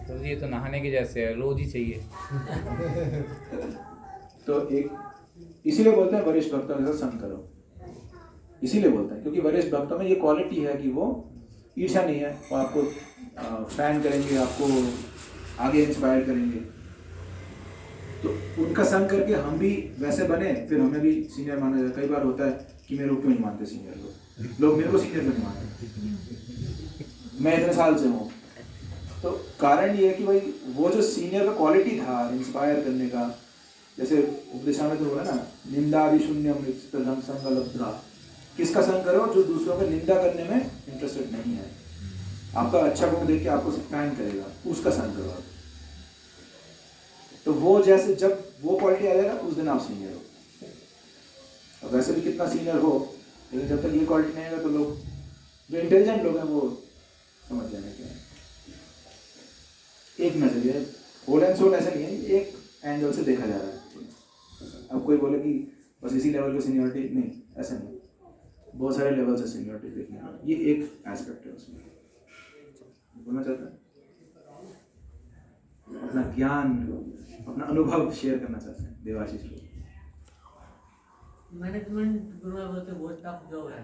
तो ये तो नहाने के जैसे है, रोज ही चाहिए। तो एक इसीलिए बोलते हैं वरिष्ठ भक्तों के साथ संग करो, इसीलिए बोलते हैं क्योंकि वरिष्ठ भक्तों में ये क्वालिटी है कि वो ईर्ष्या नहीं है, वो आपको फैन करेंगे, आपको आगे इंस्पायर करेंगे। तो उनका संग करके हम भी वैसे बने, फिर हमें भी सीनियर माना जाए। कई बार होता है कि मेरे को क्यों नहीं मानते सीनियर लोग मेरे को सीनियर क्यों नहीं मानते, मैं इतने साल से हूँ। तो कारण ये है कि भाई वो जो सीनियर का क्वालिटी था इंस्पायर करने का, जैसे उपदेशा में तो हुआ ना, निंदादि शून्यम संग लब्धा। किसका संग करो? जो दूसरों को निंदा करने में इंटरेस्टेड नहीं है, आपका अच्छा गुण देख के आपको फैन करेगा, उसका संग करो आप। तो वो जैसे जब वो क्वालिटी आ जाएगा उस दिन आप सीनियर हो। और वैसे भी कितना सीनियर हो, लेकिन जब तक ये क्वालिटी नहीं आएगा तो लोग जो इंटेलिजेंट लोग हैं वो समझ जाने के एक नजरिए होल एंड सोल ऐसा नहीं है, एक एंगल से देखा जा रहा है। अब कोई बोले कि बस इसी लेवल की सीनियरिटी, नहीं, ऐसा नहीं, बहुत सारे लेवल से सीनियरिटी देखने का, ये एक एस्पेक्ट है उसमें। बोलना चाहता है अपना ज्ञान, अपना अनुभव शेयर करना चाहते हैं देवाशीष लोग। मैनेजमेंट गुरु बोलते बहुत टफ जॉब है,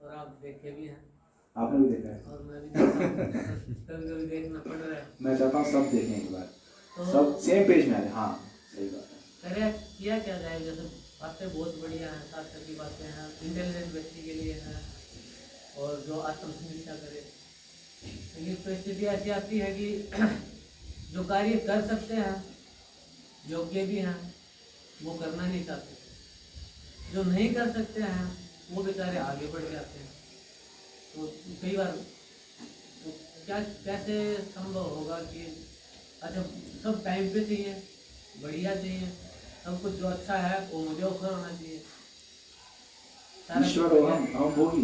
और आप देखे भी हैं, आपने भी देखा है और मैं भी कभी कभी देखना पड़ रहा है। मैं चाहता हूँ सब देखें एक बार, सब सेम पेज में आए। हाँ सही बात है। अरे किया क्या जाए, जैसे बातें बहुत बढ़िया हैं, शास्त्र की बातें हैं, इंटेलिजेंट व्यक्ति के लिए हैं, और जो आत्मसमीक्षा करे। लेकिन परिस्थिति ऐसी आती है कि जो कार्य कर सकते हैं, योग्य भी हैं, वो करना नहीं चाहते। जो नहीं कर सकते हैं वो बेचारे आगे बढ़ जाते हैं। तो कई बार तो क्या कैसे संभव होगा कि अच्छा सब टाइम पे चाहिए, बढ़िया चाहिए, सब कुछ जो अच्छा है वो मुझे ऑफर होना चाहिए। ईश्वर हो हम भोगी,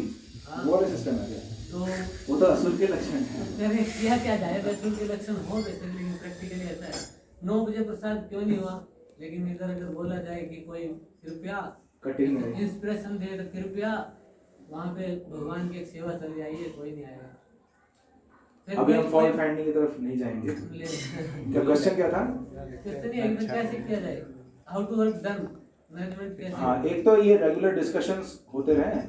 वो वाला सिस्टम है क्या? तो वो तो असुर के लक्षण है। मैंने किया क्या जाए, असुर के लक्षण हो वैसे, लेकिन प्रैक्टिकली ऐसा है। 9 बजे प्रसाद क्यों नहीं हुआ, लेकिन इधर अगर बोला जाए कि कोई कृपया कटिंग है। इंस्पिरेशन दे तो कृपया वहाँ पे भगवान की एक सेवा चल जाइए, कोई नहीं आएगा। फिर अभी हम कोई- फॉल्ट फाइंडिंग की तरफ नहीं जाएंगे। क्या क्वेश्चन क्या था? क्वेश्चन ये है कि कैसे किया जाए, how to work done management कैसे। हाँ, एक तो ये रेगुलर डिस्कशंस होते रहें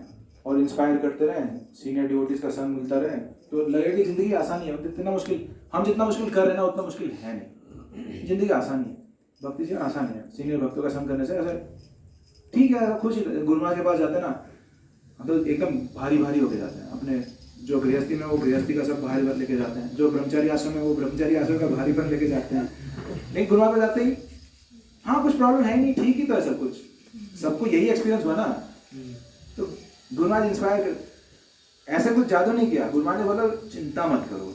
और इंस्पायर करते रहें, सीनियर डिवोटीज का संग मिलता रहे, तो लगेगा कि जिंदगी आसानी है। जितना मुश्किल हम जितना मुश्किल कर रहे हैं ना, उतना मुश्किल है नहीं। जिंदगी आसानी है, भक्ति जी आसानी है। सीनियर भक्तों का संग करने से ऐसे ठीक है, खुश गुरु महाराज के पास जाते हैं ना, हम तो एकदम भारी भारी होके जाते हैं। अपने जो गृहस्थी में वो गृहस्थी का सब भारी भर लेके जाते हैं, जो ब्रह्मचारी आश्रम में वो ब्रह्मचारी आश्रम का भारीपन लेके जाते हैं। लेकिन गुरु महाराज पे जाते ही हाँ कुछ प्रॉब्लम है नहीं, ठीक ही तो है सब कुछ, सबको यही एक्सपीरियंस हुआ ना। तो गुरु महाराज इंस्पायर कर ऐसा कुछ जादू नहीं किया। गुरु महाराज ने बोला चिंता मत करो।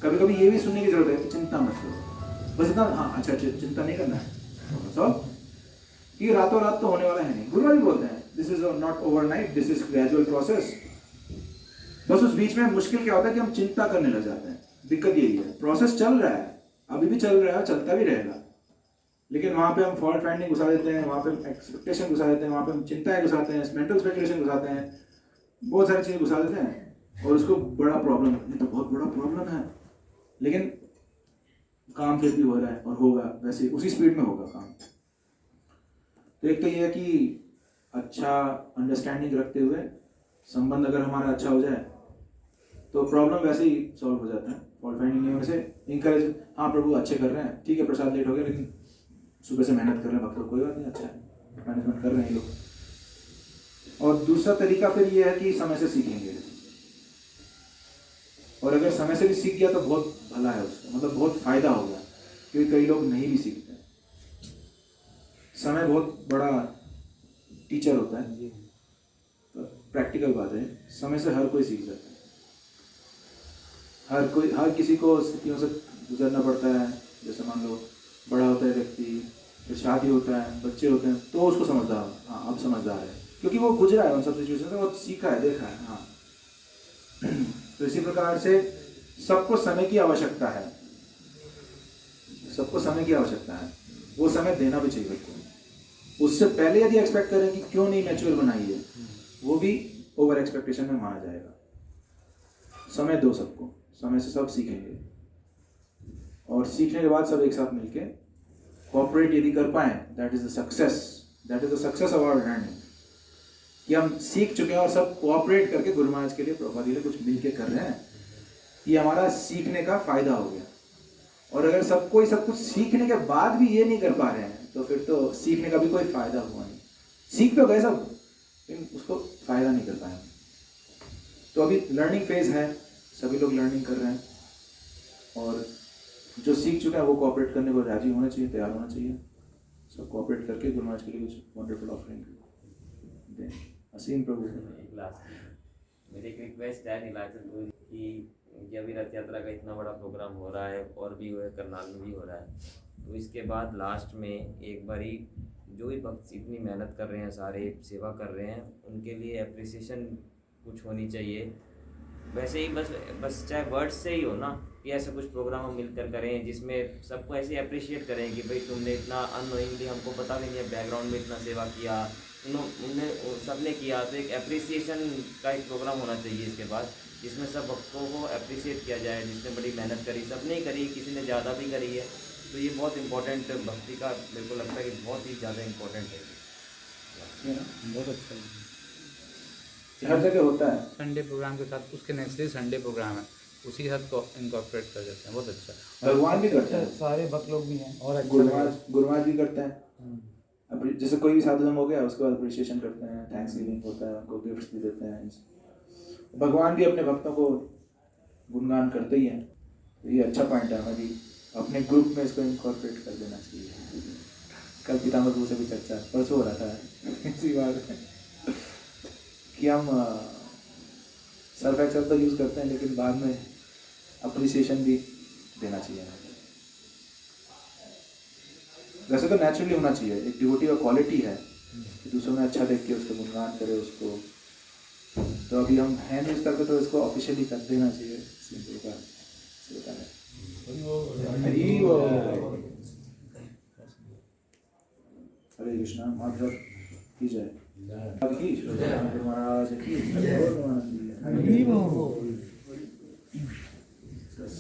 कभी कभी ये भी सुनने की जरूरत है कि चिंता मत करो, बस इतना हाँ अच्छा चिंता नहीं करना है। तो ये रातों रात तो होने वाला है नहीं। गुरु महाराज बोलते हैं this is not overnight, this is gradual process. बस उस बीच में मुश्किल क्या होता है कि हम चिंता करने लग जाते हैं। दिक्कत यही है, प्रोसेस चल रहा है, अभी भी चल रहा है, चलता भी रहेगा, लेकिन वहाँ पे हम फॉल्ट फाइंडिंग घुसा देते हैं, वहाँ पे एक्सपेक्टेशन घुसा देते हैं, वहाँ पे हम चिंताएं घुसाते हैं, मेंटल स्पेकुलेशन घुसाते हैं, बहुत सारी चीज़ें घुसा देते हैं और उसको बड़ा प्रॉब्लम, ये तो बहुत बड़ा प्रॉब्लम है, लेकिन काम फिर भी हो रहा है और होगा वैसे उसी स्पीड में होगा काम। तो एक तो ये है कि अच्छा अंडरस्टैंडिंग रखते हुए संबंध अगर हमारा अच्छा हो जाए तो प्रॉब्लम वैसे ही सॉल्व हो जाता है। फॉल्ट फाइंडिंग नहीं होने से इंकरेज, हाँ प्रभु अच्छे कर रहे हैं, ठीक है प्रसाद लेट हो गया लेकिन सुबह से मेहनत कर रहे हैं भक्तों, कोई बात नहीं, अच्छा है मैनेजमेंट कर रहे हैं लोग। और दूसरा तरीका फिर ये है कि समय से सीखेंगे, और अगर समय से भी सीख गया तो बहुत भला है उसका, मतलब बहुत फायदा होगा, क्योंकि कई लोग नहीं भी सीखते। समय बहुत बड़ा टीचर होता है, तो प्रैक्टिकल बात है, समय से हर कोई सीख जाता है। हर किसी को स्थितियों से गुजरना पड़ता है। जैसे मान लो बड़ा होता है व्यक्ति, फिर शादी होता है, बच्चे होते हैं, तो उसको समझदार, हाँ अब समझदार है क्योंकि वो गुजरा है उन सब सिचुएशन से, वो सीखा है, देखा है। हाँ तो इसी प्रकार से सबको समय की आवश्यकता है, सबको समय की आवश्यकता है, वो समय देना भी चाहिए बच्चों। उससे पहले यदि एक्सपेक्ट करें कि क्यों नहीं मैच्योर बनाई है, वो भी ओवर एक्सपेक्टेशन में माना जाएगा। समय दो सबको, समय से सब सीखेंगे, और सीखने के बाद सब एक साथ मिलके कोऑपरेट यदि कर पाए, that is the success, that is the success of our learning, कि हम सीख चुके हैं और सब कोऑपरेट करके गुरु महाराज के लिए, प्रभुपाद के लिए कुछ मिलके कर रहे हैं, ये हमारा सीखने का फायदा हो गया। और अगर सब कोई सब कुछ सीखने के बाद भी ये नहीं कर पा रहे हैं तो फिर तो सीखने का भी कोई फायदा हुआ नहीं। सीख तो गए सब, लेकिन उसको फायदा नहीं कर पाए। तो अभी लर्निंग फेज है, सभी लोग लर्निंग कर रहे हैं, और जो सीख चुका है वो कोऑपरेट करने को राजी होना चाहिए, तैयार होना चाहिए। सब कोऑपरेट करके गुरु महाराज के लिए कुछ वंडरफुल ऑफरिंग दें। असीम प्रभु मेरी एक रिक्वेस्ट है नीलाचल गुरु कि ये अभी रथ यात्रा का इतना बड़ा प्रोग्राम हो रहा है और भी हुआ है, करनाल में भी हो रहा है, तो इसके बाद लास्ट में एक बारी जो भी भक्त इतनी मेहनत कर रहे हैं, सारे सेवा कर रहे हैं, उनके लिए अप्रिसिएशन कुछ होनी चाहिए। वैसे ही बस चाहे वर्ड्स से ही हो ना, कि ऐसा कुछ प्रोग्राम हम मिलकर करें जिसमें सबको ऐसे अप्रिशिएट करें कि भाई तुमने इतना अननोइंगली, हमको पता भी नहीं है, बैकग्राउंड में इतना सेवा किया, उन्होंने सबने किया, तो एक अप्रिसिएशन का एक प्रोग्राम होना चाहिए इसके बाद, जिसमें सब भक्तों को अप्रिशिएट किया जाए, जिसने बड़ी मेहनत करी, सबने ही करी, किसी ने ज़्यादा भी करी है। तो ये बहुत इंपॉर्टेंट भक्ति का मेरे को लगता है कि बहुत ही ज़्यादा इम्पोर्टेंट है। बहुत अच्छा है, हर जगह होता है। संडे प्रोग्राम के साथ उसके नेक्स्ट डे संडे प्रोग्राम है, उसी के साथ इनकॉर्पोरेट कर देते हैं, बहुत अच्छा। भगवान भी करते हैं, सारे भक्त लोग भी हैं, और गुरु महाराज भी करते हैं। जैसे कोई भी साधु धर्म हो गया, उसके बाद अप्रिशिएशन करते हैं, थैंक्स गिविंग होता है, उनको गिफ्ट्स भी देते हैं। भगवान भी अपने भक्तों को गुणगान करते ही हैं। तो ये अच्छा पॉइंट है, हमें भी अपने ग्रुप में इसको इनकॉर्पोरेट कर देना चाहिए। कल पितामह गुरु से भी चर्चा परसों हो रहा था इसी बात कि हम सर्फ एक्सेल तो यूज़ करते हैं, लेकिन बाद में अप्रिसिएशन भी देना चाहिए। वैसे तो नेचुरली होना चाहिए, एक डिवोटी का क्वालिटी है कि दूसरों में अच्छा देख के उसको गुणगान करे उसको। तो अभी हम हैंड यूज करते तो इसको ऑफिशियली कर देना चाहिए। सिंपल का कृष्ण माधव की जय। महाराज की जय।